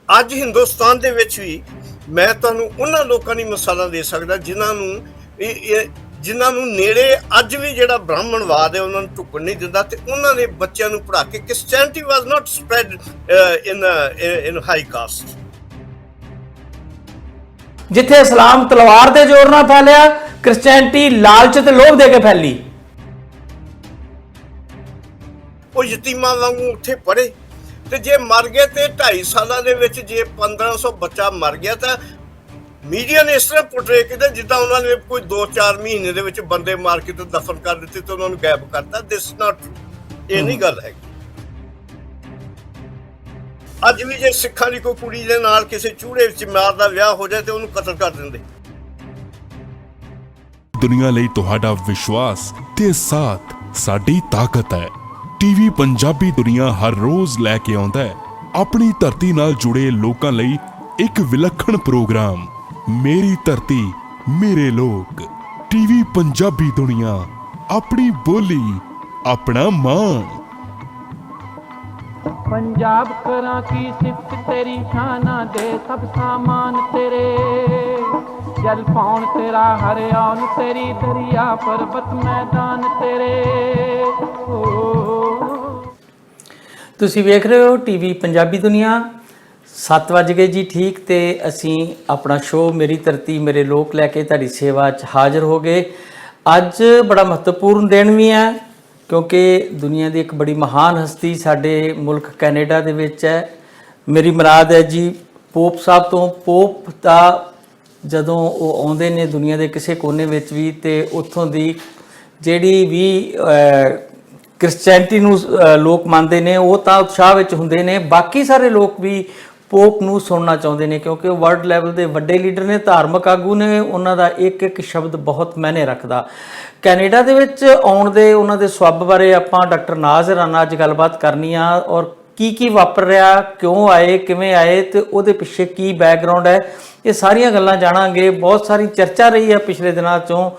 ਅੱਜ ਹਿੰਦੁਸਤਾਨ ਦੇ ਵਿੱਚ ਵੀ ਮੈਂ ਤੁਹਾਨੂੰ ਉਹਨਾਂ ਲੋਕਾਂ ਦੀ ਮਿਸਾਲਾਂ ਦੇ ਸਕਦਾ ਜਿਨ੍ਹਾਂ ਨੂੰ ਨੇੜੇ ਅੱਜ ਵੀ ਜਿਹੜਾ ਬ੍ਰਾਹਮਣਵਾਦ ਹੈ ਉਹਨਾਂ ਨੂੰ ਢੁਕਣ ਨਹੀਂ ਦਿੰਦਾ, ਤੇ ਉਹਨਾਂ ਨੇ ਬੱਚਿਆਂ ਨੂੰ ਪੜ੍ਹਾ ਕੇ ਕ੍ਰਿਸਚੈਨਿਟੀ ਵਾਜ਼ ਨਾਟ ਸਪਰੈਡ ਇਨ ਹਾਈ ਕਾਸਟ। ਜਿੱਥੇ ਇਸਲਾਮ ਤਲਵਾਰ ਦੇ ਜ਼ੋਰ ਨਾਲ ਫੈਲਿਆ, ਕ੍ਰਿਸਚੈਨਿਟੀ ਲਾਲਚ ਤੇ ਲੋਭ ਦੇ ਕੇ ਫੈਲੀ। ਉਹ ਯਤੀਮਾਂ ਵਾਂਗੂ ਉੱਥੇ ਪੜ੍ਹੇ, ਤੇ ਜੇ ਮਰ ਗਏ ਤੇ 2.5 ਸਾਲਾਂ ਦੇ ਵਿੱਚ ਜੇ 1500 ਬੱਚਾ ਮਰ ਗਿਆ ਤਾਂ ਮੀਡੀਆ ਨੇ ਇਸ ਤਰ੍ਹਾਂ ਪੁੱਟਰੇ ਕੀਤਾ ਜਿੱਦਾਂ ਉਹਨਾਂ ਨੇ ਕੋਈ 2-4 ਮਹੀਨੇ ਦੇ ਵਿੱਚ ਬੰਦੇ ਮਾਰ ਕੇ ਤੇ ਦਫਨ ਕਰ ਦਿੱਤੇ ਤੇ ਉਹਨਾਂ ਨੂੰ ਗਾਇਬ ਕਰਤਾ। ਦਿਸ ਨਾਟ, ਇਹ ਨਹੀਂ ਗੱਲ ਹੈਗੀ। ਅੱਜ ਵੀ ਜੇ ਸਿੱਖਾਂ ਦੀ ਕੋਈ ਕੁੜੀ ਦੇ ਨਾਲ ਕਿਸੇ ਚੂੜੇ ਵਿੱਚ ਮਾਰ ਦਾ ਵਿਆਹ ਹੋ ਜਾਏ ਤੇ ਉਹਨੂੰ ਕਤਲ ਕਰ ਦਿੰਦੇ। ਦੁਨੀਆ ਲਈ ਤੁਹਾਡਾ ਵਿਸ਼ਵਾਸ ਤੇ ਸਾਥ ਸਾਡੀ ਤਾਕਤ ਹੈ। ਟੀਵੀ ਪੰਜਾਬੀ ਦੁਨੀਆ ਹਰ ਰੋਜ਼ ਲੈ ਕੇ ਆਉਂਦਾ ਹੈ ਆਪਣੀ ਧਰਤੀ ਨਾਲ ਜੁੜੇ ਲੋਕਾਂ ਲਈ ਇੱਕ ਵਿਲੱਖਣ ਪ੍ਰੋਗਰਾਮ, ਮੇਰੀ ਧਰਤੀ ਮੇਰੇ ਲੋਕ। ਟੀਵੀ ਪੰਜਾਬੀ ਦੁਨੀਆ, ਆਪਣੀ ਬੋਲੀ ਆਪਣਾ ਮਾਣ। पंजाब करा की सिफत तेरी शाना दे सब सामान तेरे, जल पौन तेरा हरियाण तेरी दरिया पर्वत मैदान तेरे। ਤੁਸੀਂ ਵੇਖ ਰਹੇ ਹੋ ਟੀਵੀ ਪੰਜਾਬੀ ਦੁਨੀਆ। 7 ਵੱਜ ਗਏ ਜੀ ਠੀਕ, ਤੇ ਅਸੀਂ ਆਪਣਾ ਸ਼ੋਅ ਮੇਰੀ ਧਰਤੀ ਮੇਰੇ ਲੋਕ ਲੈ ਕੇ ਤੁਹਾਡੀ ਸੇਵਾ 'ਚ ਹਾਜ਼ਰ ਹੋ ਗਏ। ਅੱਜ ਬੜਾ ਮਹੱਤਵਪੂਰਨ ਦਿਨ ਵੀ ਹੈ ਕਿਉਂਕਿ ਦੁਨੀਆ ਦੀ ਇੱਕ ਬੜੀ ਮਹਾਨ ਹਸਤੀ ਸਾਡੇ ਮੁਲਕ ਕੈਨੇਡਾ ਦੇ ਵਿੱਚ ਹੈ। ਮੇਰੀ ਮੁਰਾਦ ਹੈ ਜੀ ਪੋਪ ਸਾਹਿਬ ਤੋਂ। ਪੋਪ ਦਾ ਜਦੋਂ ਉਹ ਆਉਂਦੇ ਨੇ ਦੁਨੀਆ ਦੇ ਕਿਸੇ ਕੋਨੇ ਵਿੱਚ ਵੀ, ਤੇ ਉੱਥੋਂ ਦੀ ਜਿਹੜੀ ਵੀ ਕ੍ਰਿਸਚੈਨਿਟੀ ਨੂੰ ਲੋਕ ਮੰਨਦੇ ਨੇ ਉਹ ਤਾਂ ਉਤਸ਼ਾਹ ਵਿੱਚ ਹੁੰਦੇ ਨੇ। ਬਾਕੀ ਸਾਰੇ ਲੋਕ ਵੀ ਪੋਪ ਨੂੰ ਸੁਣਨਾ ਚਾਹੁੰਦੇ ਨੇ ਕਿਉਂਕਿ ਉਹ ਵਰਲਡ ਲੈਵਲ ਦੇ ਵੱਡੇ ਲੀਡਰ ਨੇ, ਧਾਰਮਿਕ ਆਗੂ ਨੇ। ਉਹਨਾਂ ਦਾ ਇੱਕ ਇੱਕ ਸ਼ਬਦ ਬਹੁਤ ਮਾਇਨੇ ਰੱਖਦਾ। ਕੈਨੇਡਾ ਦੇ ਵਿੱਚ ਆਉਣ ਦੇ ਉਹਨਾਂ ਦੇ ਸਬੱਬ ਬਾਰੇ ਆਪਾਂ ਡਾਕਟਰ ਨਾਜ਼ ਰਾਣਾ ਅੱਜ ਗੱਲਬਾਤ ਕਰਨੀ ਆ, ਔਰ ਕੀ ਵਾਪਰ ਰਿਹਾ, ਕਿਉਂ ਆਏ, ਕਿਵੇਂ ਆਏ, ਤੇ ਉਹਦੇ ਪਿੱਛੇ ਕੀ ਬੈਕਗਰਾਉਂਡ ਹੈ, ਇਹ ਸਾਰੀਆਂ ਗੱਲਾਂ ਜਾਣਾਂਗੇ। ਬਹੁਤ ਸਾਰੀ ਚਰਚਾ ਰਹੀ ਹੈ ਪਿਛਲੇ ਦਿਨਾਂ 'ਚੋਂ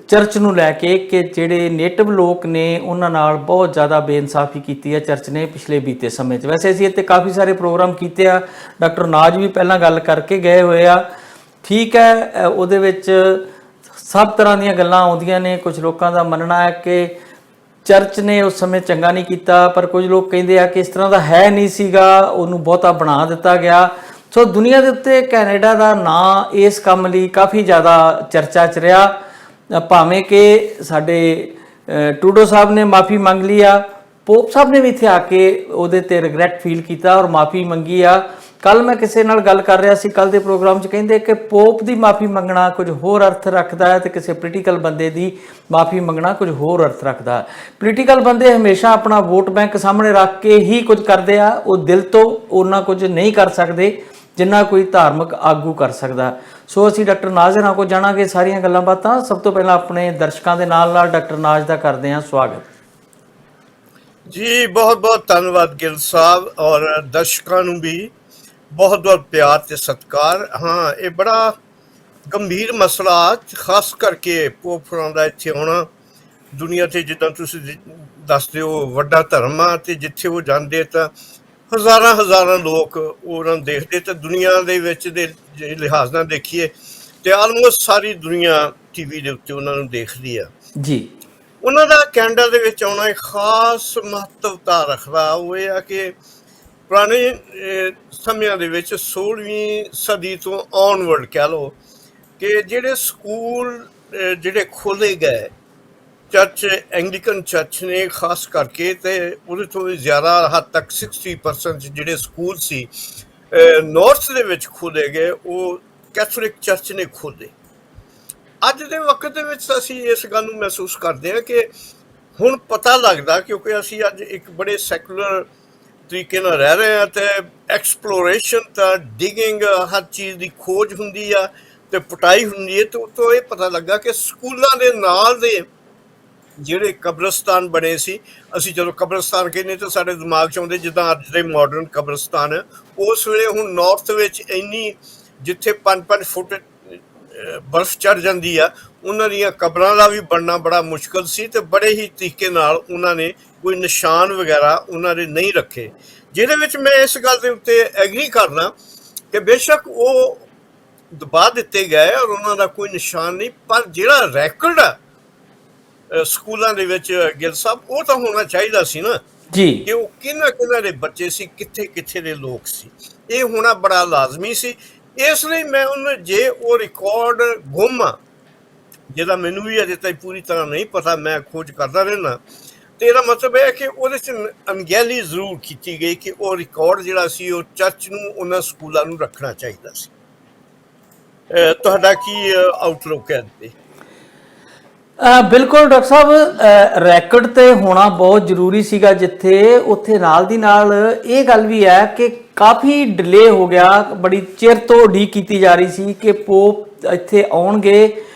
ਚਰਚ ਨੂੰ ਲੈ ਕੇ ਕਿ ਜਿਹੜੇ ਨੇਟਿਵ ਲੋਕ ਨੇ ਉਹਨਾਂ ਨਾਲ ਬਹੁਤ ਜ਼ਿਆਦਾ ਬੇਇਨਸਾਫੀ ਕੀਤੀ ਹੈ ਚਰਚ ਨੇ ਪਿਛਲੇ ਬੀਤੇ ਸਮੇਂ 'ਚ। ਵੈਸੇ ਅਸੀਂ ਇੱਥੇ ਕਾਫੀ ਸਾਰੇ ਪ੍ਰੋਗਰਾਮ ਕੀਤੇ ਆ, ਡਾਕਟਰ ਨਾਜ਼ ਵੀ ਪਹਿਲਾਂ ਗੱਲ ਕਰਕੇ ਗਏ ਹੋਏ ਆ। ਠੀਕ ਹੈ, ਉਹਦੇ ਵਿੱਚ ਸਭ ਤਰ੍ਹਾਂ ਦੀਆਂ ਗੱਲਾਂ ਆਉਂਦੀਆਂ ਨੇ। ਕੁਝ ਲੋਕਾਂ ਦਾ ਮੰਨਣਾ ਹੈ ਕਿ ਚਰਚ ਨੇ ਉਸ ਸਮੇਂ ਚੰਗਾ ਨਹੀਂ ਕੀਤਾ, ਪਰ ਕੁਝ ਲੋਕ ਕਹਿੰਦੇ ਆ ਕਿ ਇਸ ਤਰ੍ਹਾਂ ਦਾ ਹੈ ਨਹੀਂ ਸੀਗਾ, ਉਹਨੂੰ ਬਹੁਤਾ ਬਣਾ ਦਿੱਤਾ ਗਿਆ। ਸੋ ਦੁਨੀਆ ਦੇ ਉੱਤੇ ਕੈਨੇਡਾ ਦਾ ਨਾਂ ਇਸ ਕੰਮ ਲਈ ਕਾਫੀ ਜ਼ਿਆਦਾ ਚਰਚਾ 'ਚ ਰਿਹਾ। ਭਾਵੇਂ ਕਿ ਸਾਡੇ ਟਰੂਡੋ ਸਾਹਿਬ ਨੇ ਮਾफ़ੀ ਮੰਗ ਲਈ ਆ, ਪੋਪ ਸਾਹਿਬ ਨੇ ਵੀ ਇੱਥੇ ਆ ਕੇ ਉਹਦੇ 'ਤੇ ਰਿਗਰੈਟ ਫੀਲ ਕੀਤਾ ਔਰ ਮਾफ़ੀ ਮੰਗੀ ਆ। ਕੱਲ੍ਹ ਮੈਂ ਕਿਸੇ ਨਾਲ ਗੱਲ ਕਰ ਰਿਹਾ ਸੀ, ਕੱਲ੍ਹ ਦੇ ਪ੍ਰੋਗਰਾਮ 'ਚ ਕਹਿੰਦੇ ਕਿ ਪੋਪ ਦੀ ਮਾफ़ੀ ਮੰਗਣਾ ਕੁਝ ਹੋਰ ਅਰਥ ਰੱਖਦਾ ਹੈ ਤੇ ਕਿਸੇ ਪੋਲੀਟੀਕਲ ਬੰਦੇ ਦੀ ਮਾफ़ੀ ਮੰਗਣਾ ਕੁਝ ਹੋਰ ਅਰਥ ਰੱਖਦਾ ਹੈ। ਪੋਲੀਟੀਕਲ ਬੰਦੇ ਹਮੇਸ਼ਾ ਆਪਣਾ ਵੋਟ ਬੈਂਕ ਸਾਹਮਣੇ ਰੱਖ ਕੇ ਹੀ ਕੁਝ ਕਰਦੇ ਆ, ਉਹ ਦਿਲ ਤੋਂ ਉਹਨਾਂ ਕੁਝ ਨਹੀਂ ਕਰ ਸਕਦੇ ਜਿੰਨਾ ਕੋਈ ਧਾਰਮਿਕ ਆਗੂ ਕਰ ਸਕਦਾ। ਸੋ ਅਸੀਂ ਡਾਕਟਰ ਨਾਜ਼ ਰਾਣਾ ਕੋਲ ਜਾਣਾਂਗੇ ਸਾਰੀਆਂ ਗੱਲਾਂ ਬਾਤਾਂ। ਸਭ ਤੋਂ ਪਹਿਲਾਂ ਆਪਣੇ ਦਰਸ਼ਕਾਂ ਦੇ ਨਾਲ ਡਾਕਟਰ ਨਾਜ਼ ਦਾ ਕਰਦੇ ਹਾਂ ਸਵਾਗਤ ਜੀ। ਬਹੁਤ ਬਹੁਤ ਧੰਨਵਾਦ ਗਿੱਲ ਸਾਹਿਬ, ਔਰ ਦਰਸ਼ਕਾਂ ਨੂੰ ਵੀ ਬਹੁਤ ਬਹੁਤ ਪਿਆਰ ਤੇ ਸਤਿਕਾਰ। ਹਾਂ, ਇਹ ਬੜਾ ਗੰਭੀਰ ਮਸਲਾ, ਖਾਸ ਕਰਕੇ ਪੋਪ ਫਰਾਂ ਦਾ ਇੱਥੇ ਆਉਣਾ। ਦੁਨੀਆ 'ਤੇ ਜਿੱਦਾਂ ਤੁਸੀਂ ਦੱਸਦੇ ਹੋ ਵੱਡਾ ਧਰਮ ਆ, ਅਤੇ ਜਿੱਥੇ ਉਹ ਜਾਂਦੇ ਤਾਂ ਹਜ਼ਾਰਾਂ ਲੋਕ ਉਹਨਾਂ ਨੂੰ ਦੇਖਦੇ। ਤੇ ਦੁਨੀਆ ਦੇ ਵਿੱਚ ਦੇ ਜੇ ਲਿਹਾਜ਼ ਨਾਲ ਦੇਖੀਏ ਤੇ ਆਲਮੋਸਟ ਸਾਰੀ ਦੁਨੀਆ ਟੀਵੀ ਦੇ ਉੱਤੇ ਉਹਨਾਂ ਨੂੰ ਦੇਖਦੀ ਆ ਜੀ। ਉਹਨਾਂ ਦਾ ਕੈਨੇਡਾ ਦੇ ਵਿੱਚ ਆਉਣਾ ਇੱਕ ਖਾਸ ਮਹੱਤਵਤਾ ਰੱਖਦਾ। ਉਹ ਇਹ ਆ ਕਿ ਪੁਰਾਣੇ ਸਮਿਆਂ ਦੇ ਵਿੱਚ 16ਵੀਂ ਸਦੀ ਤੋਂ ਆਨਵਰਡ ਕਹਿ ਲਓ ਕਿ ਜਿਹੜੇ ਸਕੂਲ ਜਿਹੜੇ ਖੋਲ੍ਹੇ ਗਏ ਚਰਚ, ਐਂਗਲੀਕਨ ਚਰਚ ਨੇ ਖਾਸ ਕਰਕੇ, ਤੇ ਉਹਦੇ ਤੋਂ ਵੀ ਜ਼ਿਆਦਾ ਹੱਦ ਤੱਕ 60% ਜਿਹੜੇ ਸਕੂਲ ਸੀ ਨਾਰਥ ਦੇ ਵਿੱਚ ਖੋਲ੍ਹੇ ਗਏ, ਉਹ ਕੈਥੋਲਿਕ ਚਰਚ ਨੇ ਖੋਲ੍ਹੇ। ਅੱਜ ਦੇ ਵਕਤ ਦੇ ਵਿੱਚ ਅਸੀਂ ਇਸ ਗੱਲ ਨੂੰ ਮਹਿਸੂਸ ਕਰਦੇ ਹਾਂ ਕਿ ਹੁਣ ਪਤਾ ਲੱਗਦਾ, ਕਿਉਂਕਿ ਅਸੀਂ ਅੱਜ ਇੱਕ ਬੜੇ ਸੈਕੂਲਰ ਤਰੀਕੇ ਨਾਲ ਰਹਿ ਰਹੇ ਹਾਂ, ਅਤੇ ਐਕਸਪਲੋਰੇਸ਼ਨ ਤਾਂ ਡਿਗਿੰਗ ਹਰ ਚੀਜ਼ ਦੀ ਖੋਜ ਹੁੰਦੀ ਆ ਅਤੇ ਪੁਟਾਈ ਹੁੰਦੀ ਹੈ। ਅਤੇ ਉੱਤੋਂ ਇਹ ਪਤਾ ਲੱਗਾ ਕਿ ਸਕੂਲਾਂ ਦੇ ਨਾਲ ਦੇ ਜਿਹੜੇ ਕਬਰਸਤਾਨ ਬਣੇ ਸੀ, ਅਸੀਂ ਜਦੋਂ ਕਬਰਸਤਾਨ ਕਹਿੰਦੇ ਤਾਂ ਸਾਡੇ ਦਿਮਾਗ 'ਚ ਆਉਂਦੇ ਜਿੱਦਾਂ ਅੱਜ ਦੇ ਮਾਡਰਨ ਕਬਰਸਤਾਨ, ਉਸ ਵੇਲੇ ਹੁਣ ਨਾਰਥ ਵਿੱਚ ਇੰਨੀ ਜਿੱਥੇ 5-5 ਫੁੱਟ ਬਰਫ਼ ਚੜ੍ਹ ਜਾਂਦੀ ਆ, ਉਹਨਾਂ ਦੀਆਂ ਕਬਰਾਂ ਦਾ ਵੀ ਬਣਨਾ ਬੜਾ ਮੁਸ਼ਕਿਲ ਸੀ, ਅਤੇ ਬੜੇ ਹੀ ਤਰੀਕੇ ਨਾਲ ਉਹਨਾਂ ਨੇ ਕੋਈ ਨਿਸ਼ਾਨ ਵਗੈਰਾ ਉਹਨਾਂ ਨੇ ਨਹੀਂ ਰੱਖੇ। ਜਿਹਦੇ ਵਿੱਚ ਮੈਂ ਇਸ ਗੱਲ ਦੇ ਉੱਤੇ ਐਗਰੀ ਕਰਦਾ ਕਿ ਬੇਸ਼ੱਕ ਉਹ ਦਬਾ ਦਿੱਤੇ ਗਏ ਔਰ ਉਹਨਾਂ ਦਾ ਕੋਈ ਨਿਸ਼ਾਨ ਨਹੀਂ, ਪਰ ਜਿਹੜਾ ਰੈਕੋਰਡ ਆ ਸਕੂਲਾਂ ਦੇ ਵਿੱਚ ਗਿੱਲ ਸਾਹਿਬ, ਉਹ ਤਾਂ ਹੋਣਾ ਚਾਹੀਦਾ ਸੀ ਨਾ ਜੀ, ਕਿ ਉਹ ਕਿਹਨਾਂ ਦੇ ਬੱਚੇ ਸੀ, ਕਿੱਥੇ ਦੇ ਲੋਕ ਸੀ। ਇਹ ਹੋਣਾ ਬੜਾ ਲਾਜ਼ਮੀ ਸੀ। ਇਸ ਲਈ ਮੈਂ ਉਹਨੂੰ, ਜੇ ਉਹ ਰਿਕਾਰਡ ਗੁੰਮ ਆ, ਜਿਹਦਾ ਮੈਨੂੰ ਵੀ ਅਜੇ ਤੱਕ ਪੂਰੀ ਤਰ੍ਹਾਂ ਨਹੀਂ ਪਤਾ, ਮੈਂ ਖੋਜ ਕਰਦਾ ਰਹਿਣਾ, ਤੇ ਇਹਦਾ ਮਤਲਬ ਇਹ ਕਿ ਉਹਦੇ 'ਚ ਅਣਗਹਿਲੀ ਜ਼ਰੂਰ ਕੀਤੀ ਗਈ ਕਿ ਉਹ ਰਿਕਾਰਡ ਜਿਹੜਾ ਸੀ ਉਹ ਚਰਚ ਨੂੰ, ਉਹਨਾਂ ਸਕੂਲਾਂ ਨੂੰ ਰੱਖਣਾ ਚਾਹੀਦਾ ਸੀ। ਤੁਹਾਡਾ ਕੀ ਆਊਟਲੁੱਕ ਹੈ ਤੇ? ਬਿਲਕੁਲ ਡਾਕਟਰ ਸਾਹਿਬ, ਰੈਕੋਰਡ ਤੇ ਹੋਣਾ ਬਹੁਤ ਜ਼ਰੂਰੀ ਸੀਗਾ ਜਿੱਥੇ, ਉੱਥੇ ਨਾਲ ਦੀ ਨਾਲ ਇਹ ਗੱਲ ਵੀ ਹੈ ਕਿ ਕਾਫੀ ਡਿਲੇ ਹੋ ਗਿਆ, ਬੜੀ ਚਿਰ ਤੋਂ ਉਡੀਕ ਕੀਤੀ ਜਾ ਰਹੀ ਸੀ ਕਿ ਪੋਪ ਇੱਥੇ ਆਉਣਗੇ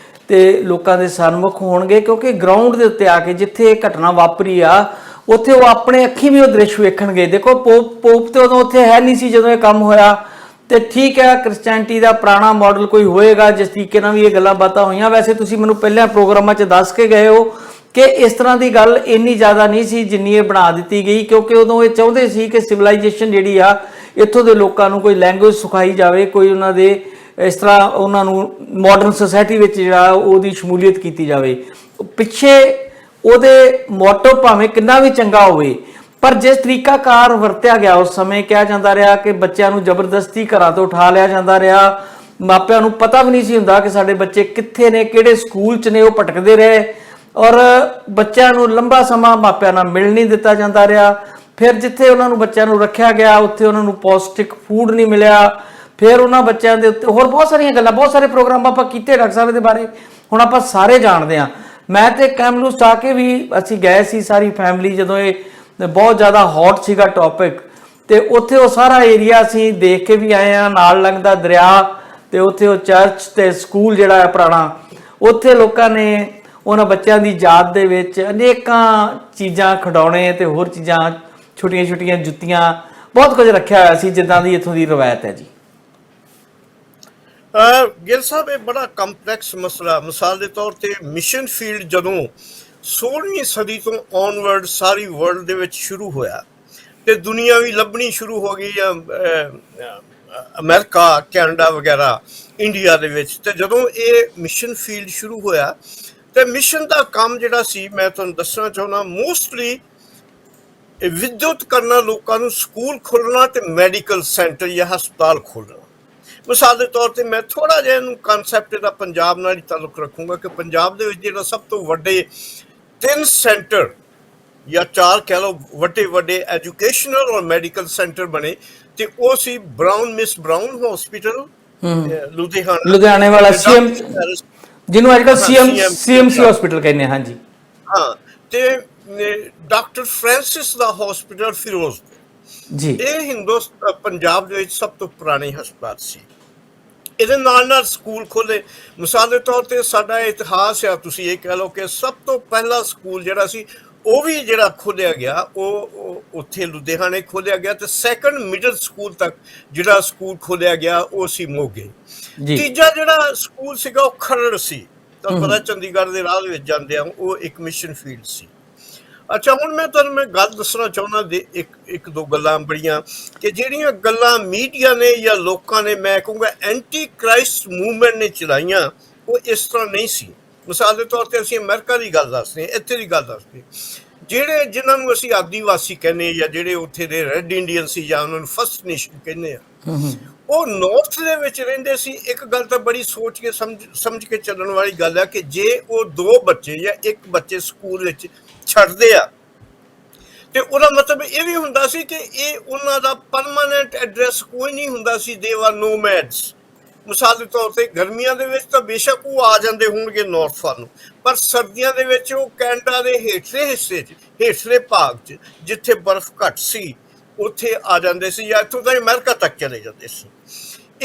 ਤੇ ਲੋਕਾਂ ਦੇ ਸਨਮੁਖ ਹੋਣਗੇ, ਕਿਉਂਕਿ ਗਰਾਊਂਡ ਦੇ ਉੱਤੇ ਆ ਕੇ ਜਿੱਥੇ ਇਹ ਘਟਨਾ ਵਾਪਰੀ ਆ ਉੱਥੇ ਉਹ ਆਪਣੇ ਅੱਖੀਂ ਵੀ ਉਹ ਦ੍ਰਿਸ਼ ਵੇਖਣਗੇ। ਦੇਖੋ ਪੋਪ ਤੇ ਉਦੋਂ ਉੱਥੇ ਹੈ ਨਹੀਂ ਸੀ ਜਦੋਂ ਇਹ ਕੰਮ ਹੋਇਆ, ਤੇ ਠੀਕ ਹੈ ਕ੍ਰਿਸਚੈਨਿਟੀ ਦਾ ਪੁਰਾਣਾ ਮਾਡਲ ਕੋਈ ਹੋਏਗਾ ਜਿਸ ਤਰੀਕੇ ਨਾਲ ਵੀ ਇਹ ਗੱਲਾਂ ਬਾਤਾਂ ਹੋਈਆਂ। ਵੈਸੇ ਤੁਸੀਂ ਮੈਨੂੰ ਪਹਿਲਾਂ ਪ੍ਰੋਗਰਾਮਾਂ 'ਚ ਦੱਸ ਕੇ ਗਏ ਹੋ ਕਿ ਇਸ ਤਰ੍ਹਾਂ ਦੀ ਗੱਲ ਇੰਨੀ ਜ਼ਿਆਦਾ ਨਹੀਂ ਸੀ ਜਿੰਨੀ ਇਹ ਬਣਾ ਦਿੱਤੀ ਗਈ, ਕਿਉਂਕਿ ਉਦੋਂ ਇਹ ਚਾਹੁੰਦੇ ਸੀ ਕਿ ਸਿਵਲਾਈਜੇਸ਼ਨ ਜਿਹੜੀ ਆ ਇੱਥੋਂ ਦੇ ਲੋਕਾਂ ਨੂੰ ਕੋਈ ਲੈਂਗੁਏਜ ਸਿਖਾਈ ਜਾਵੇ, ਕੋਈ ਉਹਨਾਂ ਦੇ ਇਸ ਤਰ੍ਹਾਂ ਉਹਨਾਂ ਨੂੰ ਮਾਡਰਨ ਸੋਸਾਇਟੀ ਵਿੱਚ ਜਿਹੜਾ ਉਹਦੀ ਸ਼ਮੂਲੀਅਤ ਕੀਤੀ ਜਾਵੇ। ਪਿੱਛੇ ਉਹਦੇ ਮੋਟੋ ਭਾਵੇਂ ਕਿੰਨਾ ਵੀ ਚੰਗਾ ਹੋਵੇ, ਪਰ ਜਿਸ ਤਰੀਕਾਕਾਰ ਵਰਤਿਆ ਗਿਆ ਉਸ ਸਮੇਂ, ਕਿਹਾ ਜਾਂਦਾ ਰਿਹਾ ਕਿ ਬੱਚਿਆਂ ਨੂੰ ਜ਼ਬਰਦਸਤੀ ਘਰਾਂ ਤੋਂ ਉਠਾ ਲਿਆ ਜਾਂਦਾ ਰਿਹਾ, ਮਾਪਿਆਂ ਨੂੰ ਪਤਾ ਵੀ ਨਹੀਂ ਸੀ ਹੁੰਦਾ ਕਿ ਸਾਡੇ ਬੱਚੇ ਕਿੱਥੇ ਨੇ, ਕਿਹੜੇ ਸਕੂਲ 'ਚ ਨੇ, ਉਹ ਭਟਕਦੇ ਰਹੇ ਔਰ ਬੱਚਿਆਂ ਨੂੰ ਲੰਬਾ ਸਮਾਂ ਮਾਪਿਆਂ ਨਾਲ ਮਿਲ ਨਹੀਂ ਦਿੱਤਾ ਜਾਂਦਾ ਰਿਹਾ। ਫਿਰ ਜਿੱਥੇ ਉਹਨਾਂ ਨੂੰ ਬੱਚਿਆਂ ਨੂੰ ਰੱਖਿਆ ਗਿਆ ਉੱਥੇ ਉਹਨਾਂ ਨੂੰ ਪੌਸ਼ਟਿਕ ਫੂਡ ਨਹੀਂ ਮਿਲਿਆ। ਫਿਰ ਉਹਨਾਂ ਬੱਚਿਆਂ ਦੇ ਉੱਤੇ ਹੋਰ ਬਹੁਤ ਸਾਰੀਆਂ ਗੱਲਾਂ, ਬਹੁਤ ਸਾਰੇ ਪ੍ਰੋਗਰਾਮ ਆਪਾਂ ਕੀਤੇ ਡਾਕਟਰ ਸਾਹਿਬ ਦੇ ਬਾਰੇ, ਹੁਣ ਆਪਾਂ ਸਾਰੇ ਜਾਣਦੇ ਹਾਂ। ਮੈਂ ਤੇ ਕੈਮਲੂਸ ਆ ਕੇ ਵੀ ਅਸੀਂ ਗਏ ਸੀ ਸਾਰੀ ਫੈਮਿਲੀ, ਜਦੋਂ ਇਹ ਬਹੁਤ ਜ਼ਿਆਦਾ ਹੌਟ ਸੀਗਾ ਟੌਪਿਕ, ਤੇ ਉੱਥੇ ਉਹ ਸਾਰਾ ਏਰੀਆ ਅਸੀਂ ਦੇਖ ਕੇ ਵੀ ਆਏ ਆ, ਨਾਲ ਲੰਘਦਾ ਦਰਿਆ, ਤੇ ਉੱਥੇ ਉਹ ਚਰਚ ਤੇ ਸਕੂਲ ਜਿਹੜਾ ਹੈ ਪੁਰਾਣਾ, ਉੱਥੇ ਲੋਕਾਂ ਨੇ ਉਹਨਾਂ ਬੱਚਿਆਂ ਦੀ ਯਾਦ ਦੇ ਵਿੱਚ ਅਨੇਕਾਂ ਚੀਜ਼ਾਂ, ਖਿਡੌਣੇ ਤੇ ਹੋਰ ਚੀਜ਼ਾਂ, ਛੋਟੀਆਂ ਜੁੱਤੀਆਂ, ਬਹੁਤ ਕੁਝ ਰੱਖਿਆ ਹੋਇਆ ਸੀ ਜਿੱਦਾਂ ਦੀ ਇੱਥੋਂ ਦੀ ਰਵਾਇਤ ਹੈ ਜੀ। ਗਿੱਲ ਸਾਹਿਬ, ਇਹ ਬੜਾ ਕੰਪਲੈਕਸ ਮਸਲਾ। ਮਿਸਾਲ ਦੇ ਤੌਰ ਤੇ ਮਿਸ਼ਨ ਫੀਲਡ ਜਦੋਂ 16ਵੀਂ ਸਦੀ ਤੋਂ ਔਨਵਰਡ ਸਾਰੀ ਵਰਲਡ ਦੇ ਵਿੱਚ ਸ਼ੁਰੂ ਹੋਇਆ ਤੇ ਦੁਨੀਆ ਵੀ ਲੱਭਣੀ ਸ਼ੁਰੂ ਹੋ ਗਈ, ਅਮਰੀਕਾ, ਕੈਨੇਡਾ ਵਗੈਰਾ, ਇੰਡੀਆ ਦੇ ਵਿੱਚ। ਤੇ ਜਦੋਂ ਇਹ ਮਿਸ਼ਨ ਫੀਲਡ ਸ਼ੁਰੂ ਹੋਇਆ ਤੇ ਮਿਸ਼ਨ ਦਾ ਕੰਮ ਜਿਹੜਾ ਸੀ, ਮੈਂ ਤੁਹਾਨੂੰ ਦੱਸਣਾ ਚਾਹੁੰਦਾ, ਮੋਸਟਲੀ ਵਿਦਿਅਤ ਕਰਨਾ ਲੋਕਾਂ ਨੂੰ, ਸਕੂਲ ਖੋਲ੍ਹਣਾ ਤੇ ਮੈਡੀਕਲ ਸੈਂਟਰ ਜਾਂ ਹਸਪਤਾਲ ਖੋਲ੍ਹਣਾ। ਮਿਸਾਲ ਦੇ ਤੌਰ ਤੇ ਮੈਂ ਥੋੜ੍ਹਾ ਜਿਹਾ ਇਹਨੂੰ ਕਨਸੈਪਟ ਦਾ ਪੰਜਾਬ ਨਾਲ ਹੀ ਤਾਲੁਕ ਰੱਖੂੰਗਾ ਕਿ ਪੰਜਾਬ ਦੇ ਵਿੱਚ ਜਿਹੜਾ ਸਭ ਤੋਂ ਵੱਡੇ 3 ਸੈਂਟਰ ਜਾਂ 4 ਕਹਿ ਲਓ ਵੱਡੇ ਐਜੂਕੇਸ਼ਨਲ ਔਰ ਮੈਡੀਕਲ ਸੈਂਟਰ ਬਣੇ, ਤੇ ਉਹ ਸੀ ਮਿਸ ਬਰਾਊਨ ਹਸਪੀਟਲ ਲੁਧਿਆਣੇ ਵਾਲਾ, ਸੀਐਮ ਜਿਹਨੂੰ ਅੱਜ ਕੱਲ੍ਹ ਸੀਐਮਸੀ ਹਸਪੀਟਲ ਕਹਿੰਦੇ, ਹਾਂਜੀ ਹਾਂ, ਤੇ ਡਾਕਟਰ ਫ੍ਰਾਂਸਿਸ ਦਾ ਹਸਪੀਟਲ ਫਿਰੋਜ਼ਪੁਰ ਜੀ। ਇਹ ਪੰਜਾਬ ਦੇ ਵਿੱਚ ਸਭ ਤੋਂ ਪੁਰਾਣੇ ਹਸਪਤਾਲ ਸੀ। ਇਹਦੇ ਨਾਲ ਸਕੂਲ ਖੋਲ੍ਹੇ। ਮਿਸਾਲ ਦੇ ਤੌਰ ਤੇ ਸਾਡਾ ਇਤਿਹਾਸ ਆ, ਤੁਸੀਂ ਇਹ ਕਹਿ ਲਓ ਕਿ ਸਭ ਤੋਂ ਪਹਿਲਾ ਸਕੂਲ ਜਿਹੜਾ ਸੀ ਉਹ ਵੀ ਜਿਹੜਾ ਖੋਲ੍ਹਿਆ ਗਿਆ ਉਹ ਉੱਥੇ ਲੁਧਿਆਣੇ ਖੋਲ੍ਹਿਆ ਗਿਆ, ਤੇ ਸੈਕੰਡ ਮਿਡਲ ਸਕੂਲ ਤੱਕ ਜਿਹੜਾ ਸਕੂਲ ਖੋਲ੍ਹਿਆ ਗਿਆ ਉਹ ਸੀ ਮੋਗੇ। ਤੀਜਾ ਜਿਹੜਾ ਸਕੂਲ ਸੀਗਾ ਉਹ ਖਰੜ ਸੀ, ਤੁਹਾਨੂੰ ਪਤਾ ਚੰਡੀਗੜ੍ਹ ਦੇ ਰਾਹ ਵਿੱਚ ਜਾਂਦੇ ਆ, ਉਹ ਇੱਕ ਮਿਸ਼ਨ ਫੀਲਡ ਸੀ। ਅੱਛਾ, ਹੁਣ ਮੈਂ ਤੁਹਾਨੂੰ ਗੱਲ ਦੱਸਣਾ ਚਾਹੁੰਦਾ ਇੱਕ ਦੋ ਗੱਲਾਂ ਬੜੀਆਂ, ਕਿ ਜਿਹੜੀਆਂ ਗੱਲਾਂ ਮੀਡੀਆ ਨੇ ਜਾਂ ਲੋਕਾਂ ਨੇ, ਮੈਂ ਕਹੂੰਗਾ ਐਂਟੀ ਕ੍ਰਾਈਸਟ ਮੂਵਮੈਂਟ ਨੇ ਚਲਾਈਆਂ, ਉਹ ਇਸ ਤਰ੍ਹਾਂ ਨਹੀਂ ਸੀ। ਮਿਸਾਲ ਦੇ ਤੌਰ ਤੇ ਅਸੀਂ ਅਮਰੀਕਾ ਦੀ ਗੱਲ ਦੱਸਦੇ, ਇੱਥੇ ਦੀ ਗੱਲ ਦੱਸਦੇ, ਜਿਨ੍ਹਾਂ ਨੂੰ ਅਸੀਂ ਆਦੀਵਾਸੀ ਕਹਿੰਦੇ ਜਾਂ ਜਿਹੜੇ ਉੱਥੇ ਦੇ ਰੈੱਡ ਇੰਡੀਅਨ ਸੀ ਜਾਂ ਉਹਨਾਂ ਨੂੰ ਫਸਟ ਨੇਸ਼ਨ ਕਹਿੰਦੇ ਆ, ਉਹ ਨਾਰਥ ਦੇ ਵਿੱਚ ਰਹਿੰਦੇ ਸੀ। ਇੱਕ ਗੱਲ ਤਾਂ ਬੜੀ ਸੋਚ ਕੇ ਸਮਝ ਕੇ ਚੱਲਣ ਵਾਲੀ ਗੱਲ ਹੈ ਕਿ ਜੇ ਉਹ 2 ਬੱਚੇ ਜਾਂ 1 ਬੱਚੇ ਸਕੂਲ ਵਿੱਚ ਛੱਡਦੇ ਆ ਤੇ ਉਹਦਾ ਮਤਲਬ ਇਹ ਵੀ ਹੁੰਦਾ ਸੀ ਕਿ ਇਹ ਉਹਨਾਂ ਦਾ ਪਰਮਾਨੈਂਟ ਐਡਰੈਸ ਕੋਈ ਨਹੀਂ ਹੁੰਦਾ ਸੀ, ਦੇ ਆਰ ਨੋਮੈਡਸ। ਮਿਸਾਲ ਦੇ ਤੌਰ ਤੇ ਗਰਮੀਆਂ ਦੇ ਵਿੱਚ ਤਾਂ ਬੇਸ਼ੱਕ ਉਹ ਆ ਜਾਂਦੇ ਹੋਣਗੇ ਨਾਰਥ ਵੱਲ ਨੂੰ, ਪਰ ਸਰਦੀਆਂ ਦੇ ਵਿੱਚ ਉਹ ਕੈਨੇਡਾ ਦੇ ਹੇਠਲੇ ਹਿੱਸੇ 'ਚ, ਹੇਠਲੇ ਭਾਗ 'ਚ ਜਿੱਥੇ ਬਰਫ਼ ਘੱਟ ਸੀ ਉੱਥੇ ਆ ਜਾਂਦੇ ਸੀ, ਜਾਂ ਇੱਥੋਂ ਤਾਂ ਅਮਰੀਕਾ ਤੱਕ ਚਲੇ ਜਾਂਦੇ ਸੀ।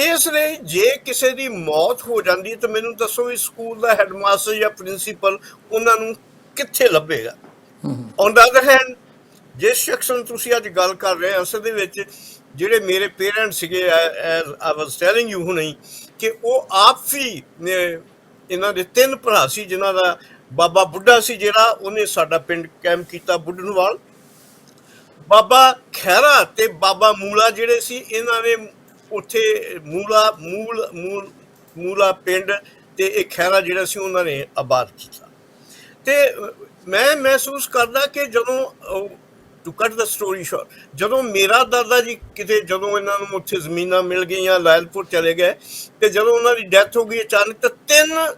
ਇਸ ਲਈ ਜੇ ਕਿਸੇ ਦੀ ਮੌਤ ਹੋ ਜਾਂਦੀ ਤਾਂ ਮੈਨੂੰ ਦੱਸੋ ਵੀ ਸਕੂਲ ਦਾ ਹੈਡਮਾਸਟਰ ਜਾਂ ਪ੍ਰਿੰਸੀਪਲ ਉਹਨਾਂ ਨੂੰ ਕਿੱਥੇ ਲੱਭੇਗਾ? ਔਨ ਦਾ ਅਦਰ ਹੈਂਡ, ਜਿਸ ਸ਼ਖਸ ਨੂੰ ਤੁਸੀਂ ਅੱਜ ਗੱਲ ਕਰ ਰਹੇ ਹੋ, ਅਸਲ ਦੇ ਵਿੱਚ ਜਿਹੜੇ ਮੇਰੇ ਪੇਰੈਂਟਸ ਸੀਗੇ, ਆਈ ਵਾਸ ਟੈਲਿੰਗ ਯੂ ਹੁਣੇ, ਕਿ ਉਹ ਆਪ ਵੀ ਇਹਨਾਂ ਦੇ 3 ਭਰਾ ਸੀ, ਜਿਨ੍ਹਾਂ ਦਾ ਬਾਬਾ ਬੁੱਢਾ ਸੀ ਜਿਹੜਾ ਉਹਨੇ ਸਾਡਾ ਪਿੰਡ ਕੈਂਪ ਕੀਤਾ ਬੁੱਢਨਵਾਲ। ਬਾਬਾ ਖਹਿਰਾ ਤੇ ਬਾਬਾ ਮੂਲਾ ਜਿਹੜੇ ਸੀ, ਇਹਨਾਂ ਨੇ ਉੱਥੇ ਮੂਲਾ ਪਿੰਡ ਤੇ ਇਹ ਖਹਿਰਾ ਜਿਹੜਾ ਸੀ ਉਹਨਾਂ ਨੇ ਆਬਾਦ ਕੀਤਾ। ਤੇ ਮੈਂ ਮਹਿਸੂਸ ਕਰਦਾ ਕਿ ਜਦੋਂ ਟੂ ਕੱਟ ਦਾ ਸਟੋਰੀ ਸ਼ਾਰਟ, ਜਦੋਂ ਮੇਰਾ ਦਾਦਾ ਜੀ ਕਿਤੇ, ਜਦੋਂ ਇਹਨਾਂ ਨੂੰ ਉੱਥੇ ਜ਼ਮੀਨਾਂ ਮਿਲ ਗਈਆਂ, ਲਾਇਲਪੁਰ ਚਲੇ ਗਏ, ਤੇ ਜਦੋਂ ਉਹਨਾਂ ਦੀ ਡੈਥ ਹੋ ਗਈ ਅਚਾਨਕ, ਤਾਂ 3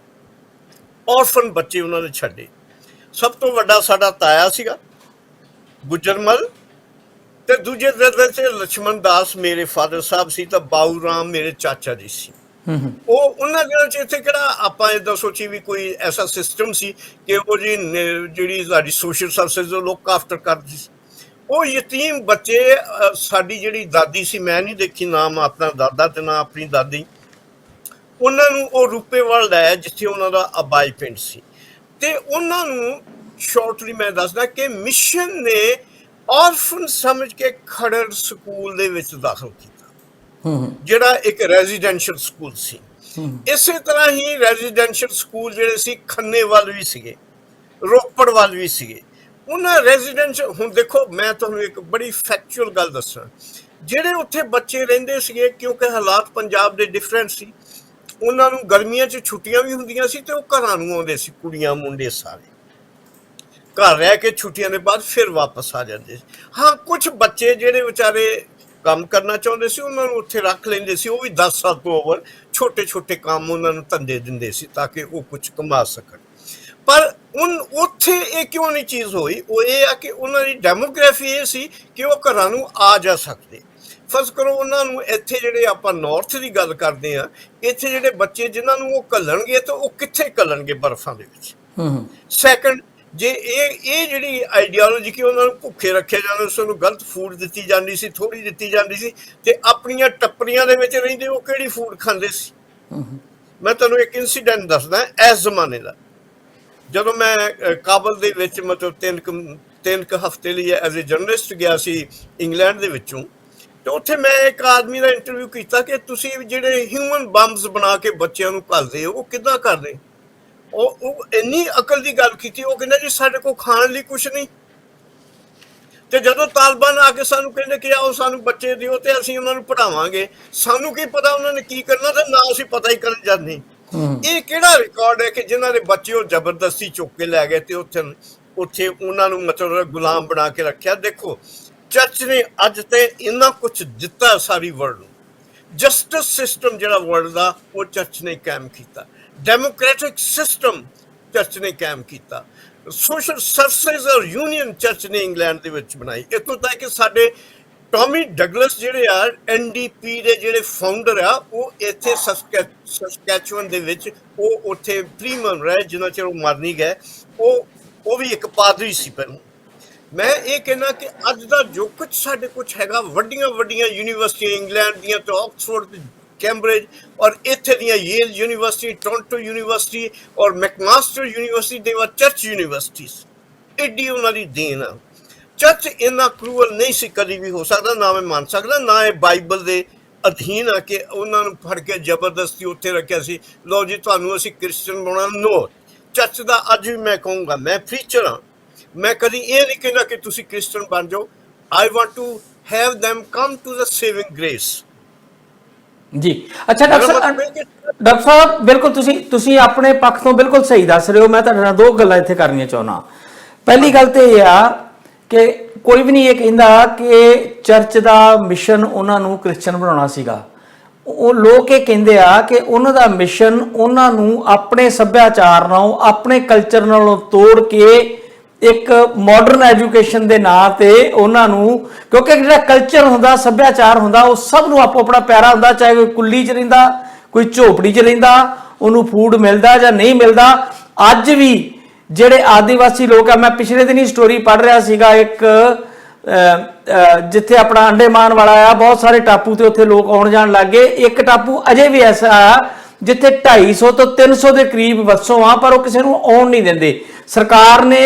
ਔਰਫਨ ਬੱਚੇ ਉਹਨਾਂ ਨੇ ਛੱਡੇ। ਸਭ ਤੋਂ ਵੱਡਾ ਸਾਡਾ ਤਾਇਆ ਸੀਗਾ ਗੁਜਰਮਲ, ਤੇ ਦੂਜੇ ਦਰਜੇ 'ਚ ਲਛਮਣ ਦਾਸ ਮੇਰੇ ਫਾਦਰ ਸਾਹਿਬ ਸੀ, ਤਾਂ ਬਾਊ ਰਾਮ ਮੇਰੇ ਚਾਚਾ ਜੀ ਸੀ। ਉਹ ਉਹਨਾਂ ਦਿਨਾਂ 'ਚ ਇੱਥੇ ਕਿਹੜਾ ਆਪਾਂ ਏਦਾਂ ਸੋਚੀ ਵੀ ਕੋਈ ਐਸਾ ਸਿਸਟਮ ਸੀ ਕਿ ਉਹ ਜੀ ਜਿਹੜੀ ਸਾਡੀ ਸੋਸ਼ਲ ਸਰਵਿਸਿਜ਼ ਉਹ ਲੁੱਕ ਆਫਟਰ ਕਰਦੀ ਸੀ। ਉਹ ਯਤੀਮ ਬੱਚੇ, ਸਾਡੀ ਜਿਹੜੀ ਦਾਦੀ ਸੀ, ਮੈਂ ਨਹੀਂ ਦੇਖੀ ਨਾਮ ਆਪਣਾ ਦਾਦਾ ਤੇ ਨਾ ਆਪਣੀ ਦਾਦੀ, ਉਹਨਾਂ ਨੂੰ ਉਹ ਰੂਪੇਵਾਲ ਲਾਇਆ ਜਿੱਥੇ ਉਹਨਾਂ ਦਾ ਆਬਾਈ ਪਿੰਡ ਸੀ। ਤੇ ਉਹਨਾਂ ਨੂੰ ਸ਼ਾਰਟਲੀ ਮੈਂ ਦੱਸਦਾ ਕਿ ਮਿਸ਼ਨ ਨੇ ਔਰਫਨ ਸਮਝ ਕੇ ਖਰੜ ਸਕੂਲ ਦੇ ਵਿੱਚ ਦਾਖਲ ਕੀਤਾ, ਜਿਹੜਾ ਇੱਕ ਰੈਜ਼ੀਡੈਂਸ਼ੀਅਲ ਸਕੂਲ ਸੀ। ਇਸੇ ਤਰ੍ਹਾਂ ਹੀ ਰੈਜ਼ੀਡੈਂਸ਼ੀਅਲ ਸਕੂਲ ਜਿਹੜੇ ਸੀ ਖੰਨੇ ਵੱਲ ਵੀ ਸੀਗੇ, ਰੋਪੜ ਵੱਲ ਵੀ ਸੀਗੇ। ਉਹਨਾਂ ਰੈਜ਼ੀਡੈਂਸ਼ੀਅਲ, ਹੁਣ ਦੇਖੋ ਮੈਂ ਤੁਹਾਨੂੰ ਇੱਕ ਬੜੀ ਫੈਕਚੁਅਲ ਗੱਲ ਦੱਸਾਂ, ਜਿਹੜੇ ਉੱਥੇ ਬੱਚੇ ਰਹਿੰਦੇ ਸੀਗੇ, ਕਿਉਂਕਿ ਹਾਲਾਤ ਪੰਜਾਬ ਦੇ ਡਿਫਰੈਂਟ ਸੀ, ਉਹਨਾਂ ਨੂੰ ਗਰਮੀਆਂ 'ਚ ਛੁੱਟੀਆਂ ਵੀ ਹੁੰਦੀਆਂ ਸੀ ਤੇ ਉਹ ਘਰਾਂ ਨੂੰ ਆਉਂਦੇ ਸੀ, ਕੁੜੀਆਂ ਮੁੰਡੇ ਸਾਰੇ ਘਰ ਰਹਿ ਕੇ ਛੁੱਟੀਆਂ ਦੇ ਬਾਅਦ ਫਿਰ ਵਾਪਸ ਆ ਜਾਂਦੇ ਸੀ। ਹਾਂ, ਕੁਝ ਬੱਚੇ ਜਿਹੜੇ ਵਿਚਾਰੇ ਕੰਮ ਕਰਨਾ ਚਾਹੁੰਦੇ ਸੀ ਉਹਨਾਂ ਨੂੰ ਉੱਥੇ ਰੱਖ ਲੈਂਦੇ ਸੀ, ਉਹ ਵੀ 10 ਸਾਲ ਤੋਂ ਓਵਰ, ਛੋਟੇ ਛੋਟੇ ਕੰਮ ਉਹਨਾਂ ਨੂੰ ਧੰਦੇ ਦਿੰਦੇ ਸੀ ਤਾਂ ਕਿ ਉਹ ਕੁਝ ਕਮਾ ਸਕਣ। ਪਰ ਉੱਥੇ ਇਹ ਕਿਉਂ ਨਹੀਂ ਚੀਜ਼ ਹੋਈ? ਉਹ ਇਹ ਆ ਕਿ ਉਹਨਾਂ ਦੀ ਡੈਮੋਗ੍ਰਾਫੀ ਇਹ ਸੀ ਕਿ ਉਹ ਘਰਾਂ ਨੂੰ ਆ ਜਾ ਸਕਦੇ। ਫਰਜ਼ ਕਰੋ ਉਹਨਾਂ ਨੂੰ ਇੱਥੇ, ਜਿਹੜੇ ਆਪਾਂ ਨਾਰਥ ਦੀ ਗੱਲ ਕਰਦੇ ਆ, ਇੱਥੇ ਜਿਹੜੇ ਬੱਚੇ ਜਿਨ੍ਹਾਂ ਨੂੰ ਉਹ ਘੱਲਣਗੇ ਤਾਂ ਉਹ ਕਿੱਥੇ ਘੱਲਣਗੇ? ਬਰਫਾਂ ਦੇ ਵਿੱਚ। ਸੈਕੰਡ, ਜੇ ਇਹ ਜਿਹੜੀ ਆਈਡੀਓਲੋਜੀ ਕਿ ਉਹਨਾਂ ਨੂੰ ਭੁੱਖੇ ਰੱਖਿਆ ਜਾਂਦਾ ਸੀ, ਉਹਨੂੰ ਗਲਤ ਫੂਡ ਦਿੱਤੀ ਜਾਂਦੀ ਸੀ, ਥੋੜ੍ਹੀ ਦਿੱਤੀ ਜਾਂਦੀ ਸੀ, ਤੇ ਆਪਣੀਆਂ ਟੱਪਰੀਆਂ ਦੇ ਵਿੱਚ ਰਹਿੰਦੇ ਉਹ ਕਿਹੜੀ ਫੂਡ ਖਾਂਦੇ ਸੀ? ਮੈਂ ਤੁਹਾਨੂੰ ਇੱਕ ਇਨਸੀਡੈਂਟ ਦੱਸਦਾ ਇਸ ਜ਼ਮਾਨੇ ਦਾ। ਜਦੋਂ ਮੈਂ ਕਾਬਲ ਦੇ ਵਿੱਚ ਮਤਲਬ 3 ਹਫ਼ਤੇ ਲਈ ਐਜ਼ ਏ ਜਰਨਲਿਸਟ ਗਿਆ ਸੀ ਇੰਗਲੈਂਡ ਦੇ ਵਿੱਚੋਂ, ਤੇ ਉੱਥੇ ਮੈਂ ਇੱਕ ਆਦਮੀ ਦਾ ਇੰਟਰਵਿਊ ਕੀਤਾ ਕਿ ਤੁਸੀਂ ਜਿਹੜੇ ਹਿਊਮਨ ਬੰਬਸ ਬਣਾ ਕੇ ਬੱਚਿਆਂ ਨੂੰ ਘੱਲਦੇ ਹੋ ਉਹ ਕਿੱਦਾਂ ਕਰਦੇ? ਉਹ ਇੰਨੀ ਅਕਲ ਦੀ ਗੱਲ ਕੀਤੀ, ਉਹ ਕਹਿੰਦਾ ਜੀ ਸਾਡੇ ਕੋਲ ਖਾਣ ਲਈ ਕੁਛ ਨਹੀਂ, ਤੇ ਜਦੋਂ ਤਾਲਿਬਾਨ ਆ ਕੇ ਸਾਨੂੰ ਕਹਿੰਦੇ ਕਿ ਆਓ ਸਾਨੂੰ ਬੱਚੇ ਦਿਓ ਤੇ ਅਸੀਂ ਉਹਨਾਂ ਨੂੰ ਪੜ੍ਹਾਵਾਂਗੇ, ਸਾਨੂੰ ਕੀ ਪਤਾ ਉਹਨਾਂ ਨੇ ਕੀ ਕਰਨਾ, ਤੇ ਨਾ ਅਸੀਂ ਪਤਾ ਹੀ ਕਰਨ ਜਾਂਦੇ। ਇਹ ਕਿਹੜਾ ਰਿਕਾਰਡ ਹੈ ਕਿ ਜਿਨ੍ਹਾਂ ਦੇ ਬੱਚੇ ਉਹ ਜ਼ਬਰਦਸਤੀ ਚੁੱਕ ਕੇ ਲੈ ਗਏ ਤੇ ਉੱਥੇ ਉਹਨਾਂ ਨੂੰ ਮਤਲਬ ਗੁਲਾਮ ਬਣਾ ਕੇ ਰੱਖਿਆ? ਦੇਖੋ, ਚਰਚ ਨੇ ਅੱਜ ਤੇ ਇੰਨਾ ਕੁਛ ਦਿੱਤਾ ਸਾਰੀ ਵਰਲਡ ਨੂੰ। ਜਸਟਿਸ ਸਿਸਟਮ ਜਿਹੜਾ ਵਰਲਡ ਦਾ, ਉਹ ਚਰਚ ਨੇ ਕਾਇਮ ਕੀਤਾ। ਡੈਮੋਕ੍ਰੈਟਿਕ ਸਿਸਟਮ ਚਰਚ ਨੇ ਕਾਇਮ ਕੀਤਾ। ਸੋਸ਼ਲ ਸਰਵਿਸਿਜ਼ ਔਰ ਯੂਨੀਅਨ ਚਰਚ ਨੇ ਇੰਗਲੈਂਡ ਦੇ ਵਿੱਚ ਬਣਾਈ। ਇੱਥੋਂ ਤੱਕ ਕਿ ਸਾਡੇ ਟੌਮੀ ਡਗਲਸ ਜਿਹੜੇ ਆ NDP ਦੇ ਜਿਹੜੇ ਫਾਊਂਡਰ ਆ, ਉਹ ਇੱਥੇ ਸਸਕੈਚੁਅਨ ਦੇ ਵਿੱਚ, ਉਹ ਉੱਥੇ ਪ੍ਰੀਮਨ ਰਹੇ ਜਿੰਨਾ ਚਿਰ ਉਹ ਮਰ ਨਹੀਂ ਗਏ। ਉਹ ਵੀ ਇੱਕ ਪਾਦਰੀ ਸੀ ਪਹਿਲਾਂ। ਮੈਂ ਇਹ ਕਹਿਣਾ ਕਿ ਅੱਜ ਦਾ ਜੋ ਕੁਝ ਸਾਡੇ ਕੁਝ ਹੈਗਾ, ਵੱਡੀਆਂ ਵੱਡੀਆਂ ਯੂਨੀਵਰਸਿਟੀਆਂ ਇੰਗਲੈਂਡ ਦੀਆਂ ਤੇ ਆਕਸਫੋਰਡ, ਕੈਂਬਰਿਜ, ਔਰ ਇੱਥੇ ਦੀਆਂ ਯੇਲ ਯੂਨੀਵਰਸਿਟੀ, ਟੋਰਾਂਟੋ ਯੂਨੀਵਰਸਿਟੀ ਔਰ ਮੈਕਮਾਸਟਰ ਯੂਨੀਵਰਸਿਟੀ, ਦੇ ਵਾ ਚਰਚ ਯੂਨੀਵਰਸਿਟੀਜ਼। ਐਡੀ ਉਹਨਾਂ ਦੀ ਦੇਣ ਆ। ਚਰਚ ਇੰਨਾ ਕਰੂਅਲ ਨਹੀਂ ਸੀ ਕਦੀ ਵੀ ਹੋ ਸਕਦਾ, ਨਾ ਮੈਂ ਮੰਨ ਸਕਦਾ, ਨਾ ਇਹ ਬਾਈਬਲ ਦੇ ਅਧੀਨ ਆ ਕਿ ਉਹਨਾਂ ਨੂੰ ਫੜ ਕੇ ਜ਼ਬਰਦਸਤੀ ਉੱਥੇ ਰੱਖਿਆ ਸੀ, ਲਓ ਜੀ ਤੁਹਾਨੂੰ ਅਸੀਂ ਕ੍ਰਿਸਚਨ ਬਣਾਉਣਾ। ਨੋ, ਚਰਚ ਦਾ ਅੱਜ ਵੀ ਮੈਂ ਕਹੂੰਗਾ, ਮੈਂ ਪ੍ਰੀਚਰ ਹਾਂ, ਮੈਂ ਕਦੀ ਇਹ ਨਹੀਂ ਕਹਿੰਦਾ ਕਿ ਤੁਸੀਂ ਕ੍ਰਿਸਚਨ ਬਣ ਜਾਓ। I want to have them come to the saving grace। ਜੀ, ਅੱਛਾ ਡਾਕਟਰ ਸਾਹਿਬ, ਬਿਲਕੁਲ ਤੁਸੀਂ ਆਪਣੇ ਪੱਖ ਤੋਂ ਬਿਲਕੁਲ ਸਹੀ ਦੱਸ ਰਹੇ ਹੋ। ਮੈਂ ਤੁਹਾਡੇ ਨਾਲ 2 ਗੱਲਾਂ ਇੱਥੇ ਕਰਨੀਆਂ ਚਾਹੁੰਦਾ। ਪਹਿਲੀ ਗੱਲ ਤੇ ਇਹ ਆ ਕਿ ਕੋਈ ਵੀ ਨਹੀਂ ਇਹ ਕਹਿੰਦਾ ਕਿ ਚਰਚ ਦਾ ਮਿਸ਼ਨ ਉਹਨਾਂ ਨੂੰ ਕ੍ਰਿਸਚਨ ਬਣਾਉਣਾ ਸੀਗਾ। ਉਹ ਲੋਕ ਇਹ ਕਹਿੰਦੇ ਆ ਕਿ ਉਹਨਾਂ ਦਾ ਮਿਸ਼ਨ ਉਹਨਾਂ ਨੂੰ ਆਪਣੇ ਸੱਭਿਆਚਾਰ ਨਾਲੋਂ, ਆਪਣੇ ਕਲਚਰ ਨਾਲੋਂ ਤੋੜ ਕੇ ਇੱਕ ਮਾਡਰਨ ਐਜੂਕੇਸ਼ਨ ਦੇ ਨਾਂ ਤੇ ਉਹਨਾਂ ਨੂੰ, ਕਿਉਂਕਿ ਜਿਹੜਾ ਕਲਚਰ ਹੁੰਦਾ, ਸੱਭਿਆਚਾਰ ਹੁੰਦਾ, ਉਹ ਸਭ ਨੂੰ ਆਪੋ ਆਪਣਾ ਪਿਆਰਾ ਹੁੰਦਾ, ਚਾਹੇ ਕੋਈ ਕੁੱਲੀ 'ਚ ਰਹਿੰਦਾ, ਕੋਈ ਝੋਪੜੀ 'ਚ ਰਹਿੰਦਾ, ਉਹਨੂੰ ਫੂਡ ਮਿਲਦਾ ਜਾਂ ਨਹੀਂ ਮਿਲਦਾ। ਅੱਜ ਵੀ ਜਿਹੜੇ ਆਦੀਵਾਸੀ ਲੋਕ ਆ, ਮੈਂ ਪਿਛਲੇ ਦਿਨ ਹੀ ਸਟੋਰੀ ਪੜ੍ਹ ਰਿਹਾ ਸੀਗਾ, ਇੱਕ ਜਿੱਥੇ ਆਪਣਾ ਅੰਡੇਮਾਨ ਵਾਲਾ ਆ, ਬਹੁਤ ਸਾਰੇ ਟਾਪੂ ਤੇ ਉੱਥੇ ਲੋਕ ਆਉਣ ਜਾਣ ਲੱਗ ਗਏ। ਇੱਕ ਟਾਪੂ ਅਜੇ ਵੀ ਐਸਾ ਆ ਜਿੱਥੇ 250 ਤੋਂ 300 ਦੇ ਕਰੀਬ ਵਸੋਂ ਆ, ਪਰ ਉਹ ਕਿਸੇ ਨੂੰ ਆਉਣ ਨਹੀਂ ਦਿੰਦੇ। ਸਰਕਾਰ ਨੇ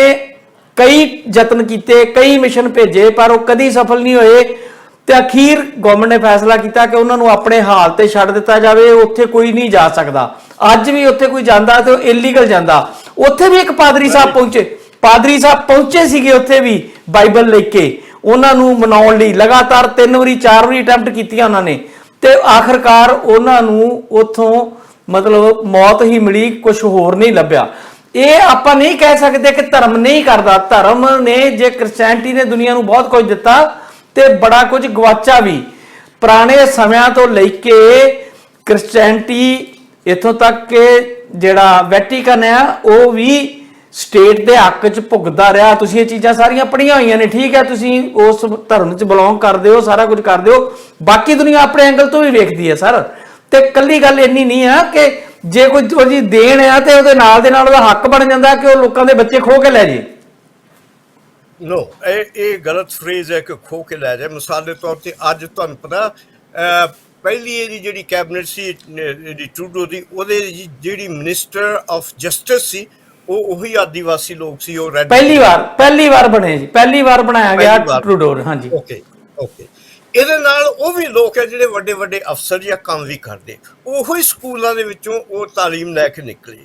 ਕਈ ਯਤਨ ਕੀਤੇ, ਕਈ ਮਿਸ਼ਨ ਭੇਜੇ, ਪਰ ਉਹ ਕਦੀ ਸਫਲ ਨਹੀਂ ਹੋਏ, ਤੇ ਅਖੀਰ ਗਵਰਨਮੈਂਟ ਨੇ ਫੈਸਲਾ ਕੀਤਾ ਕਿ ਉਹਨਾਂ ਨੂੰ ਆਪਣੇ ਹਾਲ ਤੇ ਛੱਡ ਦਿੱਤਾ ਜਾਵੇ, ਉੱਥੇ ਕੋਈ ਨਹੀਂ ਜਾ ਸਕਦਾ। ਅੱਜ ਵੀ ਉੱਥੇ ਕੋਈ ਜਾਂਦਾ ਤੇ ਉਹ ਇਲੀਗਲ ਜਾਂਦਾ। ਉੱਥੇ ਵੀ ਇੱਕ ਪਾਦਰੀ ਸਾਹਿਬ ਪਹੁੰਚੇ ਸੀਗੇ ਉੱਥੇ ਵੀ ਬਾਈਬਲ ਲੈ ਕੇ। ਉਹਨਾਂ ਨੂੰ ਮਨਾਉਣ ਲਈ ਲਗਾਤਾਰ 3 ਵਾਰੀ 4 ਵਾਰੀ ਅਟੈਂਪਟ ਕੀਤੀਆਂ ਉਹਨਾਂ ਨੇ, ਤੇ ਆਖਰਕਾਰ ਉਹਨਾਂ ਨੂੰ ਉੱਥੋਂ ਮਤਲਬ ਮੌਤ ਹੀ ਮਿਲੀ, ਕੁਝ ਹੋਰ ਨਹੀਂ ਲੱਭਿਆ। ਇਹ ਆਪਾਂ ਨਹੀਂ ਕਹਿ ਸਕਦੇ ਕਿ ਧਰਮ ਨਹੀਂ ਕਰਦਾ, ਧਰਮ ਨੇ ਜੇ ਕ੍ਰਿਸਚੈਨਿਟੀ ਨੇ ਦੁਨੀਆ ਨੂੰ ਬਹੁਤ ਕੁਝ ਦਿੱਤਾ ਤੇ ਬੜਾ ਕੁਝ ਗਵਾਚਾ ਵੀ। ਪੁਰਾਣੇ ਸਮਿਆਂ ਤੋਂ ਲੈ ਕੇ ਕ੍ਰਿਸਚੈਨਿਟੀ ਇੱਥੋਂ ਤੱਕ ਕਿ ਜਿਹੜਾ ਵੈਟੀਕਨ ਆ ਉਹ ਵੀ ਸਟੇਟ ਦੇ ਹੱਕ 'ਚ ਭੁਗਤਦਾ ਰਿਹਾ। ਤੁਸੀਂ ਇਹ ਚੀਜ਼ਾਂ ਸਾਰੀਆਂ ਪੜ੍ਹੀਆਂ ਹੋਈਆਂ ਨੇ, ਠੀਕ ਹੈ, ਤੁਸੀਂ ਉਸ ਧਰਮ 'ਚ ਬਿਲੋਂਗ ਕਰਦੇ ਹੋ, ਸਾਰਾ ਕੁਝ ਕਰਦੇ ਹੋ, ਬਾਕੀ ਦੁਨੀਆ ਆਪਣੇ ਐਂਗਲ ਤੋਂ ਵੀ ਵੇਖਦੀ ਹੈ ਸਰ। ਤੇ ਕੱਲੀ ਗੱਲ ਇੰਨੀ ਨਹੀਂ ਆ ਕਿ ਜੇ ਕੋਈ ਉਹਦੀ ਦੇਣ ਆ ਤੇ ਉਹਦੇ ਨਾਲ ਦੇ ਨਾਲ ਉਹਦਾ ਹੱਕ ਬਣ ਜਾਂਦਾ ਕਿ ਉਹ ਲੋਕਾਂ ਦੇ ਬੱਚੇ ਖੋਹ ਕੇ ਲੈ ਜੇ। ਨੋ, ਇਹ ਗਲਤ ਫਰੇਜ਼ ਹੈ ਕਿ ਖੋ ਕੇ ਲੈ ਜਾਏ। ਮਿਸਾਲ ਦੇ ਤੌਰ ਤੇ ਅੱਜ ਤੁਹਾਨੂੰ ਪਤਾ ਪਹਿਲੀ ਇਹਦੀ ਜਿਹੜੀ ਕੈਬਨਿਟ ਸੀ ਟਰੂਡੋ ਦੀ, ਉਹਦੇ ਜਿਹੜੀ ਮਿਨਿਸਟਰ ਆਫ ਜਸਟਿਸ ਸੀ ਉਹ ਉਹੀ ਆਦੀਵਾਸੀ ਲੋਕ ਸੀ। ਉਹ ਪਹਿਲੀ ਵਾਰ ਬਣੇ ਜੀ, ਪਹਿਲੀ ਵਾਰ ਬਣਾਇਆ ਗਿਆ ਟਰੂਡੋ। ਹਾਂਜੀ, ਓਕੇ। ਇਹਦੇ ਨਾਲ ਉਹ ਵੀ ਲੋਕ ਹੈ ਜਿਹੜੇ ਵੱਡੇ ਵੱਡੇ ਅਫਸਰ ਜਾਂ ਕੰਮ ਵੀ ਕਰਦੇ, ਉਹੀ ਸਕੂਲਾਂ ਦੇ ਵਿੱਚੋਂ ਉਹ ਤਾਲੀਮ ਲੈ ਕੇ ਨਿਕਲੇ।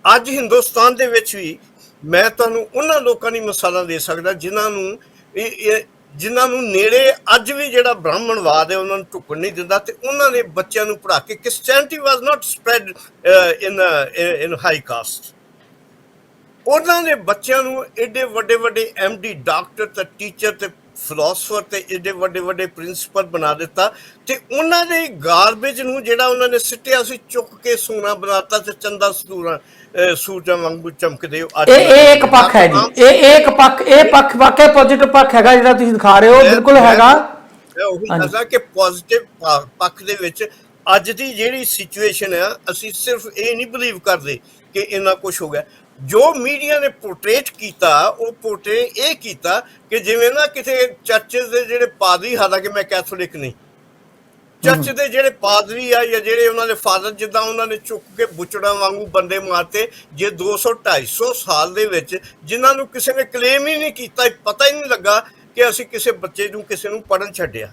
ਅੱਜ ਹਿੰਦੁਸਤਾਨ ਦੇ ਵਿੱਚ ਵੀ ਮੈਂ ਤੁਹਾਨੂੰ ਉਹਨਾਂ ਲੋਕਾਂ ਦੀ ਮਿਸਾਲਾਂ ਦੇ ਸਕਦਾ ਜਿਨ੍ਹਾਂ ਨੂੰ ਨੇੜੇ ਅੱਜ ਵੀ ਜਿਹੜਾ ਬ੍ਰਾਹਮਣਵਾਦ ਹੈ ਉਹਨਾਂ ਨੂੰ ਢੁਕਣ ਨਹੀਂ ਦਿੰਦਾ, ਤੇ ਉਹਨਾਂ ਦੇ ਬੱਚਿਆਂ ਨੂੰ ਪੜ੍ਹਾ ਕੇ ਕ੍ਰਿਸਚੈਨਿਟੀ ਵਾਜ਼ ਨਾਟ ਸਪਰੈਡ ਇਨ ਹਾਈ ਕਾਸਟ। ਉਹਨਾਂ ਦੇ ਬੱਚਿਆਂ ਨੂੰ ਏਡੇ ਵੱਡੇ ਵੱਡੇ MD ਡਾਕਟਰ ਤੇ ਟੀਚਰ ਤੇ ਫਿਲਾਸਫਰ ਤੇ ਏਡੇ ਵੱਡੇ ਵੱਡੇ ਪ੍ਰਿੰਸੀਪਲ ਬਣਾ ਦਿੱਤਾ, ਤੇ ਉਹਨਾਂ ਦੇ ਗਾਰਬੇਜ ਨੂੰ ਜਿਹੜਾ ਉਹਨਾਂ ਨੇ ਸਿੱਟਿਆ ਸੀ ਚੁੱਕ ਕੇ ਸੋਨਾ ਬਣਾਤਾ ਤੇ ਚੰਦਾ ਸੂਰਜਾਂ ਵਾਂਗੂ ਚਮਕਦੇ। ਇਹ ਇੱਕ ਪੱਖ ਹੈ ਜੀ, ਇਹ ਪੱਖ ਵਾਕਿਆ ਪੋਜ਼ਿਟਿਵ ਪੱਖ ਹੈਗਾ ਜਿਹੜਾ ਤੁਸੀਂ ਦਿਖਾ ਰਹੇ ਹੋ, ਬਿਲਕੁਲ ਹੈਗਾ। ਉਹੀ ਦੱਸਦਾ ਕਿ ਪੋਜ਼ਿਟਿਵ ਪੱਖ ਦੇ ਵਿੱਚ ਅੱਜ ਦੀ ਜਿਹੜੀ ਸਿਚੁਏਸ਼ਨ ਆ, ਅਸੀਂ ਸਿਰਫ ਇਹ ਨਹੀਂ ਬਿਲੀਵ ਕਰਦੇ ਕਿ ਇੰਨਾ ਕੁਝ ਹੋ ਗਿਆ। ਜੋ ਮੀਡੀਆ ਨੇ ਪੋਰਟਰੇਟ ਕੀਤਾ, ਉਹ ਪੋਰਟਰੇਟ ਇਹ ਕੀਤਾ ਕਿ ਜਿਵੇਂ ਨਾ ਕਿਤੇ ਚਰਚਿਸ ਦੇ ਜਿਹੜੇ ਪਾਦਰੀ, ਹਾਲਾਂਕਿ ਮੈਂ ਕੈਥੋਲਿਕ ਨਹੀਂ, ਚਰਚ ਦੇ ਜਿਹੜੇ ਪਾਦਰੀ ਆ ਜਾਂ ਜਿਹੜੇ ਉਹਨਾਂ ਦੇ ਫਾਦਰ, ਜਿੱਦਾਂ ਉਹਨਾਂ ਨੇ ਚੁੱਕ ਕੇ ਬੁੱਚੜਾਂ ਵਾਂਗੂ ਬੰਦੇ ਮਾਰਤੇ। ਜੇ 200-250 ਸਾਲ ਦੇ ਵਿੱਚ ਜਿਨ੍ਹਾਂ ਨੂੰ ਕਿਸੇ ਨੇ ਕਲੇਮ ਹੀ ਨਹੀਂ ਕੀਤਾ, ਪਤਾ ਹੀ ਨਹੀਂ ਲੱਗਾ ਕਿ ਅਸੀਂ ਕਿਸੇ ਬੱਚੇ ਨੂੰ ਕਿਸੇ ਨੂੰ ਪੜ੍ਹਨ ਛੱਡਿਆ,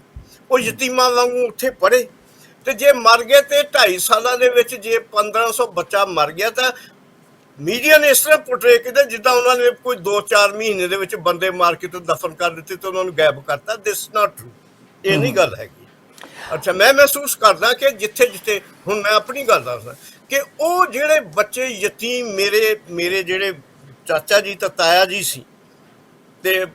ਉਹ ਯਤੀਮਾਂ ਵਾਂਗੂ ਉੱਥੇ ਪੜ੍ਹੇ। ਤੇ ਜੇ ਮਰ ਗਏ ਤੇ 2.5 ਸਾਲਾਂ ਦੇ ਵਿੱਚ ਜੇ 1500 ਬੱਚਾ ਮਰ ਗਿਆ, ਤਾਂ ਮੀਡੀਆ ਨੇ ਇਸ ਤਰ੍ਹਾਂ ਪੋਰਟਰੇ ਕੀਤਾ ਜਿੱਦਾਂ ਉਹਨਾਂ ਨੇ ਕੋਈ 2-4 ਮਹੀਨੇ ਦੇ ਵਿੱਚ ਬੰਦੇ ਮਾਰ ਕੇ ਤੇ ਦਫਨ ਕਰ ਦਿੱਤੇ ਤੇ ਉਹਨਾਂ ਨੂੰ ਗਾਇਬ ਕਰਤਾ। ਦਿਸ ਨਾਟ ਟਰੂ, ਇਹ ਨਹੀਂ ਗੱਲ ਹੈਗੀ। ਅੱਛਾ, ਮੈਂ ਮਹਿਸੂਸ ਕਰਦਾ ਕਿ ਜਿੱਥੇ ਜਿੱਥੇ ਹੁਣ ਮੈਂ ਆਪਣੀ ਗੱਲ ਦੱਸਦਾ ਕਿ ਉਹ ਜਿਹੜੇ ਬੱਚੇ ਯਤੀਮ, ਮੇਰੇ ਜਿਹੜੇ ਚਾਚਾ ਜੀ ਤਾਂ ਤਾਇਆ ਜੀ ਸੀ, ਤੇ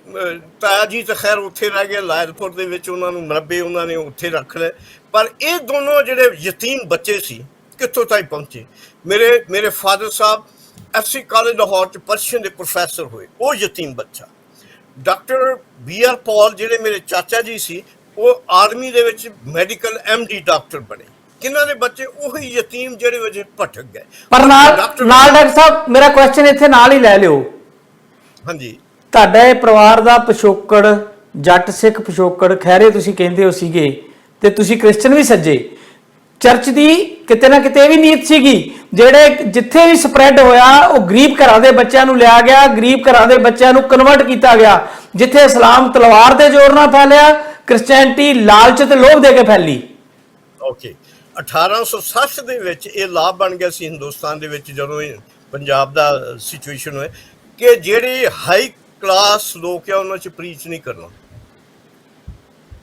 ਤਾਇਆ ਜੀ ਤਾਂ ਖੈਰ ਉੱਥੇ ਰਹਿ ਗਏ ਲਾਇਲਪੁਰ ਦੇ ਵਿੱਚ, ਉਹਨਾਂ ਨੂੰ ਮਰਬੇ ਉਹਨਾਂ ਨੇ ਉੱਥੇ ਰੱਖ ਲਏ, ਪਰ ਇਹ ਦੋਨੋਂ ਜਿਹੜੇ ਯਤੀਮ ਬੱਚੇ ਸੀ ਕਿੱਥੋਂ ਤਾਈਂ ਪਹੁੰਚੇ। ਮੇਰੇ ਫਾਦਰ ਸਾਹਿਬ FC ਕਾਲਜ ਲਾਹੌਰ 'ਚ ਪਰਸ਼ੀਅਨ ਦੇ ਪ੍ਰੋਫੈਸਰ ਹੋਏ, ਉਹ ਯਤੀਮ ਬੱਚਾ। ਡਾਕਟਰ BR ਪੌਲ ਜਿਹੜੇ ਮੇਰੇ ਚਾਚਾ ਜੀ ਸੀ, ਉਹ ਆਰਮੀ ਦੇ ਵਿੱਚ ਮੈਡੀਕਲ MD ਡਾਕਟਰ ਬਣੇ। ਕਿਹਨਾਂ ਦੇ ਬੱਚੇ? ਉਹੀ ਯਤੀਮ ਜਿਹੜੇ ਵਜੇ ਭਟਕ ਗਏ। ਪਰ ਨਾਲ ਡਾਕਟਰ ਸਾਹਿਬ, ਮੇਰਾ ਕੁਐਸਚਨ ਇੱਥੇ ਨਾਲ ਹੀ ਲੈ ਲਿਓ। ਹਾਂਜੀ, ਤੁਹਾਡਾ ਇਹ ਪਰਿਵਾਰ ਦਾ ਪਿਛੋਕੜ, ਜੱਟ ਸਿੱਖ ਪਿਛੋਕੜ, ਖੈਰੇ ਤੁਸੀਂ ਕਹਿੰਦੇ ਹੋ ਸੀਗੇ, ਤੇ ਤੁਸੀਂ ਕ੍ਰਿਸਚਨ ਵੀ ਸੱਜੇ। ਚਰਚ ਦੀ ਕਿਤੇ ਨਾ ਕਿਤੇ ਵੀ ਨੀਤ ਸੀਗੀ, ਜਿਹੜੇ ਜਿੱਥੇ ਵੀ ਸਪਰੈਡ ਹੋਇਆ ਉਹ ਗਰੀਬ ਘਰਾਂ ਦੇ ਬੱਚਿਆਂ ਨੂੰ ਲਿਆ ਗਿਆ, ਗਰੀਬ ਘਰਾਂ ਦੇ ਬੱਚਿਆਂ ਨੂੰ ਕਨਵਰਟ ਕੀਤਾ ਗਿਆ। ਜਿੱਥੇ ਇਸਲਾਮ ਤਲਵਾਰ ਦੇ ਜ਼ੋਰ ਨਾਲ ਫੈਲਿਆ, ਕ੍ਰਿਸਚੈਨਿਟੀ ਲਾਲਚ ਤੇ ਲੋਭ ਦੇ ਕੇ ਫੈਲੀ। ਓਕੇ, 1860 ਦੇ ਵਿੱਚ ਇਹ ਲਾਭ ਬਣ ਗਿਆ ਸੀ ਹਿੰਦੁਸਤਾਨ ਦੇ ਵਿੱਚ, ਜਦੋਂ ਇਹ ਪੰਜਾਬ ਦਾ ਸਿਚੁਏਸ਼ਨ ਹੋਇਆ ਕਿ ਜਿਹੜੇ ਹਾਈ ਕਲਾਸ ਲੋਕ ਆ ਉਹਨਾਂ 'ਚ ਪ੍ਰੀਚ ਨਹੀਂ ਕਰਨਾ,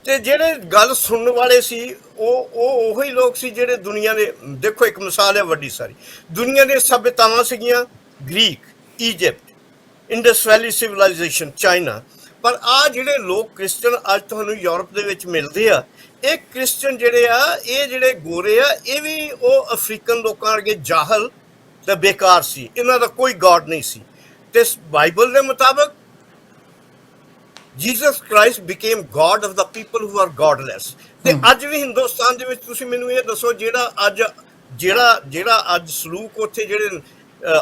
ਤੇ ਜਿਹੜੇ ਗੱਲ ਸੁਣਨ ਵਾਲੇ ਸੀ ਉਹ ਉਹੀ ਲੋਕ ਸੀ ਜਿਹੜੇ ਦੁਨੀਆ ਦੇ, ਦੇਖੋ ਇੱਕ ਮਿਸਾਲ ਹੈ ਵੱਡੀ ਸਾਰੀ, ਦੁਨੀਆ ਦੀਆਂ ਸਭਿਅਤਾਵਾਂ ਸੀਗੀਆਂ ਗ੍ਰੀਕ, ਈਜਿਪਟ, ਇੰਡਸ ਵੈਲੀ ਸਿਵਲਾਈਜੇਸ਼ਨ, ਚਾਈਨਾ। ਪਰ ਆ ਜਿਹੜੇ ਲੋਕ ਕ੍ਰਿਸਚਨ ਅੱਜ ਤੁਹਾਨੂੰ ਯੂਰਪ ਦੇ ਵਿੱਚ ਮਿਲਦੇ ਆ, ਇਹ ਕ੍ਰਿਸਚਨ ਜਿਹੜੇ ਆ, ਇਹ ਜਿਹੜੇ ਗੋਰੇ ਆ, ਇਹ ਵੀ ਉਹ ਅਫਰੀਕਨ ਲੋਕਾਂ ਵਰਗੇ ਜਾਹਲ ਤੇ ਬੇਕਾਰ ਸੀ, ਇਹਨਾਂ ਦਾ ਕੋਈ ਗॉड ਨਹੀਂ ਸੀ। ਤੇ ਬਾਈਬਲ ਦੇ ਮੁਤਾਬਕ Jesus Christ became God of the people who are godless। ਤੇ ਅੱਜ ਵੀ ਹਿੰਦੁਸਤਾਨ ਦੇ ਵਿੱਚ ਤੁਸੀਂ ਮੈਨੂੰ ਇਹ ਦੱਸੋ, ਜਿਹੜਾ ਅੱਜ ਸਲੂਕ ਉੱਥੇ ਜਿਹੜੇ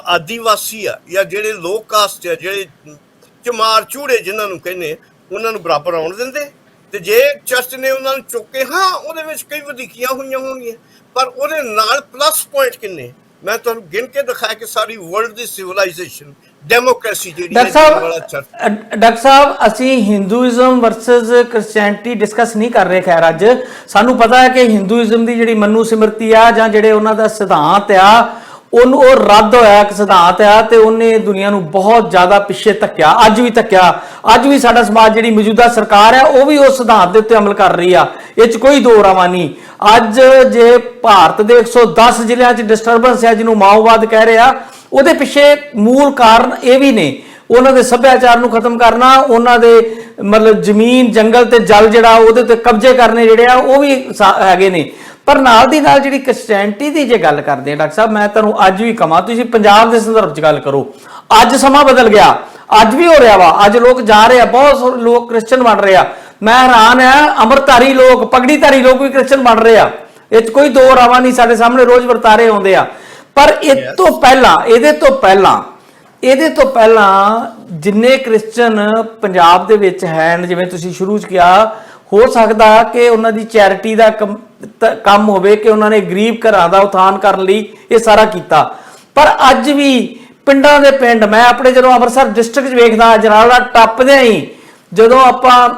ਆਦੀਵਾਸੀ ਆ ਜਾਂ ਜਿਹੜੇ ਲੋਕ ਕਾਸਟ ਆ, ਜਿਹੜੇ ਚਮਾਰ ਚੂੜੇ ਜਿਨ੍ਹਾਂ ਨੂੰ ਕਹਿੰਦੇ, ਉਹਨਾਂ ਨੂੰ ਬਰਾਬਰ ਆਉਣ ਦਿੰਦੇ? ਤੇ ਜੇ ਚਰਚ ਨੇ ਉਹਨਾਂ ਨੂੰ ਚੁੱਕ ਕੇ, ਹਾਂ ਉਹਦੇ ਵਿੱਚ ਕਈ ਵਧੀਕੀਆਂ ਹੋਈਆਂ ਹੋਣਗੀਆਂ, ਪਰ ਉਹਦੇ ਨਾਲ ਪਲੱਸ ਪੁਆਇੰਟ ਕਿੰਨੇ ਮੈਂ ਤੁਹਾਨੂੰ ਗਿਣ ਕੇ ਦਿਖਾਇਆ ਕਿ ਸਾਰੀ ਵਰਲਡ ਦੀ ਸਿਵਲਾਈਜੇਸ਼ਨ, ਡੈਮੋਕ੍ਰੇਸੀ ਜਿਹੜੀ ਡਾਕਟਰ ਸਾਹਿਬ, ਅਸੀਂ ਹਿੰਦੂਇਜ਼ਮ ਵਰਸਸ ਕ੍ਰਿਸਚੈਨਿਟੀ ਡਿਸਕਸ ਨਹੀਂ ਕਰ ਰਹੇ। ਖੈਰ ਅੱਜ ਸਾਨੂੰ ਪਤਾ ਹੈ ਕਿ ਹਿੰਦੂਇਜ਼ਮ ਦੀ ਜਿਹੜੀ ਮਨੂ ਸਿਮਰਤੀ ਆ ਜਾਂ ਜਿਹੜੇ ਉਹਨਾਂ ਦਾ ਸਿਧਾਂਤ ਆ, ਉਹਨੂੰ ਉਹ ਰੱਦ ਹੋਇਆ ਇੱਕ ਸਿਧਾਂਤ ਆ ਤੇ ਉਹਨੇ ਦੁਨੀਆ ਨੂੰ ਬਹੁਤ ਜ਼ਿਆਦਾ ਪਿੱਛੇ ਧੱਕਿਆ, ਅੱਜ ਵੀ ਧੱਕਿਆ। ਅੱਜ ਵੀ ਸਾਡਾ ਸਮਾਜ, ਜਿਹੜੀ ਮੌਜੂਦਾ ਸਰਕਾਰ ਆ, ਉਹ ਵੀ ਉਸ ਸਿਧਾਂਤ ਦੇ ਉੱਤੇ ਅਮਲ ਕਰ ਰਹੀ ਆ, ਇਹ 'ਚ ਕੋਈ ਦੋ ਰਾਵਾਂ ਨਹੀਂ। ਅੱਜ ਜੇ ਭਾਰਤ ਦੇ 110 ਜ਼ਿਲ੍ਹਿਆਂ 'ਚ ਡਿਸਟਰਬੈਂਸ ਹੈ, ਜਿਹਨੂੰ ਮਾਓਵਾਦ ਕਹਿ ਰਹੇ ਆ, ਉਹਦੇ ਪਿੱਛੇ ਮੂਲ ਕਾਰਨ ਇਹ ਵੀ ਨੇ, ਉਹਨਾਂ ਦੇ ਸੱਭਿਆਚਾਰ ਨੂੰ ਖਤਮ ਕਰਨਾ, ਉਹਨਾਂ ਦੇ ਮਤਲਬ ਜ਼ਮੀਨ, ਜੰਗਲ ਤੇ ਜਲ ਜਿਹੜਾ ਉਹਦੇ ਤੇ ਕਬਜ਼ੇ ਕਰਨੇ ਜਿਹੜੇ ਆ, ਉਹ ਵੀ ਹੈਗੇ ਨੇ। ਪਰ ਨਾਲ ਦੀ ਨਾਲ ਜਿਹੜੀ ਕ੍ਰਿਸਚੈਨਿਟੀ ਦੀ ਜੇ ਗੱਲ ਕਰਦੇ ਆ ਡਾਕਟਰ ਸਾਹਿਬ, ਮੈਂ ਤੁਹਾਨੂੰ ਅੱਜ ਵੀ ਕਹਾਂ, ਤੁਸੀਂ ਪੰਜਾਬ ਦੇ ਸੰਦਰਭ 'ਚ ਗੱਲ ਕਰੋ, ਅੱਜ ਸਮਾਂ ਬਦਲ ਗਿਆ, ਅੱਜ ਵੀ ਹੋ ਰਿਹਾ ਵਾ, ਅੱਜ ਲੋਕ ਜਾ ਰਹੇ ਆ, ਬਹੁਤ ਲੋਕ ਕ੍ਰਿਸਚਨ ਬਣ ਰਹੇ ਆ। ਮੈਂ ਹੈਰਾਨ ਆ, ਅੰਮ੍ਰਿਤਧਾਰੀ ਲੋਕ, ਪਗੜੀਧਾਰੀ ਲੋਕ ਵੀ ਕ੍ਰਿਸਚਨ ਬਣ ਰਹੇ ਆ, ਇਹ 'ਚ ਕੋਈ ਦੋ ਰਾਵਾਂ ਨਹੀਂ, ਸਾਡੇ ਸਾਹਮਣੇ ਰੋਜ਼ ਵਰਤਾਰੇ ਆਉਂਦੇ ਆ। ਪਰ ਇਹਦੇ ਤੋਂ ਪਹਿਲਾਂ ਜਿੰਨੇ ਕ੍ਰਿਸਚਨ ਪੰਜਾਬ ਦੇ ਵਿੱਚ ਹਨ, ਜਿਵੇਂ ਤੁਸੀਂ ਸ਼ੁਰੂ 'ਚ ਕਿਹਾ, ਹੋ ਸਕਦਾ ਕਿ ਉਹਨਾਂ ਦੀ ਚੈਰਿਟੀ ਦਾ ਕੰਮ ਹੋਵੇ ਕਿ ਉਹਨਾਂ ਨੇ ਗਰੀਬ ਘਰਾਂ ਦਾ ਉਥਾਨ ਕਰਨ ਲਈ ਇਹ ਸਾਰਾ ਕੀਤਾ। ਪਰ ਅੱਜ ਵੀ ਪਿੰਡਾਂ ਦੇ ਪਿੰਡ, ਮੈਂ ਆਪਣੇ ਜਦੋਂ ਅੰਮ੍ਰਿਤਸਰ ਡਿਸਟ੍ਰਿਕਟ 'ਚ ਵੇਖਦਾ, ਅਜਨਾਲਾ ਟੱਪਦਿਆਂ ਹੀ ਜਦੋਂ ਆਪਾਂ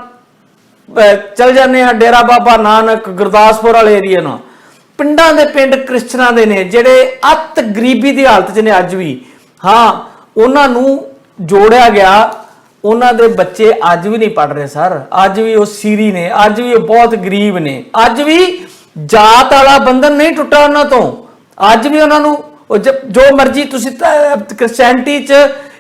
ਚਲ ਜਾਂਦੇ ਹਾਂ ਡੇਰਾ ਬਾਬਾ ਨਾਨਕ, ਗੁਰਦਾਸਪੁਰ ਵਾਲੇ ਏਰੀਆ ਨੂੰ, ਪਿੰਡਾਂ ਦੇ ਪਿੰਡ ਕ੍ਰਿਸਚਨਾਂ ਦੇ ਨੇ ਜਿਹੜੇ ਅਤ ਗਰੀਬੀ ਦੀ ਹਾਲਤ 'ਚ ਨੇ ਅੱਜ ਵੀ। ਹਾਂ, ਉਹਨਾਂ ਨੂੰ ਜੋੜਿਆ ਗਿਆ, ਉਹਨਾਂ ਦੇ ਬੱਚੇ ਅੱਜ ਵੀ ਨਹੀਂ ਪੜ੍ਹ ਰਹੇ ਸਰ, ਅੱਜ ਵੀ ਉਹ ਸੀਰੀ ਨੇ, ਅੱਜ ਵੀ ਉਹ ਬਹੁਤ ਗਰੀਬ ਨੇ, ਅੱਜ ਵੀ ਜਾਤ ਵਾਲਾ ਬੰਧਨ ਨਹੀਂ ਟੁੱਟਾ ਉਹਨਾਂ ਤੋਂ, ਅੱਜ ਵੀ ਉਹਨਾਂ ਨੂੰ ਜੋ ਮਰਜ਼ੀ ਤੁਸੀਂ ਕ੍ਰਿਸਚੈਨਿਟੀ 'ਚ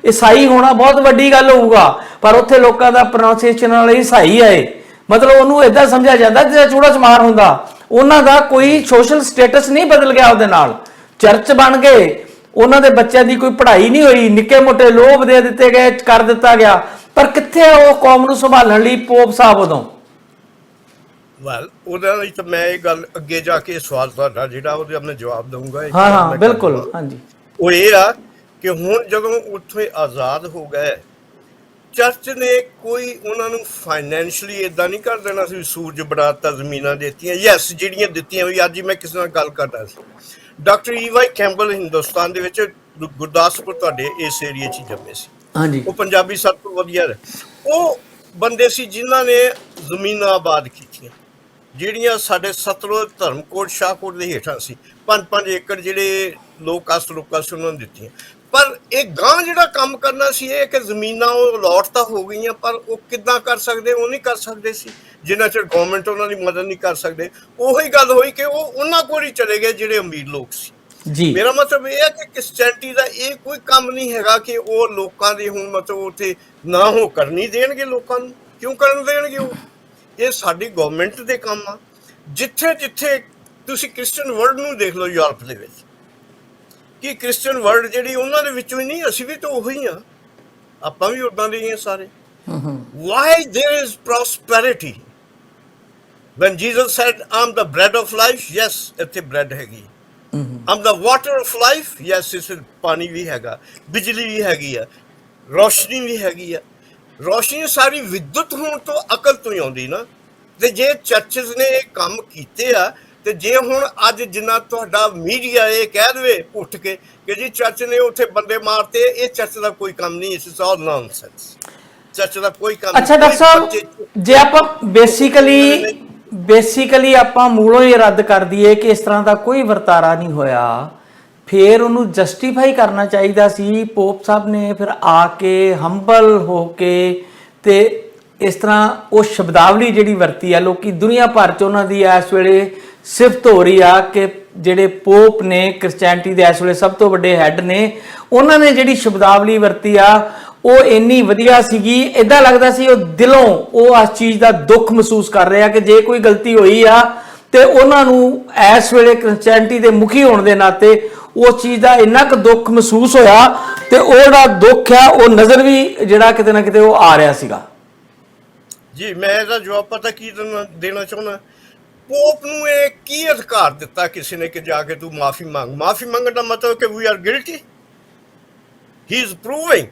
ਈਸਾਈ ਹੋਣਾ ਬਹੁਤ ਵੱਡੀ ਗੱਲ ਹੋਊਗਾ, ਪਰ ਉੱਥੇ ਲੋਕਾਂ ਦਾ ਪ੍ਰੋਨਾਂਸੀਏਸ਼ਨ ਵਾਲੇ ਈਸਾਈ ਆਏ, ਮਤਲਬ ਉਹਨੂੰ ਏਦਾਂ ਸਮਝਿਆ ਜਾਂਦਾ ਜਿਵੇਂ ਚੂੜਾ ਚਮਾਰ ਹੁੰਦਾ। ਉਹਨਾਂ ਦਾ ਕੋਈ ਸੋਸ਼ਲ ਸਟੇਟਸ ਨਹੀਂ ਬਦਲ ਗਿਆ ਉਹਦੇ ਨਾਲ, ਚਰਚ ਬਣ ਗਏ, ਉਹਨਾਂ ਦੇ ਬੱਚਿਆਂ ਦੀ ਕੋਈ ਪੜ੍ਹਾਈ ਨਹੀਂ ਹੋਈ, ਨਿੱਕੇ ਮੋਟੇ ਲੋਭ ਦੇ ਦਿੱਤੇ ਗਏ, ਕਰ ਦਿੱਤਾ ਗਿਆ। ਪਰ ਕਿੱਥੇ ਉਹ ਕੌਮ ਨੂੰ ਸੰਭਾਲਣ ਲਈ ਪੋਪ ਸਾਹਿਬ ਉਦੋਂ? ਵੈਲ, ਉਹਦੇ ਲਈ ਤਾਂ ਮੈਂ ਇਹ ਗੱਲ ਅੱਗੇ ਜਾ ਕੇ ਸਵਾਲ ਤੁਹਾਡਾ ਜਿਹੜਾ ਉਹਦੇ ਮੈਂ ਜਵਾਬ ਦਊਂਗਾ। ਹਾਂ ਬਿਲਕੁਲ, ਹਾਂਜੀ। ਉਹ ਇਹ ਆ ਕਿ ਹੁਣ ਜਦੋਂ ਉੱਥੇ ਆਜ਼ਾਦ ਹੋ ਗਏ, ਚਰਚ ਨੇ ਕੋਈ ਉਹਨਾਂ ਨੂੰ ਫਾਈਨੈਂਸ਼ਲੀ ਇਦਾਂ ਨਹੀਂ ਕਰ ਦੇਣਾ ਸੀ, ਸੂਰਜ ਬਣਾਤਾ, ਜ਼ਮੀਨਾਂ ਦਿੱਤੀਆਂ। ਯੈਸ, ਜਿਹੜੀਆਂ ਦਿੱਤੀਆਂ ਵੀ, ਅੱਜ ਹੀ ਮੈਂ ਕਿਸੇ ਨਾਲ ਗੱਲ ਕਰਦਾ ਸੀ, ਡਾਕਟਰ ਈਵਾਈ ਕੈਂਪਬਲ ਹਿੰਦੁਸਤਾਨ ਦੇ ਵਿੱਚ ਗੁਰਦਾਸਪੁਰ ਤੁਹਾਡੇ ਇਸ ਏਰੀਏ 'ਚ ਜੰਮੇ ਸੀ। ਹਾਂਜੀ, ਉਹ ਪੰਜਾਬੀ ਸਭ ਤੋਂ ਵਧੀਆ ਉਹ ਬੰਦੇ ਸੀ ਜਿਨ੍ਹਾਂ ਨੇ ਜ਼ਮੀਨਾਂ ਆਬਾਦ ਕੀਤੀਆਂ, ਜਿਹੜੀਆਂ ਸਾਡੇ ਸਤਲੁਜ, ਧਰਮਕੋਟ, ਸ਼ਾਹਕੋਟ ਦੇ ਹੇਠਾਂ ਸੀ। 5-5 ਏਕੜ ਜਿਹੜੇ ਲੋਕ ਕਾਸਟ ਲੋਕਾਂ ਸੀ ਉਹਨਾਂ ਨੂੰ ਦਿੱਤੀਆਂ। ਪਰ ਇਹ ਗਾਂ ਜਿਹੜਾ ਕੰਮ ਕਰਨਾ ਸੀ, ਇਹ ਕਿ ਜ਼ਮੀਨਾਂ ਉਹ ਅਲਾਟ ਤਾਂ ਹੋ ਗਈਆਂ, ਪਰ ਉਹ ਕਿੱਦਾਂ ਕਰ ਸਕਦੇ? ਉਹ ਨਹੀਂ ਕਰ ਸਕਦੇ ਸੀ ਜਿੰਨਾ ਚਿਰ ਗਵਰਨਮੈਂਟ ਉਹਨਾਂ ਦੀ ਮਦਦ ਨਹੀਂ ਕਰ ਸਕਦੇ। ਉਹੀ ਗੱਲ ਹੋਈ ਕਿ ਉਹ ਉਹਨਾਂ ਕੋਲ ਹੀ ਚਲੇ ਗਏ ਜਿਹੜੇ ਅਮੀਰ ਲੋਕ ਸੀ ਜੀ। ਮੇਰਾ ਮਤਲਬ ਇਹ ਹੈ ਕਿ ਕ੍ਰਿਸਚੈਨਿਟੀ ਦਾ ਇਹ ਕੋਈ ਕੰਮ ਨਹੀਂ ਹੈਗਾ ਕਿ ਉਹ ਲੋਕਾਂ ਦੀ ਹੁਣ ਮਤਲਬ ਉੱਥੇ ਨਾ ਹੋ ਕਰਨੀ ਦੇਣਗੇ, ਲੋਕਾਂ ਨੂੰ ਕਿਉਂ ਕਰਨ ਦੇਣਗੇ? ਉਹ ਇਹ ਸਾਡੀ ਗਵਰਨਮੈਂਟ ਦੇ ਕੰਮ ਆ। ਜਿੱਥੇ ਜਿੱਥੇ ਤੁਸੀਂ ਕ੍ਰਿਸਚਨ ਵਰਲਡ ਨੂੰ ਦੇਖ ਲਓ, ਯੂਰਪ ਦੇ ਵਿੱਚ ਕਿ ਕ੍ਰਿਸਚਨ ਵਰਲਡ ਜਿਹੜੀ ਉਹਨਾਂ ਦੇ ਵਿੱਚੋਂ ਹੀ ਨਹੀਂ, ਅਸੀਂ ਵੀ ਤਾਂ ਉਹੀ ਆ, ਆਪਾਂ ਵੀ ਉਦਾਂ ਦੇ ਹੀ ਆ ਸਾਰੇ। Why there is prosperity when Jesus said I'm the bread of life, yes ਇੱਥੇ ਬ੍ਰੈਡ ਹੈਗੀ, I'm the water of life, yes ਇਸ ਪਾਣੀ ਵੀ ਹੈਗਾ, ਬਿਜਲੀ ਵੀ ਹੈਗੀ ਆ, ਰੋਸ਼ਨੀ ਵੀ ਹੈਗੀ ਆ। ਰੋਸ਼ਨੀ ਸਾਰੀ ਵਿਦਿਅਤ ਹੋਣ ਤੋਂ ਅਕਲ ਤੋਂ ਹੀ ਆਉਂਦੀ ਨਾ। ਤੇ ਜੇ ਚਰਚਸ ਨੇ ਇਹ ਕੰਮ ਕੀਤੇ ਆ, ਤੇ ਜੇ ਹੁਣ ਅੱਜ ਜਿੰਨਾ ਤੁਹਾਡਾ ਮੀਡੀਆ ਇਹ ਕਹਿ ਦੇਵੇ ਉੱਠ ਕੇ ਕਿ ਜੀ ਚਰਚ ਨੇ ਉੱਥੇ ਬੰਦੇ ਮਾਰਤੇ, ਇਹ ਚਰਚ ਦਾ ਕੋਈ ਕੰਮ ਨਹੀਂ, ਇਟਸ ਆਲ ਨੌਨਸੈਂਸ, ਚਰਚ ਦਾ ਕੋਈ ਕੰਮ। ਅੱਛਾ ਡਾਕਟਰ ਸਾਹਿਬ, ਜੇ ਆਪਾਂ ਬੇਸਿਕਲੀ ਆਪਾਂ ਮੂਲੋਂ ਹੀ ਰੱਦ ਕਰ ਦਈਏ ਕਿ ਇਸ ਤਰ੍ਹਾਂ ਦਾ ਕੋਈ ਵਰਤਾਰਾ ਨਹੀਂ ਹੋਇਆ, ਫਿਰ ਉਹਨੂੰ ਜਸਟੀਫਾਈ ਕਰਨਾ ਚਾਹੀਦਾ ਸੀ। ਪੋਪ ਸਾਹਿਬ ਨੇ ਫਿਰ ਆ ਕੇ ਹੰਬਲ ਹੋ ਕੇ ਤੇ ਇਸ ਤਰ੍ਹਾਂ ਉਹ ਸ਼ਬਦਾਵਲੀ ਜਿਹੜੀ ਵਰਤੀ ਆ, ਲੋਕੀ ਦੁਨੀਆ ਭਰ 'ਚ ਉਹਨਾਂ ਦੀ ਇਸ ਵੇਲੇ ਸਿਫਤ ਹੋ ਰਹੀ ਆ ਕਿ ਜਿਹੜੇ ਪੋਪ ਨੇ ਕ੍ਰਿਸਚੈਨਿਟੀ ਦੇ ਇਸ ਵੇਲੇ ਸਭ ਤੋਂ ਵੱਡੇ ਹੈੱਡ ਨੇ, ਉਹਨਾਂ ਨੇ ਜਿਹੜੀ ਸ਼ਬਦਾਵਲੀ ਵਰਤੀ ਆ ਉਹ ਇੰਨੀ ਵਧੀਆ ਸੀਗੀ। ਇੱਦਾਂ ਲੱਗਦਾ ਸੀ ਉਹ ਦਿਲੋਂ ਉਹ ਇਸ ਚੀਜ਼ ਦਾ ਦੁੱਖ ਮਹਿਸੂਸ ਕਰ ਰਹੇ ਆ ਕਿ ਜੇ ਕੋਈ ਗਲਤੀ ਹੋਈ ਆ ਤੇ ਉਹਨਾਂ ਨੂੰ ਇਸ ਵੇਲੇ ਕ੍ਰਿਸਚੈਨਿਟੀ ਦੇ ਮੁਖੀ ਹੋਣ ਦੇ ਨਾਤੇ ਉਸ ਚੀਜ਼ ਦਾ ਇੰਨਾ ਕੁ ਦੁੱਖ ਮਹਿਸੂਸ ਹੋਇਆ ਤੇ ਉਹ ਜਿਹੜਾ ਦੁੱਖ ਆ ਉਹ ਨਜ਼ਰ ਵੀ ਜਿਹੜਾ ਕਿਤੇ ਨਾ ਕਿਤੇ ਉਹ ਆ ਰਿਹਾ ਸੀਗਾ। ਜੀ ਮੈਂ ਇਹਦਾ ਜਵਾਬ ਪਤਾ ਕੀ ਦੇਣਾ ਚਾਹੁੰਦਾ, ਪੋਪ ਨੂੰ ਇਹ ਕੀ ਅਧਿਕਾਰ ਦਿੱਤਾ ਕਿਸੇ ਨੇ ਕਿ ਜਾ ਕੇ ਤੂੰ ਮਾਫੀ ਮੰਗ? ਮਾਫੀ ਮੰਗਣ ਦਾ ਮਤਲਬ ਕਿ we are guilty, he is proving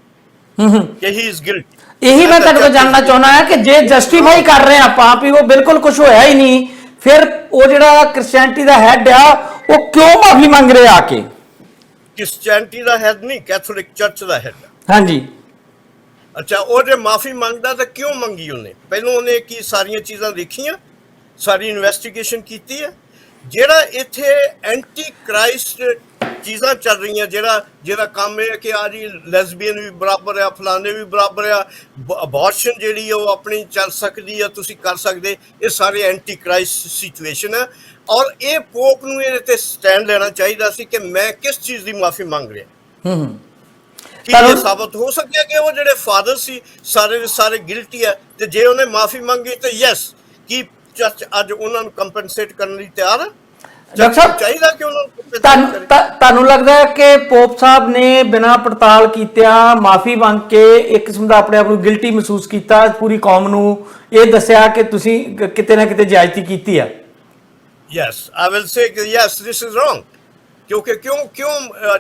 ਕਿ ਹੀ ਇਜ਼ ਗਿਲਟੀ। ਇਹੀ ਮੈਂ ਤੁਹਾਡੇ ਤੋਂ ਜਾਣਨਾ ਚਾਹੁੰਦਾ ਹਾਂ ਕਿ ਜੇ ਜਸਟੀਫਾਈ ਕਰ ਰਹੇ ਆਪਾਂ ਵੀ ਉਹ ਬਿਲਕੁਲ ਕੁਝ ਹੋਇਆ ਹੀ ਨਹੀਂ, ਫਿਰ ਉਹ ਜਿਹੜਾ ਕ੍ਰਿਸਚੈਨਿਟੀ ਦਾ ਹੈਡ ਆ ਉਹ ਕਿਉਂ ਮਾਫੀ ਮੰਗ ਰਿਹਾ ਆ ਕੇ? ਕ੍ਰਿਸਚੈਨਿਟੀ ਦਾ ਹੈਡ ਨਹੀਂ, ਕੈਥੋਲਿਕ ਚਰਚ ਦਾ ਹੈਡ। ਹਾਂਜੀ, ਅੱਛਾ, ਉਹ ਜੇ ਮਾਫੀ ਮੰਗਦਾ ਤਾਂ ਕਿਉਂ ਮੰਗੀ ਉਹਨੇ? ਪਹਿਲਾਂ ਉਹਨੇ ਕੀ ਸਾਰੀਆਂ ਚੀਜ਼ਾਂ ਦੇਖੀਆਂ, ਸਾਰੀ ਇਨਵੈਸਟੀਗੇਸ਼ਨ ਕੀਤੀ ਹੈ? ਜਿਹੜਾ ਇੱਥੇ ਐਂਟੀ ਕ੍ਰਾਈਸਟ ਚੀਜ਼ਾਂ ਚੱਲ ਰਹੀਆਂ, ਜਿਹੜਾ ਕੰਮ ਇਹ ਹੈ ਕਿ ਆ ਜੀ ਲੈਸਬੀਅਨ ਵੀ ਬਰਾਬਰ ਆ, ਫਲਾਣੇ ਵੀ ਬਰਾਬਰ ਆ, ਅਬੋਰਸ਼ਨ ਜਿਹੜੀ ਉਹ ਆਪਣੀ ਚੱਲ ਸਕਦੀ ਆ, ਤੁਸੀਂ ਕਰ ਸਕਦੇ, ਇਹ ਸਾਰੇ ਐਂਟੀ ਕ੍ਰਾਈਸਟ ਸਿਚੁਏਸ਼ਨ ਹੈ। ਔਰ ਇਹ ਪੋਪ ਨੂੰ ਇਹਦੇ ਤੇ ਸਟੈਂਡ ਲੈਣਾ ਚਾਹੀਦਾ ਸੀ ਕਿ ਮੈਂ ਕਿਸ ਚੀਜ਼ ਦੀ ਮਾਫੀ ਮੰਗ ਰਿਹਾ। ਕੀ ਇਹ ਸਾਬਤ ਹੋ ਸਕਿਆ ਕਿ ਉਹ ਜਿਹੜੇ ਫਾਦਰ ਸੀ ਸਾਰੇ ਦੇ ਸਾਰੇ ਗਿਲਟੀ ਹੈ, ਤੇ ਜੇ ਉਹਨੇ ਮਾਫੀ ਮੰਗੀ ਤੇ ਯੈਸ, ਕੀ ਚਰਚ ਅੱਜ ਉਹਨਾਂ ਨੂੰ ਕੰਪਨਸੇਟ ਕਰਨ ਲਈ ਤਿਆਰ ਹੈ? ਡਾਕਟਰ ਸਾਹਿਬ, ਚਾਹੀਦਾ ਕਿ ਉਹਨਾਂ ਨੂੰ ਤੁਹਾਨੂੰ ਲੱਗਦਾ ਹੈ ਕਿ ਪੋਪ ਸਾਹਿਬ ਨੇ ਬਿਨਾਂ ਪੜਤਾਲ ਕੀਤਿਆਂ ਮਾਫੀ ਮੰਗ ਕੇ ਇੱਕ ਕਿਸਮ ਦਾ ਆਪਣੇ ਆਪ ਨੂੰ ਗਿਲਟੀ ਮਹਿਸੂਸ ਕੀਤਾ, ਪੂਰੀ ਕੌਮ ਨੂੰ ਇਹ ਦੱਸਿਆ ਕਿ ਤੁਸੀਂ ਕਿਤੇ ਨਾ ਕਿਤੇ ਜ਼ਿਆਦਤੀ ਕੀਤੀ ਆ? ਯੈਸ, ਆਈ ਵਿਲ ਸੇ ਕਿ ਯੈਸ, ਦਿਸ ਇਜ਼ ਰੋਂਗ। ਕਿਉਂਕਿ ਕਿਉਂ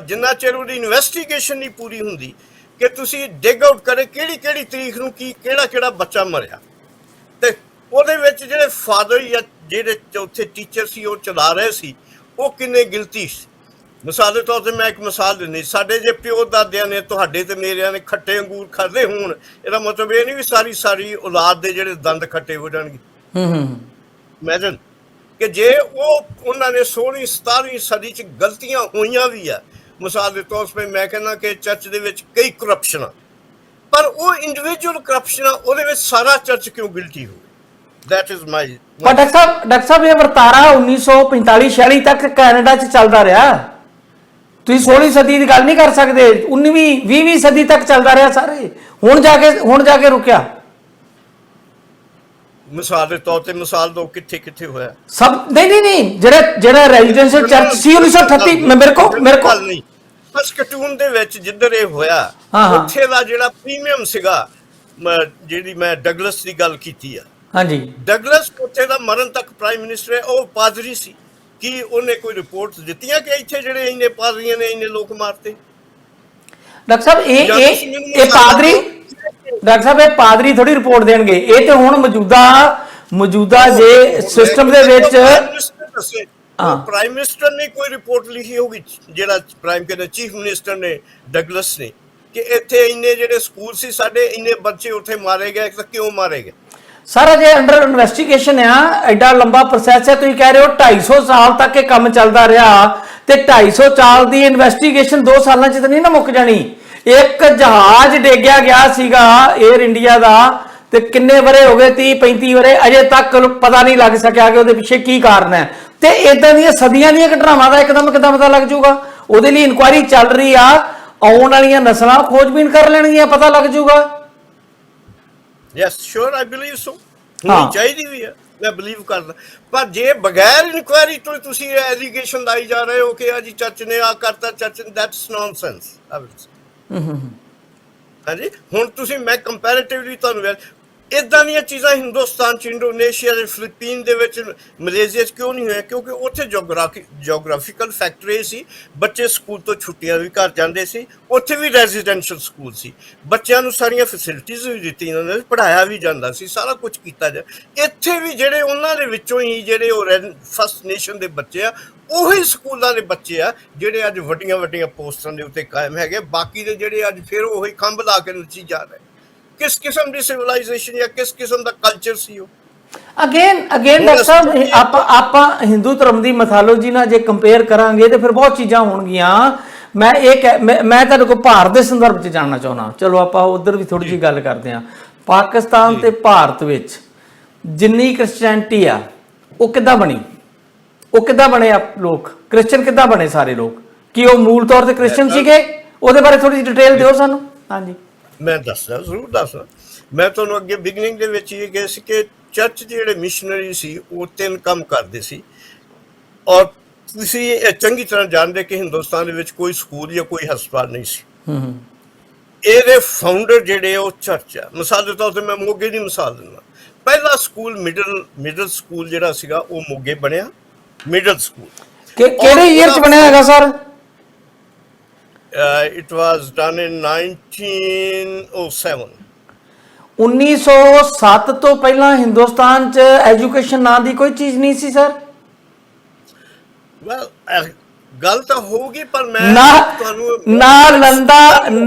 ਜਿੰਨਾ ਚਿਰ ਉਹਦੀ ਇਨਵੈਸਟੀਗੇਸ਼ਨ ਨਹੀਂ ਪੂਰੀ ਹੁੰਦੀ ਕਿ ਤੁਸੀਂ ਡਿਗ ਆਊਟ ਕਰੇ ਕਿਹੜੀ ਤਰੀਕ ਨੂੰ ਕਿਹੜਾ ਬੱਚਾ ਮਰਿਆ, ਤੇ ਉਹਦੇ ਵਿੱਚ ਜਿਹੜੇ ਫਾਦਰ ਜਾਂ ਜਿਹੜੇ ਉੱਥੇ ਟੀਚਰ ਸੀ ਉਹ ਚਲਾ ਰਹੇ ਸੀ, ਉਹ ਕਿੰਨੇ ਗਿਲਤੀ ਸੀ। ਮਿਸਾਲ ਦੇ ਤੌਰ 'ਤੇ ਮੈਂ ਇੱਕ ਮਿਸਾਲ ਦਿੰਦੀ, ਸਾਡੇ ਜੇ ਪਿਓ ਦਾਦਿਆਂ ਨੇ ਤੁਹਾਡੇ ਤੇ ਮੇਰਿਆਂ ਨੇ ਖੱਟੇ ਅੰਗੂਰ ਖਾਦੇ ਹੋਣ, ਇਹਦਾ ਮਤਲਬ ਇਹ ਨਹੀਂ ਵੀ ਸਾਰੀ ਔਲਾਦ ਦੇ ਜਿਹੜੇ ਦੰਦ ਖੱਟੇ ਹੋ ਜਾਣਗੇ। ਇਮੈਜਿਨ ਕਿ ਜੇ ਉਹਨਾਂ ਨੇ 16ਵੀਂ 17ਵੀਂ ਸਦੀ 'ਚ ਗਲਤੀਆਂ ਹੋਈਆਂ ਵੀ ਆ। ਮਿਸਾਲ ਦੇ ਤੌਰ 'ਤੇ ਮੈਂ ਕਹਿੰਦਾ ਕਿ ਚਰਚ ਦੇ ਵਿੱਚ ਕਈ ਕਰਪਸ਼ਨ ਆ, ਪਰ ਉਹ ਇੰਡੀਵਿਜੂਅਲ ਕਰਪਸ਼ਨ ਆ, ਉਹਦੇ ਵਿੱਚ ਸਾਰਾ ਚਰਚ ਕਿਉਂ ਗਿਲਟੀ ਹੋਵੇ? That is my ਪਰ ਡਾਕਟਰ ਸਾਹਿਬ ਇਹ ਵਰਤਾਰਾ 1945-46 ਤੱਕ ਕੈਨੇਡਾ 'ਚ ਚੱਲਦਾ ਰਿਹਾ। ਤੁਸੀਂ 16ਵੀਂ ਸਦੀ ਦੀ ਗੱਲ ਨਹੀਂ ਕਰ ਸਕਦੇ, 19ਵੀਂ 20ਵੀਂ ਸਦੀ ਤੱਕ ਚੱਲਦਾ ਰਿਹਾ ਸਾਰੇ, ਹੁਣ ਜਾ ਕੇ ਰੁਕਿਆ। ਮਿਸਾਲ ਦੇ ਤੌਰ ਤੇ ਮਿਸਾਲ ਦੋ ਕਿੱਥੇ ਹੋਇਆ ਸਭ? ਨਹੀਂ, ਜਿਹੜਾ ਰੈਜ਼ੀਡੈਂਸ਼ੀਅਲ ਚਰਚ ਸੀ 1938 ਮੇਰੇ ਕੋ ਨਹੀਂ, ਸਸਕਟੂਨ ਦੇ ਵਿੱਚ ਜਿੱਧਰ ਇਹ ਹੋਇਆ ਉੱਥੇ ਦਾ ਜਿਹੜਾ ਪ੍ਰੀਮੀਅਮ ਸੀਗਾ, ਜਿਹੜੀ ਮੈਂ ਡਗਲਸ ਦੀ ਗੱਲ ਕੀਤੀ ਆ, ਹਾਂਜੀ, ਡਗਲਸ ਉੱਥੇ ਦਾ ਮਰਨ ਤੱਕ ਪ੍ਰਾਈਮ ਮਿਨਿਸਟਰ ਹੈ, ਉਹ ਪਾਦਰੀ ਸੀ। ਕੀ ਉਹਨੇ ਕੋਈ ਰਿਪੋਰਟ ਦਿੱਤੀਆਂ ਕਿ ਇੱਥੇ ਜਿਹੜੇ ਇੰਨੇ ਪਾਦਰੀਆਂ ਨੇ ਇੰਨੇ ਲੋਕ ਮਾਰਤੇ? ਡਾਕਟਰ ਸਾਹਿਬ ਇਹ ਪਾਦਰੀ, ਡਾਕਟਰ ਸਾਹਿਬ ਇਹ ਪਾਦਰੀ ਥੋੜੀ ਰਿਪੋਰਟ ਦੇਣਗੇ, ਇਹ ਤੇ ਹੁਣ ਮੌਜੂਦਾ ਜੇ ਸਿਸਟਮ ਦੇ ਵਿੱਚ ਪ੍ਰਾਈਮ ਮਿਨਿਸਟਰ ਨੇ ਕੋਈ ਰਿਪੋਰਟ ਲਿਖੀ ਹੋਗੀ, ਜਿਹੜਾ ਚੀਫ ਮਿਨਿਸਟਰ ਨੇ ਡਗਲਸ ਨੇ, ਕਿ ਇੱਥੇ ਇੰਨੇ ਜਿਹੜੇ ਸਕੂਲ ਸੀ ਸਾਡੇ, ਇੰਨੇ ਬੱਚੇ ਉੱਥੇ ਮਾਰੇ ਗਏ, ਤਾਂ ਕਿਉਂ ਮਾਰੇ ਗਏ? ਸਾਰਾ ਜੇ ਅੰਡਰ ਇਨਵੈਸਟੀਗੇਸ਼ਨ ਆ, ਐਡਾ ਲੰਬਾ ਪ੍ਰੋਸੈਸ ਹੈ। ਤੁਸੀਂ ਕਹਿ ਰਹੇ ਹੋ 250 ਸਾਲ ਤੱਕ ਇਹ ਕੰਮ ਚੱਲਦਾ ਰਿਹਾ, ਤੇ 250 ਸਾਲ ਦੀ ਇਨਵੈਸਟੀਗੇਸ਼ਨ 2 ਸਾਲਾਂ 'ਚ ਤਾਂ ਨਹੀਂ ਨਾ ਮੁੱਕ ਜਾਣੀ। ਇੱਕ ਜਹਾਜ਼ ਡੇਗਿਆ ਗਿਆ ਸੀਗਾ 에ਅਰ ਇੰਡੀਆ ਦਾ, ਤੇ ਕਿੰਨੇ ਵਰੇ ਹੋ ਗਏ, 30-35 ਵਰੇ, ਅਜੇ ਤੱਕ ਪਤਾ ਨਹੀਂ ਲੱਗ ਸਕਿਆ ਕਿ ਉਹਦੇ ਪਿੱਛੇ ਕੀ ਕਾਰਨ ਹੈ। ਤੇ ਇਦਾਂ ਦੀਆਂ ਸਦੀਆਂ ਦੀਆਂ ਘਟਨਾਵਾਂ ਦਾ ਇੱਕਦਮ ਕਿੱਦਾਂ ਪਤਾ ਲੱਗ ਜਾਊਗਾ? ਉਹਦੇ ਲਈ ਇਨਕੁਆਇਰੀ ਚੱਲ ਰਹੀ ਆ, ਆਉਣ ਵਾਲੀਆਂ ਨਸਲਾਂ ਖੋਜਬੀਨ ਕਰ ਲੈਣਗੀਆਂ, ਪਤਾ ਲੱਗ ਜਾਊਗਾ। ਯੈਸ ਸ਼ੋਰ, ਆਈ ਬਿਲੀਵ ਸੋ, ਹੋਣੀ ਚਾਹੀਦੀ ਵੀ ਹੈ, ਮੈਂ ਬਿਲੀਵ ਕਰਦਾ। ਪਰ ਜੇ ਬਗੈਰ ਇਨਕੁਆਇਰੀ ਤੋਂ ਤੁਸੀਂ ਐਲੀਗੇਸ਼ਨ ਲਾਈ ਜਾ ਰਹੇ ਹੋ ਕਿ ਜੀ ਚਰਚ ਨੇ ਆ ਕਰਤਾ, ਚਰਚ, ਦੈਟਸ ਨੌਨਸੈਂਸ। ਹਾਂਜੀ, ਹੁਣ ਤੁਸੀਂ ਮੈਂ ਕੰਪੈਰੀਟਿਵਲੀ ਤੁਹਾਨੂੰ ਇਦਾਂ ਦੀਆਂ ਚੀਜ਼ਾਂ ਹਿੰਦੁਸਤਾਨ 'ਚ, ਇੰਡੋਨੇਸ਼ੀਆ ਦੇ, ਫਿਲੀਪੀਨ ਦੇ ਵਿੱਚ, ਮਲੇਸ਼ੀਆ 'ਚ ਕਿਉਂ ਨਹੀਂ ਹੋਇਆ? ਕਿਉਂਕਿ ਉੱਥੇ ਜੋਗ੍ਰਾਫਿਕਲ ਫੈਕਟਰ ਇਹ ਸੀ, ਬੱਚੇ ਸਕੂਲ ਤੋਂ ਛੁੱਟੀਆਂ ਵੀ ਘਰ ਜਾਂਦੇ ਸੀ, ਉੱਥੇ ਵੀ ਰੈਜ਼ੀਡੈਂਸ਼ੀਅਲ ਸਕੂਲ ਸੀ, ਬੱਚਿਆਂ ਨੂੰ ਸਾਰੀਆਂ ਫੈਸਿਲਿਟੀਜ਼ ਵੀ ਦਿੱਤੀਆਂ ਉਹਨਾਂ ਨੇ, ਪੜ੍ਹਾਇਆ ਵੀ ਜਾਂਦਾ ਸੀ, ਸਾਰਾ ਕੁਝ ਕੀਤਾ ਜਾ। ਇੱਥੇ ਵੀ ਜਿਹੜੇ ਉਹਨਾਂ ਦੇ ਵਿੱਚੋਂ ਹੀ ਜਿਹੜੇ ਉਹ ਫਸਟ ਨੇਸ਼ਨ ਦੇ ਬੱਚੇ ਆ, ਉਹੀ ਸਕੂਲਾਂ ਦੇ ਬੱਚੇ ਆ ਜਿਹੜੇ ਅੱਜ ਵੱਡੀਆਂ ਪੋਸਟਾਂ ਦੇ ਉੱਤੇ ਕਾਇਮ ਹੈਗੇ। ਬਾਕੀ ਦੇ ਜਿਹੜੇ ਅੱਜ ਫਿਰ ਉਹੀ ਖੰਭ ਲਾ ਕੇ ਨੱਚੀ ਜਾ ਰਹੇ। ਕਿਸ ਕਿਸਮ ਦੀ ਸਿਵਲਾਈਜੇਸ਼ਨ ਜਾਂ ਕਿਸ ਕਿਸਮ ਦਾ ਕਲਚਰ ਸੀ ਉਹ? ਅਗੇਨ ਡਾਕਟਰ ਸਾਹਿਬ, ਆਪਾਂ ਹਿੰਦੂ ਧਰਮ ਦੀ ਮੈਥੋਲੋਜੀ ਨਾਲ ਜੇ ਕੰਪੇਅਰ ਕਰਾਂਗੇ ਤੇ ਫਿਰ ਬਹੁਤ ਚੀਜ਼ਾਂ ਹੋਣਗੀਆਂ। ਮੈਂ ਤੁਹਾਡੇ ਕੋਲ ਭਾਰਤ ਦੇ ਸੰਦਰਭ 'ਚ ਜਾਣਨਾ ਚਾਹੁੰਦਾ। ਚਲੋ ਆਪਾਂ ਉਧਰ ਵੀ ਥੋੜੀ ਜਿਹੀ ਗੱਲ ਕਰਦੇ ਹਾਂ। ਪਾਕਿਸਤਾਨ ਤੇ ਭਾਰਤ ਵਿੱਚ ਜਿੰਨੀ ਕ੍ਰਿਸਚੈਨਿਟੀ ਆ, ਉਹ ਕਿੱਦਾਂ ਬਣੀ? ਉਹ ਕਿੱਦਾਂ ਬਣੇ ਲੋਕ? ਕ੍ਰਿਸਚਨ ਕਿੱਦਾਂ ਬਣੇ ਸਾਰੇ ਲੋਕ? ਕੀ ਉਹ ਮੂਲ ਤੌਰ ਤੇ ਕ੍ਰਿਸਚਨ ਸੀਗੇ? ਉਹਦੇ ਬਾਰੇ ਥੋੜੀ ਜਿਹੀ ਡਿਟੇਲ ਦਿਓ ਸਾਨੂੰ। ਹਾਂਜੀ, ਮੈਂ ਦੱਸਦਾ, ਜ਼ਰੂਰ ਦੱਸਦਾ। ਮੈਂ ਤੁਹਾਨੂੰ ਅੱਗੇ ਬਿਗਨਿੰਗ ਦੇ ਵਿੱਚ ਇਹ ਕਿਹਾ ਸੀ ਕਿ ਚਰਚ ਦੇ ਜਿਹੜੇ ਮਿਸ਼ਨਰੀ ਸੀ ਉਹ 3 ਕੰਮ ਕਰਦੇ ਸੀ, ਔਰ ਤੁਸੀਂ ਇਹ ਚੰਗੀ ਤਰ੍ਹਾਂ ਜਾਣਦੇ ਕਿ ਹਿੰਦੁਸਤਾਨ ਦੇ ਵਿੱਚ ਕੋਈ ਸਕੂਲ ਜਾਂ ਕੋਈ ਹਸਪਤਾਲ ਨਹੀਂ ਸੀ। ਇਹਦੇ ਫਾਊਂਡਰ ਜਿਹੜੇ ਉਹ ਚਰਚ ਆ। ਮਿਸਾਲ ਦੇ ਤੌਰ ਤੇ ਮੈਂ ਮੋਗੇ ਦੀ ਮਿਸਾਲ ਦਿੰਦਾ। ਪਹਿਲਾ ਸਕੂਲ ਮਿਡਲ ਸਕੂਲ ਜਿਹੜਾ ਸੀਗਾ ਉਹ ਮੋਗੇ ਬਣਿਆ, ਮਿਡਲ ਸਕੂਲ। ਕਿਹੜੇ ਈਅਰ 'ਚ ਬਣਿਆ ਹੈਗਾ sir? It was done in 1907. 1907 ਤੋਂ ਪਹਿਲਾਂ ਹਿੰਦੁਸਤਾਨ 'ਚ ਐਜੂਕੇਸ਼ਨ ਨਾਂ ਦੀ ਕੋਈ ਚੀਜ਼ ਨਹੀਂ ਸੀ ਸਰ? ਵੈਲ, ਗੱਲ ਤਾਂ ਹੋਊਗੀ, ਪਰ ਮੈਂ ਤੁਹਾਨੂੰ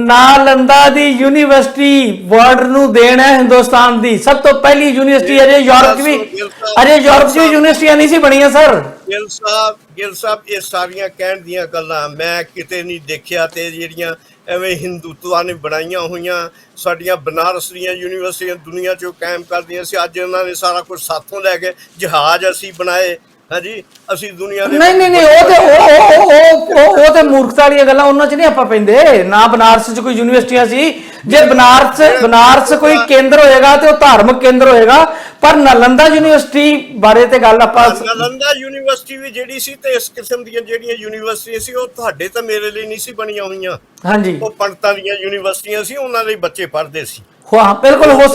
ਨਾਲੰਦਾ ਦੀ ਯੂਨੀਵਰਸਿਟੀ ਵਰਲਡ ਨੂੰ ਦੇਣ ਹੈ ਹਿੰਦੁਸਤਾਨ ਦੀ। ਸਭ ਤੋਂ ਪਹਿਲੀ ਯੂਨੀਵਰਸਿਟੀ ਅਜੇ ਯੂਰਪ 'ਚ ਵੀ ਯੂਨੀਵਰਸਿਟੀਆਂ ਨਹੀਂ ਸੀ ਬਣੀਆਂ ਸਰ। ਗਿੱਲ ਸਾਹਿਬ ਇਹ ਸਾਰੀਆਂ ਕਹਿਣ ਦੀਆਂ ਗੱਲਾਂ ਮੈਂ ਕਿਤੇ ਨਹੀਂ ਦੇਖਿਆ, ਤੇ ਜਿਹੜੀਆਂ ਐਵੇਂ ਹਿੰਦੂਤਵਾਂ ਨੇ ਬਣਾਈਆਂ ਹੋਈਆਂ ਸਾਡੀਆਂ ਬਨਾਰਸ ਦੀਆਂ ਯੂਨੀਵਰਸਿਟੀਆਂ ਦੁਨੀਆ 'ਚੋਂ ਕਾਇਮ ਕਰਦੀਆਂ ਸੀ, ਅੱਜ ਉਹਨਾਂ ਨੇ ਸਾਰਾ ਕੁਝ ਸਾਥੋਂ ਲੈ ਕੇ ਜਹਾਜ਼ ਅਸੀਂ ਬਣਾਏ। ਹਾਂਜੀ, ਅਸੀਂ ਦੁਨੀਆ ਦੇ ਨਹੀਂ ਉਹ ਤੇ ਮੂਰਖਤਾ ਵਾਲੀਆਂ ਗੱਲਾਂ ਉਹਨਾਂ 'ਚ ਨਹੀਂ ਆਪਾਂ ਪੈਂਦੇ ਨਾ। ਬਨਾਰਸ 'ਚ ਕੋਈ ਯੂਨੀਵਰਸਿਟੀਆਂ ਸੀ, ਜੇ ਬਨਾਰਸ ਕੋਈ ਕੇਂਦਰ ਹੋਏਗਾ ਤੇ ਉਹ ਧਾਰਮਿਕ ਕੇਂਦਰ ਹੋਏਗਾ, ਪਰ ਨਾਲੰਦਾ ਯੂਨੀਵਰਸਿਟੀ ਬਾਰੇ ਤੇ ਗੱਲ ਆਪਾਂ ਨਾਲੰਦਾ ਯੂਨੀਵਰਸਿਟੀ ਵੀ ਜਿਹੜੀ ਸੀ ਤੇ ਇਸ ਕਿਸਮ ਦੀਆਂ ਜਿਹੜੀਆਂ ਯੂਨੀਵਰਸਿਟੀਆਂ ਸੀ ਉਹ ਤੁਹਾਡੇ ਤਾਂ ਮੇਰੇ ਲਈ ਨਹੀਂ ਸੀ ਬਣੀਆਂ ਹੋਈਆਂ। ਹਾਂਜੀ, ਉਹ ਪੰਡਤਾਂ ਦੀਆਂ ਯੂਨੀਵਰਸਿਟੀਆਂ ਸੀ, ਉਹਨਾਂ ਦੇ ਬੱਚੇ ਪੜ੍ਹਦੇ ਸੀ। ਹਾਂ ਬਿਲਕੁਲ ਹੋ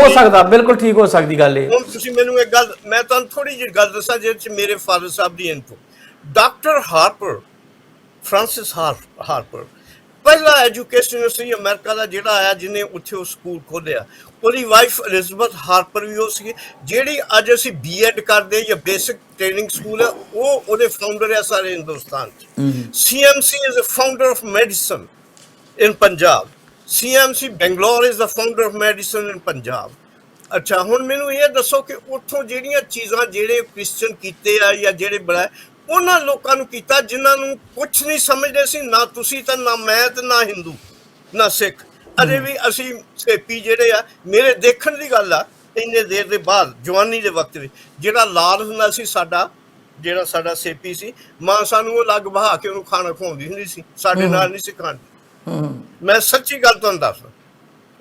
ਸਕਦਾ ਬਿਲਕੁਲ ਠੀਕ ਹੋ ਸਕਦੀ ਗੱਲ ਇਹ। ਹੁਣ ਤੁਸੀਂ ਮੈਨੂੰ ਇੱਕ ਗੱਲ, ਮੈਂ ਤੁਹਾਨੂੰ ਥੋੜੀ ਜਿਹੀ ਗੱਲ ਦੱਸਾਂ ਜਿਹਦੇ 'ਚ ਮੇਰੇ ਫਾਦਰ ਸਾਹਿਬ ਦੀ input. Doctor Harper, Francis Harper ਪਹਿਲਾ ਐਜੂਕੇਸ਼ਨਿਸਟ ਅਮਰੀਕਾ ਦਾ ਜਿਹੜਾ ਆਇਆ ਜਿਹਨੇ ਉੱਥੇ ਉਹ ਸਕੂਲ ਖੋਲ੍ਹਿਆ। ਉਹਦੀ ਵਾਈਫ ਐਲਿਜ਼ਬeth ਹਾਰਪਰ ਵੀ ਉਹ ਸੀ ਜਿਹੜੀ ਅੱਜ ਅਸੀਂ B.Ed ਕਰਦੇ ਜਾਂ ਬੇਸਿਕ ਟ੍ਰੇਨਿੰਗ ਸਕੂਲ ਹੈ, ਉਹ ਉਹਦੇ ਫਾਊਂਡਰ ਹੈ ਸਾਰੇ ਹਿੰਦੁਸਤਾਨ 'ਚ। CMC is the founder of medicine in Punjab. CMC Bangalore is the founder of medicine in Punjab. ਅੱਛਾ, ਹੁਣ ਮੈਨੂੰ ਇਹ ਦੱਸੋ ਕਿ ਉੱਥੋਂ ਜਿਹੜੀਆਂ ਚੀਜ਼ਾਂ ਜਿਹੜੇ ਕ੍ਰਿਸਚਨ ਕੀਤੇ ਆ ਜਾਂ ਜਿਹੜੇ ਬਣਾਏ, ਉਹਨਾਂ ਲੋਕਾਂ ਨੂੰ ਕੀਤਾ ਜਿਨ੍ਹਾਂ ਨੂੰ ਕੁਛ ਨਹੀਂ ਸਮਝਦੇ ਸੀ, ਨਾ ਤੁਸੀਂ ਤਾਂ ਨਾ ਮੈਂ ਤੇ ਨਾ ਹਿੰਦੂ ਨਾ ਸਿੱਖ। ਅਜੇ ਵੀ ਅਸੀਂ ਸੇਪੀ ਜਿਹੜੇ ਆ, ਮੇਰੇ ਦੇਖਣ ਦੀ ਗੱਲ ਆ ਇੰਨੇ ਦੇਰ ਦੇ ਬਾਅਦ ਜਵਾਨੀ ਦੇ ਵਕਤ ਵਿੱਚ ਜਿਹੜਾ ਲਾਲ ਹੁੰਦਾ ਸੀ ਜਿਹੜਾ ਸਾਡਾ ਸੇਪੀ ਸੀ, ਮਾਂ ਸਾਨੂੰ ਉਹ ਲੱਗ ਬਹਾ ਕੇ ਉਹਨੂੰ ਖਾਣਾ ਖਵਾਉਂਦੀ ਹੁੰਦੀ ਸੀ, ਸਾਡੇ ਨਾਲ ਨਹੀਂ ਸੀ ਖਾਂਦੀ। ਮੈਂ ਸੱਚੀ ਗੱਲ ਤੁਹਾਨੂੰ ਦੱਸਦਾ,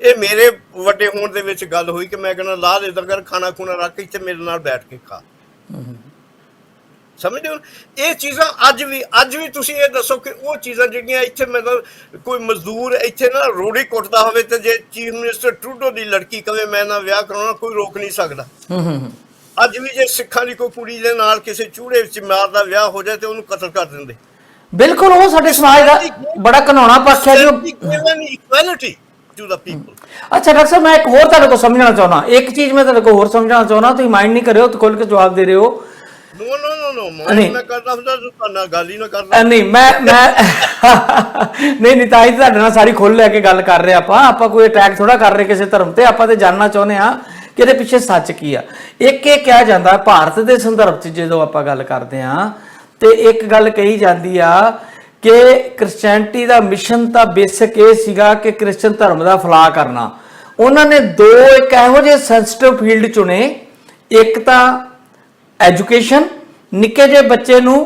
ਇਹ ਮੇਰੇ ਵੱਡੇ ਹੋਣ ਦੇ ਵਿੱਚ ਗੱਲ ਹੋਈ ਕਿ ਮੈਂ ਕਹਿੰਦਾ ਲਾਲ ਇੱਧਰ ਕਰ, ਖਾਣਾ ਖੂਣਾ ਰੱਖ ਇੱਥੇ ਮੇਰੇ ਨਾਲ ਬੈਠ ਕੇ ਖਾ। ਸਮਝਦੇ ਹੋ? ਇਹ ਚੀਜ਼ਾਂ ਅੱਜ ਵੀ ਤੁਸੀਂ ਇਹ ਦੱਸੋ ਕਿ ਉਹ ਚੀਜ਼ਾਂ ਜਿਹੜੀਆਂ ਇੱਥੇ ਮਤਲਬ ਕੋਈ ਮਜ਼ਦੂਰ ਇੱਥੇ ਨਾ ਰੋੜੀ ਕੁੱਟਦਾ ਹੋਵੇ ਤੇ ਜੇ ਚੀਫ ਮਿਨਿਸਟਰ ਟਰੂਡੋ ਦੀ ਲੜਕੀ ਕਵੇ ਮੈਂ ਨਾ ਵਿਆਹ ਕਰਾਉਣਾ, ਕੋਈ ਰੋਕ ਨਹੀਂ ਸਕਦਾ। ਅੱਜ ਵੀ ਜੇ ਸਿੱਖਾਂ ਦੀ ਕੋਈ ਕੁੜੀ ਦੇ ਨਾਲ ਕਿਸੇ ਚੂੜੇ ਵਿੱਚ ਮਾਰਦਾ ਵਿਆਹ ਹੋ ਜਾਏ ਤੇ ਉਹਨੂੰ ਕਤਲ ਕਰ ਦਿੰਦੇ। ਬਿਲਕੁਲ, ਉਹ ਸਾਡੇ ਸਮਾਜ ਦਾ ਬੜਾ ਘਿਨਾਉਣਾ ਪੱਖ ਹੈ ਜੀ। ਅੱਛਾ ਡਾਕਟਰ ਸਾਹਿਬ, ਮੈਂ ਇੱਕ ਹੋਰ ਤੁਹਾਡੇ ਕੋਲ ਸਮਝਣਾ ਚਾਹੁੰਦਾ, ਇੱਕ ਚੀਜ਼ ਮੈਂ ਤੁਹਾਡੇ ਕੋਲ ਹੋਰ ਸਮਝਣਾ ਚਾਹੁੰਦਾ, ਤੁਸੀਂ ਮਾਈਂਡ ਨਹੀਂ ਕਰਿਓ, ਖੁੱਲ੍ਹ ਕੇ ਜਵਾਬ ਦੇ ਰਹੇ ਹੋ। ਮੈਂ ਕਰਦਾ ਹੁੰਦਾ ਤੁਹਾਨੂੰ ਗੱਲ ਹੀ ਨਾ ਕਰਦਾ। ਨਹੀਂ ਮੈਂ ਨਹੀਂ ਤਾਂ ਹੀ ਤੁਹਾਡੇ ਨਾਲ ਸਾਰੀ ਖੁੱਲ੍ਹ ਲੈ ਕੇ ਗੱਲ ਕਰ ਰਹੇ ਆਪਾਂ ਕੋਈ ਅਟੈਕ ਥੋੜਾ ਕਰ ਰਹੇ ਕਿਸੇ ਧਰਮ ਤੇ, ਆਪਾਂ ਤੇ ਜਾਣਨਾ ਚਾਹੁੰਦੇ ਹਾਂ ਕਿ ਇਹਦੇ ਪਿੱਛੇ ਸੱਚ ਕੀ ਆ। ਇੱਕ ਇਹ ਕਿਹਾ ਜਾਂਦਾ ਭਾਰਤ ਦੇ ਸੰਦਰਭ 'ਚ ਜਦੋਂ ਆਪਾਂ ਗੱਲ ਕਰਦੇ ਹਾਂ ਤੇ ਇੱਕ ਗੱਲ ਕਹੀ ਜਾਂਦੀ ਆ ਕਿ ਕ੍ਰਿਸਚੈਨਿਟੀ ਦਾ ਮਿਸ਼ਨ ਤਾਂ ਬੇਸਿਕ ਇਹ ਸੀਗਾ ਕਿ ਕ੍ਰਿਸਚਨ ਧਰਮ ਦਾ ਫਲਾਹ ਕਰਨਾ। ਉਹਨਾਂ ਨੇ ਇੱਕ ਇਹੋ ਜਿਹੇ ਸੈਂਸਿਟਿਵ ਫੀਲਡ ਚੁਣੇ, ਇੱਕ ਤਾਂ ਐਜੂਕੇਸ਼ਨ, ਨਿੱਕੇ ਜਿਹੇ ਬੱਚੇ ਨੂੰ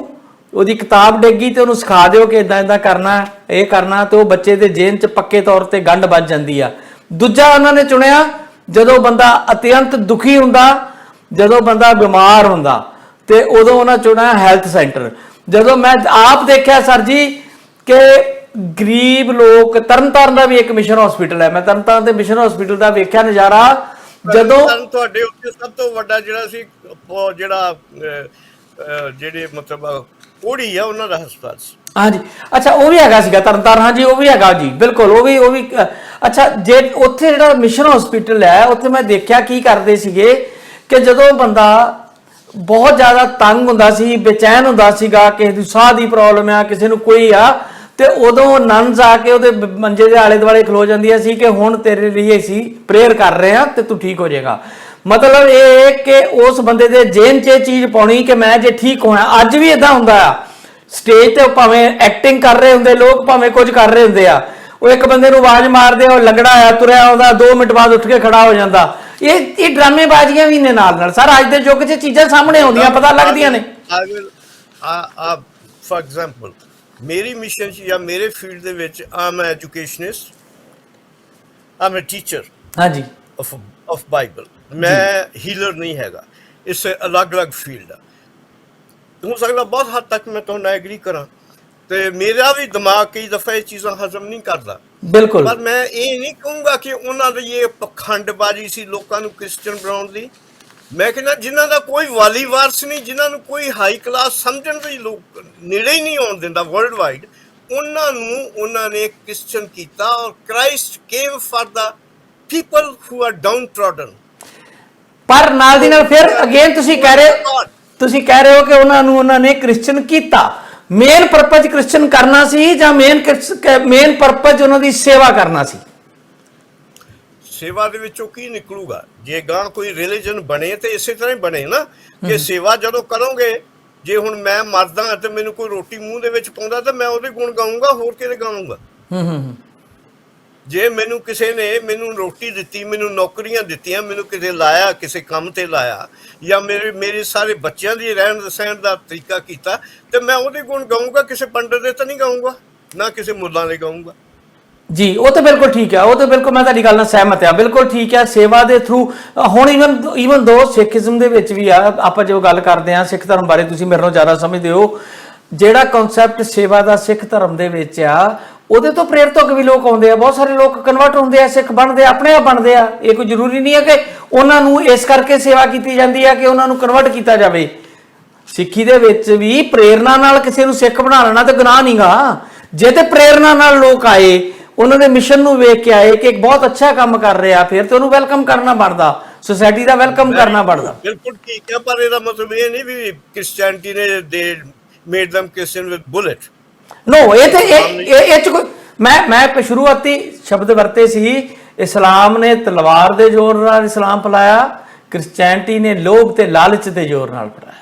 ਉਹਦੀ ਕਿਤਾਬ ਡੇਗੀ ਤੇ ਉਹਨੂੰ ਸਿਖਾ ਦਿਓ ਕਿ ਇਦਾਂ ਕਰਨਾ, ਇਹ ਕਰਨਾ, ਤੇ ਉਹ ਬੱਚੇ ਦੇ ਜੇਨ 'ਚ ਪੱਕੇ ਤੌਰ ਤੇ ਗੰਢ ਵੱਜ ਜਾਂਦੀ ਆ। ਦੂਜਾ ਉਹਨਾਂ ਨੇ ਚੁਣਿਆ ਜਦੋਂ ਬੰਦਾ ਅਤਿਅੰਤ ਦੁਖੀ ਹੁੰਦਾ, ਜਦੋਂ ਬੰਦਾ ਬਿਮਾਰ ਹੁੰਦਾ, ਤੇ ਉਦੋਂ ਉਹਨਾਂ ਚੁਣਿਆ ਹੈਲਥ ਸੈਂਟਰ। ਜਦੋਂ ਮੈਂ ਆਪ ਦੇਖਿਆ ਸਰ ਜੀ ਕਿ ਗਰੀਬ ਲੋਕ, ਤਰਨਤਾਰਨ ਦਾ ਵੀ ਇੱਕ ਮਿਸ਼ਨ ਹਸਪੀਟਲ ਹੈ, ਮੈਂ ਤਰਨਤਾਰਨ ਦੇ ਮਿਸ਼ਨ ਹਸਪੀਟਲ ਦਾ ਵੇਖਿਆ ਨਜ਼ਾਰਾ। ਜਦੋਂ ਤੁਹਾਡੇ ਉੱਤੇ ਸਭ ਤੋਂ ਵੱਡਾ ਜਿਹੜਾ ਸੀ ਜਿਹੜੇ ਮਤਲਬ ਕੋੜੀ ਆ ਉਹਨਾਂ ਦਾ ਹਸਪਤਾਲ ਸੀ। ਹਾਂਜੀ, ਅੱਛਾ ਉਹ ਵੀ ਹੈਗਾ ਸੀਗਾ ਤਰਨਤਾਰਨ। ਹਾਂਜੀ ਉਹ ਵੀ ਹੈਗਾ ਜੀ, ਬਿਲਕੁਲ ਉਹ ਵੀ ਅੱਛਾ। ਜੇ ਉੱਥੇ ਜਿਹੜਾ ਮਿਸ਼ਨ ਹਸਪੀਟਲ ਹੈ, ਉੱਥੇ ਮੈਂ ਦੇਖਿਆ ਕੀ ਕਰਦੇ ਸੀਗੇ ਕਿ ਜਦੋਂ ਬੰਦਾ ਬਹੁਤ ਜ਼ਿਆਦਾ ਤੰਗ ਹੁੰਦਾ ਸੀ, ਬੇਚੈਨ ਹੁੰਦਾ ਸੀਗਾ, ਕਿਸੇ ਦੀ ਸਾਹ ਦੀ ਪ੍ਰੋਬਲਮ ਆ, ਕਿਸੇ ਨੂੰ ਕੋਈ ਆ, ਤੇ ਉਦੋਂ ਨਨਸ ਆ ਕੇ ਉਹਦੇ ਮੰਜੇ ਦੇ ਆਲੇ ਦੁਆਲੇ ਖਲੋ ਜਾਂਦੀਆਂ ਸੀ ਕਿ ਹੁਣ ਤੇਰੇ ਲਈ ਅਸੀਂ ਪ੍ਰੇਅਰ ਕਰ ਰਹੇ ਹਾਂ ਤੇ ਤੂੰ ਠੀਕ ਹੋ ਜਾਏਗਾ। ਮਤਲਬ ਇਹ ਕਿ ਉਸ ਬੰਦੇ ਦੇ ਜੇਨ 'ਚ ਇਹ ਚੀਜ਼ ਪਾਉਣੀ ਕਿ ਮੈਂ ਜੇ ਠੀਕ ਹੋਇਆ। ਅੱਜ ਵੀ ਇਦਾਂ ਹੁੰਦਾ ਆ, ਸਟੇਜ ਤੇ ਭਾਵੇਂ ਐਕਟਿੰਗ ਕਰ ਰਹੇ ਹੁੰਦੇ ਲੋਕ, ਭਾਵੇਂ ਕੁਝ ਕਰ ਰਹੇ ਹੁੰਦੇ ਆ, ਉਹ ਇੱਕ ਬੰਦੇ ਨੂੰ ਆਵਾਜ਼ ਮਾਰਦੇ, ਉਹ ਲੰਗੜਾ ਆ ਤੁਰਿਆ ਆਉਂਦਾ, 2 ਮਿੰਟ ਬਾਅਦ ਉੱਠ ਕੇ ਖੜਾ ਹੋ ਜਾਂਦਾ। ਇਹ ਡਰਾਮੇਬਾਜ਼ੀਆਂ ਵੀ ਨੇ ਨਾਲ ਸਰ। ਅੱਜ ਦੇ ਯੁੱਗ 'ਚ ਚੀਜ਼ਾਂ ਸਾਹਮਣੇ ਆਉਂਦੀਆਂ, ਪਤਾ ਲੱਗਦੀਆਂ ਨੇ। ਫॉर एग्जांपल ਮੇਰੀ ਮਿਸ਼ਨ ਜਾਂ ਮੇਰੇ ਫੀਲਡ ਦੇ ਵਿੱਚ ਆਮ ਐਜੂਕੇਸ਼ਨਿਸਟ, ਆਮ ਟੀਚਰ ਹਾਂਜੀ ਆਫ ਬਾਈਬਲ। ਮੈਂ ਹੀਲਰ ਨਹੀਂ ਹੈਗਾ, ਇਸ ਅਲੱਗ-ਅਲੱਗ ਫੀਲਡ ਆ। ਹੋ ਸਕਦਾ ਬਹੁਤ ਹੱਦ ਤੱਕ ਮੈਂ ਤੁਹਾਨੂੰ ਐਗਰੀ ਕਰਾਂ, ਤੇ ਮੇਰਾ ਵੀ ਦਿਮਾਗ ਕਈ ਦਫਾ ਇਹ ਚੀਜ਼ਾਂ ਹਜ਼ਮ ਨਹੀਂ ਕਰਦਾ। ਬਿਲਕੁਲ, ਪਰ ਮੈਂ ਇਹ ਨਹੀਂ ਕਹੂੰਗਾ ਕਿ ਉਹਨਾਂ ਦੀ ਇਹ ਪਖੰਡਬਾਜ਼ੀ ਸੀ ਲੋਕਾਂ ਨੂੰ ਕ੍ਰਿਸਚਨ ਬਣਾਉਣ ਦੀ। ਮੈਂ ਕਹਿੰਦਾ ਜਿਨ੍ਹਾਂ ਦਾ ਕੋਈ ਵਾਲੀ ਵਾਰਸ ਨਹੀਂ, ਜਿਨ੍ਹਾਂ ਨੂੰ ਕੋਈ ਹਾਈ ਕਲਾਸ ਸਮਝਣ ਦੀ ਲੋਕ ਨੇੜੇ ਹੀ ਨਹੀਂ ਆਉਣ ਦਿੰਦਾ ਵਰਲਡ ਵਾਈਡ, ਉਹਨਾਂ ਨੇ ਕ੍ਰਿਸਚਨ ਕੀਤਾ। ਔਰ Christ came for the people who are down trodden. ਪਰ ਨਾਲ ਦੀ ਨਾਲ ਫਿਰ ਅਗੇਨ ਤੁਸੀਂ ਕਹਿ ਰਹੇ ਹੋ ਕਿ ਉਹਨਾਂ ਨੇ ਕ੍ਰਿਸਚਨ ਕੀਤਾ। ਮੇਨ ਪਰਪਸ ਕ੍ਰਿਸਚਨ ਕਰਨਾ ਸੀ ਜਾਂ ਮੇਨ ਪਰਪਸ ਉਹਨਾਂ ਦੀ ਸੇਵਾ ਕਰਨਾ ਸੀ? ਸੇਵਾ ਦੇ ਵਿੱਚੋਂ ਕੀ ਨਿਕਲੂਗਾ? ਜੇ ਗਾਂ ਕੋਈ ਰਿਲੀਜਨ ਬਣੇ ਤੇ ਇਸੇ ਤਰ੍ਹਾਂ ਹੀ ਬਣੇ ਨਾ, ਕਿ ਸੇਵਾ ਜਦੋਂ ਕਰੋਗੇ ਜੇ ਹੁਣ ਮੈਂ ਮਰਦਾ ਤੇ ਮੈਨੂੰ ਕੋਈ ਰੋਟੀ ਮੂੰਹ ਦੇ ਵਿੱਚ ਪਾਉਂਦਾ ਤਾਂ ਮੈਂ ਉਹਦੇ ਗੁਣ ਗਾਊਂਗਾ, ਹੋਰ ਕਿਹਦੇ ਗਾਊਂਗਾ। ਜੇ ਮੈਨੂੰ ਕਿਸੇ ਨੇ ਮੈਨੂੰ ਰੋਟੀ ਦਿੱਤੀ, ਮੈਨੂੰ ਨੌਕਰੀਆਂ ਦਿੱਤੀਆਂ, ਮੈਨੂੰ ਕਿਤੇ ਲਾਇਆ, ਕਿਸੇ ਕੰਮ ਤੇ ਲਾਇਆ, ਜਾਂ ਮੇਰੇ ਸਾਰੇ ਬੱਚਿਆਂ ਦੀ ਰਹਿਣ ਸਹਿਣ ਦਾ ਤਰੀਕਾ ਕੀਤਾ, ਤੇ ਮੈਂ ਉਹਦੇ ਗੁਣ ਗਾਊਂਗਾ, ਕਿਸੇ ਪੰਡਤ ਦੇ ਤਾਂ ਨਹੀਂ ਗਾਊਂਗਾ, ਨਾ ਕਿਸੇ ਮੁੱਲਾਂ ਦੇ ਗਾਊਂਗਾ। ਜੀ ਉਹ ਤਾਂ ਬਿਲਕੁਲ ਠੀਕ ਹੈ, ਉਹ ਤਾਂ ਬਿਲਕੁਲ ਮੈਂ ਤੁਹਾਡੀ ਗੱਲ ਨਾਲ ਸਹਿਮਤ ਹਾਂ, ਬਿਲਕੁਲ ਠੀਕ ਹੈ। ਸੇਵਾ ਦੇ ਥਰੂ ਹੁਣ ਈਵਨ ਦੋ ਸਿੱਖੀਜ਼ਮ ਦੇ ਵਿੱਚ ਵੀ ਆ, ਆਪਾਂ ਜੋ ਗੱਲ ਕਰਦੇ ਹਾਂ ਸਿੱਖ ਧਰਮ ਬਾਰੇ, ਤੁਸੀਂ ਮੇਰੇ ਨਾਲੋਂ ਜ਼ਿਆਦਾ ਸਮਝਦੇ ਹੋ, ਜਿਹੜਾ ਕਨਸੈਪਟ ਸੇਵਾ ਦਾ ਸਿੱਖ ਧਰਮ ਦੇ ਵਿੱਚ ਆ, ਉਹਦੇ ਤੋਂ ਪ੍ਰੇਰਿਤ ਹੋ ਕੇ ਵੀ ਲੋਕ ਆਉਂਦੇ ਆ, ਬਹੁਤ ਸਾਰੇ ਲੋਕ ਕਨਵਰਟ ਹੁੰਦੇ ਆ, ਸਿੱਖ ਬਣਦੇ ਆ, ਆਪਣੇ ਆਪ ਬਣਦੇ ਆ। ਇਹ ਕੋਈ ਜ਼ਰੂਰੀ ਨਹੀਂ ਹੈ ਕਿ ਉਹਨਾਂ ਨੂੰ ਇਸ ਕਰਕੇ ਸੇਵਾ ਕੀਤੀ ਜਾਂਦੀ ਹੈ ਕਿ ਉਹਨਾਂ ਨੂੰ ਕਨਵਰਟ ਕੀਤਾ ਜਾਵੇ। ਸਿੱਖੀ ਦੇ ਵਿੱਚ ਵੀ ਪ੍ਰੇਰਨਾ ਨਾਲ ਕਿਸੇ ਨੂੰ ਸਿੱਖ ਬਣਾ ਲੈਣਾ ਤੇ ਗੁਨਾਹ ਨਹੀਂਗਾ। ਜੇ ਤੇ ਪ੍ਰੇਰਨਾ ਨਾਲ ਲੋਕ ਆਏ, ਉਹਨਾਂ ਦੇ ਮਿਸ਼ਨ ਨੂੰ ਵੇਖ ਕੇ ਆਏ ਕਿ ਇੱਕ ਬਹੁਤ ਅੱਛਾ ਕੰਮ ਕਰ ਰਿਹਾ, ਫਿਰ ਤੇ ਉਹਨੂੰ ਵੈਲਕਮ ਕਰਨਾ ਬਣਦਾ, ਸੋਸਾਇਟੀ ਦਾ ਵੈਲਕਮ ਕਰਨਾ ਬਣਦਾ। ਬਿਲਕੁਲ ਠੀਕ ਹੈ, ਪਰ ਇਹਦਾ ਮਤਲਬ ਇਹ ਨਹੀਂ ਵੀ ਕ੍ਰਿਸਚੀਅਨਟੀ ਨੇ ਦੇ made them Christian with bullet। ਨੋ, ਇਹ ਚ ਕੋਈ ਮੈਂ ਸ਼ੁਰੂਆਤੀ ਸ਼ਬਦ ਵਰਤੇ ਸੀ, ਇਸਲਾਮ ਨੇ ਤਲਵਾਰ ਦੇ ਜ਼ੋਰ ਨਾਲ ਇਸਲਾਮ ਫੈਲਾਇਆ, ਕ੍ਰਿਸਚੀਅਨਟੀ ਨੇ ਲੋਭ ਤੇ ਲਾਲਚ ਦੇ ਜ਼ੋਰ ਨਾਲ ਫੈਲਾਇਆ।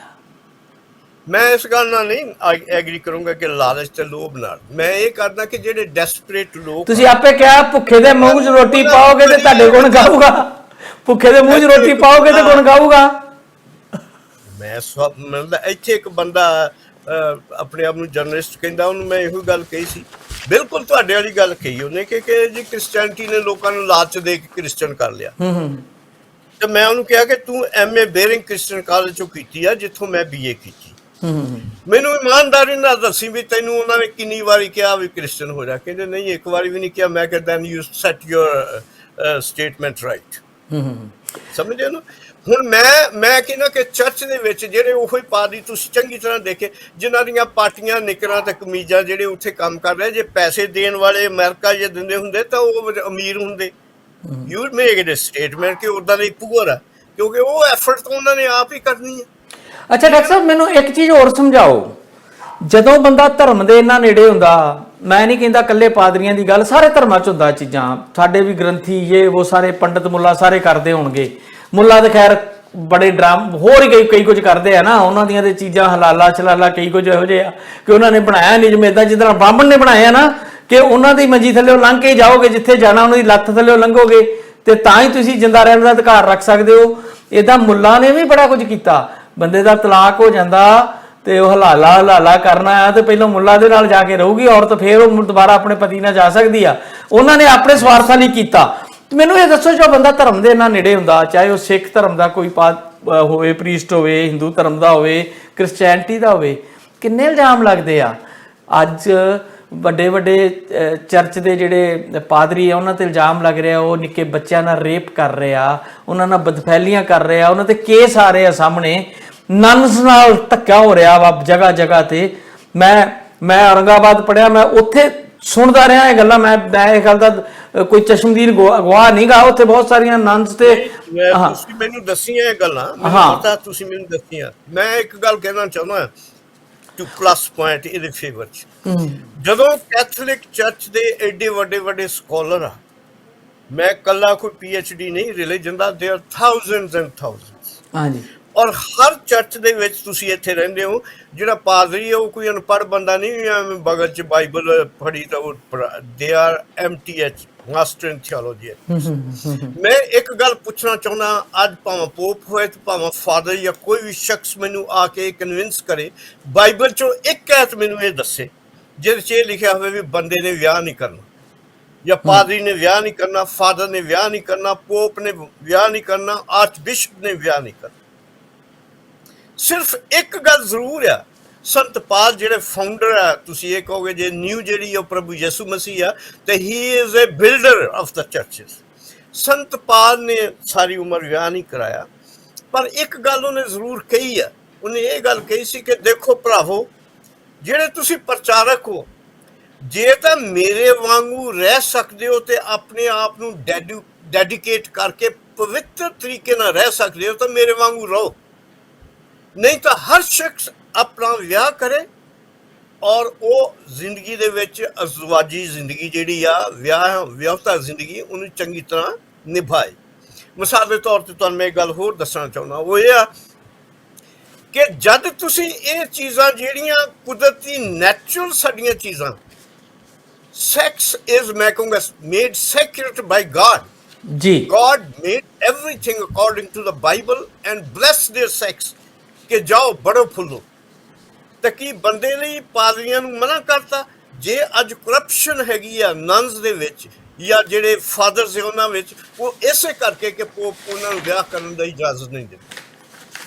ਮੈਂ ਇਸ ਗੱਲ ਨਾਲ ਨਹੀਂ ਐਗਰੀ ਕਰੂੰਗਾ ਕਿ ਲਾਲਚ ਤੇ ਲੋਭ ਨਾਲ। ਮੈਂ ਇਹ ਕਰਦਾ ਕਿ ਜਿਹੜੇ ਡੈਸਪਰੇਟ ਲੋਕ, ਤੁਸੀਂ ਆਪੇ ਕਿਹਾ ਭੁੱਖੇ ਦੇ ਮੂੰਹ 'ਚ ਰੋਟੀ ਪਾਓਗੇ ਤੇ ਤੁਹਾਡੇ ਗੁਣ ਗਾਊਗਾ, ਭੁੱਖੇ ਦੇ ਮੂੰਹ 'ਚ ਰੋਟੀ ਪਾਓਗੇ ਤੇ ਗੁਣ ਗਾਊਗਾ। ਮੈਂ ਸਭ ਮਿਲਦਾ। ਇੱਥੇ ਇੱਕ ਬੰਦਾ ਆਪਣੇ ਆਪ ਨੂੰ ਜਰਨਲਿਸਟ ਕਹਿੰਦਾ, ਉਹਨੂੰ ਮੈਂ ਇਹੋ ਗੱਲ ਕਹੀ ਸੀ, ਬਿਲਕੁਲ ਤੁਹਾਡੇ ਵਾਲੀ ਗੱਲ ਕਹੀ ਉਹਨੇ ਕਿ ਜੀ ਕ੍ਰਿਸਚੀਅਨਟੀ ਨੇ ਲੋਕਾਂ ਨੂੰ ਲਾਲਚ ਦੇ ਕੇ ਕ੍ਰਿਸਚਨ ਕਰ ਲਿਆ। ਤੇ ਮੈਂ ਉਹਨੂੰ ਕਿਹਾ ਕਿ ਤੂੰ MA ਬੇਰਿੰਗ ਕ੍ਰਿਸਚਨ ਕਾਲਜ ਚੋਂ ਕੀਤੀ ਆ, ਜਿੱਥੋਂ ਮੈਂ BA ਕੀਤੀ। ਮੈਨੂੰ ਇਮਾਨਦਾਰੀ ਨਾਲ ਦੱਸੀ ਵੀ ਤੈਨੂੰ ਉਹਨਾਂ ਨੇ ਕਿੰਨੀ ਵਾਰੀ ਕਿਹਾ ਵੀ ਕ੍ਰਿਸਚਨ ਹੋ ਜਾ। ਕਹਿੰਦੇ ਨਹੀਂ, ਇੱਕ ਵਾਰੀ ਵੀ ਨਹੀਂ ਕਿਹਾ। ਮੈਂ ਕਿਹਾ then you set your statement right। ਸਮਝੇ ਨਾ। ਹੁਣ ਮੈਂ ਕਹਿੰਦਾ ਕਿ ਚਰਚ ਦੇ ਵਿੱਚ ਜਿਹੜੇ ਉਹੀ ਪਾਦਰੀ ਤੁਸੀਂ ਚੰਗੀ ਤਰ੍ਹਾਂ ਦੇਖੇ, ਜਿਨ੍ਹਾਂ ਦੀਆਂ ਪਾਟੀਆਂ ਨਿੱਕਰਾਂ ਤੇ ਕਮੀਜ਼ਾਂ, ਜਿਹੜੇ ਉੱਥੇ ਕੰਮ ਕਰ ਰਹੇ, ਜੇ ਪੈਸੇ ਦੇਣ ਵਾਲੇ ਅਮਰੀਕਾ ਜੇ ਦਿੰਦੇ ਹੁੰਦੇ ਤਾਂ ਉਹ ਅਮੀਰ ਹੁੰਦੇ। ਯੂ ਮੇਕ ਇਟ ਸਟੇਟਮੈਂਟ ਕਿ ਉੱਦਾਂ ਦੇ ਪੂਅਰ ਆ, ਕਿਉਂਕਿ ਉਹ ਐਫਰਟ ਤਾਂ ਉਹਨਾਂ ਨੇ ਆਪ ਹੀ ਕਰਨੀ ਹੈ। ਅੱਛਾ ਡਾਕਟਰ ਸਾਹਿਬ, ਮੈਨੂੰ ਇੱਕ ਚੀਜ਼ ਹੋਰ ਸਮਝਾਓ। ਜਦੋਂ ਬੰਦਾ ਧਰਮ ਦੇ ਇੰਨਾ ਨੇੜੇ ਹੁੰਦਾ, ਮੈਂ ਨਹੀਂ ਕਹਿੰਦਾ ਇਕੱਲੇ ਪਾਦਰੀਆਂ ਦੀ ਗੱਲ, ਸਾਰੇ ਧਰਮਾਂ 'ਚ ਹੁੰਦਾ ਚੀਜ਼ਾਂ। ਸਾਡੇ ਵੀ ਗ੍ਰੰਥੀ ਇਹ ਉਹ ਸਾਰੇ ਪੰਡਤ ਮੁੱਲਾ ਸਾਰੇ ਕਰਦੇ ਹੋਣਗੇ। ਮੁੱਲਾ ਤਾਂ ਖੈਰ ਬੜੇ ਡਰਾਮ ਹੋਰ ਹੀ ਕਈ ਕੁਝ ਕਰਦੇ ਆ ਨਾ, ਉਹਨਾਂ ਦੀਆਂ ਤੇ ਚੀਜ਼ਾਂ ਹਲਾਲਾ ਛਲਾਲਾ ਕਈ ਕੁਝ ਇਹੋ ਜਿਹੇ ਆ ਕਿ ਉਹਨਾਂ ਨੇ ਬਣਾਇਆ ਨਿਯਮ ਏਦਾਂ ਜਿੱਦਾਂ ਬ੍ਰਾਹਮਣ ਨੇ ਬਣਾਇਆ ਨਾ, ਕਿ ਉਹਨਾਂ ਦੀ ਮੰਜੀ ਥੱਲੇ ਲੰਘ ਕੇ ਜਾਓਗੇ, ਜਿੱਥੇ ਜਾਣਾ ਉਹਨਾਂ ਦੀ ਲੱਤ ਥੱਲੇ ਲੰਘੋਗੇ ਤੇ ਤਾਂ ਹੀ ਤੁਸੀਂ ਜਿੰਦਾ ਰਹਿਣ ਦਾ ਅਧਿਕਾਰ ਰੱਖ ਸਕਦੇ ਹੋ। ਏਦਾਂ ਮੁੱਲਾ ਨੇ ਵੀ ਬੜਾ ਕੁਝ ਕੀਤਾ। ਬੰਦੇ ਦਾ ਤਲਾਕ ਹੋ ਜਾਂਦਾ ਤੇ ਉਹ ਹਲਾਲਾ ਕਰਨਾ ਆ, ਤੇ ਪਹਿਲਾਂ ਮੁੱਲਾ ਦੇ ਨਾਲ ਜਾ ਕੇ ਰਹੂਗੀ ਔਰਤ, ਫਿਰ ਉਹ ਦੁਬਾਰਾ ਆਪਣੇ ਪਤੀ ਨਾਲ ਜਾ ਸਕਦੀ ਆ। ਉਹਨਾਂ ਨੇ ਆਪਣੇ ਸਵਾਰਥਾਂ ਲਈ ਕੀਤਾ। ਮੈਨੂੰ ਇਹ ਦੱਸੋ, ਜੋ ਬੰਦਾ ਧਰਮ ਦੇ ਇੰਨਾ ਨੇੜੇ ਹੁੰਦਾ, ਚਾਹੇ ਉਹ ਸਿੱਖ ਧਰਮ ਦਾ ਕੋਈ ਹੋਵੇ, ਪ੍ਰੀਸਟ ਹੋਵੇ, ਹਿੰਦੂ ਧਰਮ ਦਾ ਹੋਵੇ, ਕ੍ਰਿਸਚੀਅਨਟੀ ਦਾ ਹੋਵੇ, ਕਿੰਨੇ ਇਲਜ਼ਾਮ ਲੱਗਦੇ ਆ ਅੱਜ। ਵੱਡੇ ਚਰਚ ਦੇ ਜਿਹੜੇ ਪਾਦਰੀ ਆ, ਉਹਨਾਂ ਤੇ ਇਲਜ਼ਾਮ ਲੱਗ ਰਿਹਾ ਉਹ ਨਿੱਕੇ ਬੱਚਿਆਂ ਨਾਲ ਰੇਪ ਕਰ ਰਹੇ ਆ, ਉਹਨਾਂ ਨਾਲ ਬਦਫੈਲੀਆਂ ਕਰ ਰਹੇ ਆ, ਉਹਨਾਂ ਤੇ ਕੇਸ ਆ ਰਹੇ ਆ ਸਾਹਮਣੇ, ਨਨਸ ਨਾਲ ਧੱਕਾ ਹੋ ਰਿਹਾ ਵਾ ਜਗ੍ਹਾ ਜਗ੍ਹਾ ਤੇ। ਮੈਂ ਔਰੰਗਾਬਾਦ ਪੜਿਆ, ਮੈਂ ਉੱਥੇ ਸੁਣਦਾ ਰਿਹਾ ਇਹ ਗੱਲਾਂ। ਮੈਂ ਇਹ ਗੱਲ ਦਾ ਕੋਈ ਚਸ਼ਮਦੀਦ ਗਵਾਹ ਨਹੀਂ ਗਾ। ਉੱਥੇ ਬਹੁਤ ਸਾਰੀਆਂ ਨਨਸ ਤੇ ਤੁਸੀਂ ਮੈਨੂੰ ਦੱਸੀਆਂ ਇਹ ਗੱਲਾਂ, ਮੈਨੂੰ ਪਤਾ ਤੁਸੀਂ ਮੈਨੂੰ ਦੱਸੀਆਂ। ਮੈਂ ਇੱਕ ਗੱਲ ਕਹਿਣਾ ਚਾਹੁੰਦਾ ਟੂ ਪਲੱਸ ਪੁਆਇੰਟ ਇਹਦੇ ਫੇਵਰ 'ਚ। ਜਦੋਂ ਕੈਥੋਲਿਕ ਚਰਚ ਦੇ ਐਡੇ ਵੱਡੇ ਸਕੋਲਰ ਆ, ਮੈਂ ਇਕੱਲਾ ਕੋਈ PhD ਨਹੀਂ religion the, there thousands and thousands. ਹਾਂਜੀ। ਔਰ ਹਰ ਚਰਚ ਦੇ ਵਿੱਚ ਤੁਸੀਂ ਇੱਥੇ ਰਹਿੰਦੇ ਹੋ, ਜਿਹੜਾ ਪਾਦਰੀ ਹੈ ਉਹ ਕੋਈ ਅਨਪੜ੍ਹ ਬੰਦਾ ਨਹੀਂ, ਬਗਲ 'ਚ ਬਾਈਬਲ ਫੜੀ ਤਾਂ ਉਹ they are MTH master in theology. ਮੈਂ ਇੱਕ ਗੱਲ ਪੁੱਛਣਾ ਚਾਹੁੰਦਾ, ਅੱਜ ਭਾਵੇਂ ਪੋਪ ਹੋਏ ਤੇ ਭਾਵੇਂ ਫਾਦਰ ਜਾਂ ਕੋਈ ਵੀ ਸ਼ਖਸ ਮੈਨੂੰ ਆ ਕੇ ਕਨਵਿੰਸ ਕਰੇ, ਬਾਈਬਲ 'ਚੋਂ ਇੱਕ ਐਤ ਮੈਨੂੰ ਇਹ ਦੱਸੇ ਜਿਹਦੇ 'ਚ ਇਹ ਲਿਖਿਆ ਹੋਵੇ ਵੀ ਬੰਦੇ ਨੇ ਵਿਆਹ ਨਹੀਂ ਕਰਨਾ, ਜਾਂ ਪਾਦਰੀ ਨੇ ਵਿਆਹ ਨਹੀਂ ਕਰਨਾ, ਫਾਦਰ ਨੇ ਵਿਆਹ ਨਹੀਂ ਕਰਨਾ, ਪੋਪ ਨੇ ਵਿਆਹ ਨਹੀਂ ਕਰਨਾ, ਆਰਚ ਬਿਸ਼ਪ ਨੇ ਵਿਆਹ ਨਹੀਂ ਕਰਨਾ। ਸਿਰਫ ਇੱਕ ਗੱਲ ਜ਼ਰੂਰ ਆ, ਸੰਤ ਪਾਲ ਜਿਹੜੇ ਫਾਊਂਡਰ ਆ, ਤੁਸੀਂ ਇਹ ਕਹੋਗੇ ਜੇ ਨਿਊ ਜਿਹੜੀ ਉਹ ਪ੍ਰਭੂ ਯਿਸੂ ਮਸੀਹ ਆ, ਤੇ he is a builder of the churches. ਸੰਤ ਪਾਲ ਨੇ ਸਾਰੀ ਉਮਰ ਵਿਆਹ ਨਹੀਂ ਕਰਾਇਆ, ਪਰ ਇੱਕ ਗੱਲ ਉਹਨੇ ਜ਼ਰੂਰ ਕਹੀ ਆ। ਉਹਨੇ ਇਹ ਗੱਲ ਕਹੀ ਸੀ ਕਿ ਦੇਖੋ ਭਰਾਵੋ, ਜਿਹੜੇ ਤੁਸੀਂ ਪ੍ਰਚਾਰਕ ਹੋ, ਜੇ ਤਾਂ ਮੇਰੇ ਵਾਂਗੂ ਰਹਿ ਸਕਦੇ ਹੋ ਤੇ ਆਪਣੇ ਆਪ ਨੂੰ ਡੈਡੀਕੇਟ ਕਰਕੇ ਪਵਿੱਤਰ ਤਰੀਕੇ ਨਾਲ ਰਹਿ ਸਕਦੇ ਹੋ ਤਾਂ ਮੇਰੇ ਵਾਂਗੂ ਰਹੋ, ਨਹੀਂ ਤਾਂ ਹਰ ਸ਼ਖਸ ਆਪਣਾ ਵਿਆਹ ਕਰੇ ਔਰ ਉਹ ਜ਼ਿੰਦਗੀ ਦੇ ਵਿੱਚ ਅਜ਼ਵਾਜੀ ਜ਼ਿੰਦਗੀ ਜਿਹੜੀ ਆ, ਵਿਆਹਤਾ ਜ਼ਿੰਦਗੀ, ਉਹਨੂੰ ਚੰਗੀ ਤਰ੍ਹਾਂ ਨਿਭਾਏ। ਮਿਸਾਲ ਦੇ ਤੌਰ ਤੇ ਤੁਹਾਨੂੰ ਮੈਂ ਇੱਕ ਗੱਲ ਹੋਰ ਦੱਸਣਾ ਚਾਹੁੰਦਾ, ਉਹ ਇਹ ਆ ਕਿ ਜਦ ਤੁਸੀਂ ਇਹ ਚੀਜ਼ਾਂ ਜਿਹੜੀਆਂ ਕੁਦਰਤੀ ਨੈਚੁਰਲ ਸਾਡੀਆਂ ਚੀਜ਼ਾਂ, ਸੈਕਸ ਇਜ਼ ਮੈਂ ਕਹੂੰਗਾ ਮੇਡ ਸੈਕਰੇਟ ਬਾਈ ਗॉड ਜੀ God made everything according to the Bible and blessed their sex ਕਿ ਜਾਓ ਬੜੋ ਫੁੱਲੋ। ਤਾਂ ਕੀ ਬੰਦੇ ਲਈ ਪਾਦਰੀਆਂ ਨੂੰ ਮਨਾ ਕਰਤਾ? ਜੇ ਅੱਜ ਕਰਪਸ਼ਨ ਹੈਗੀ ਆ ਨਨਸ ਦੇ ਵਿੱਚ ਜਾਂ ਜਿਹੜੇ ਫਾਦਰਸ ਉਹਨਾਂ ਵਿੱਚ, ਉਹ ਇਸੇ ਕਰਕੇ ਕਿ ਪੋਪ ਉਹਨਾਂ ਨੂੰ ਵਿਆਹ ਕਰਨ ਦੀ ਇਜਾਜ਼ਤ ਨਹੀਂ ਦਿੰਦੇ।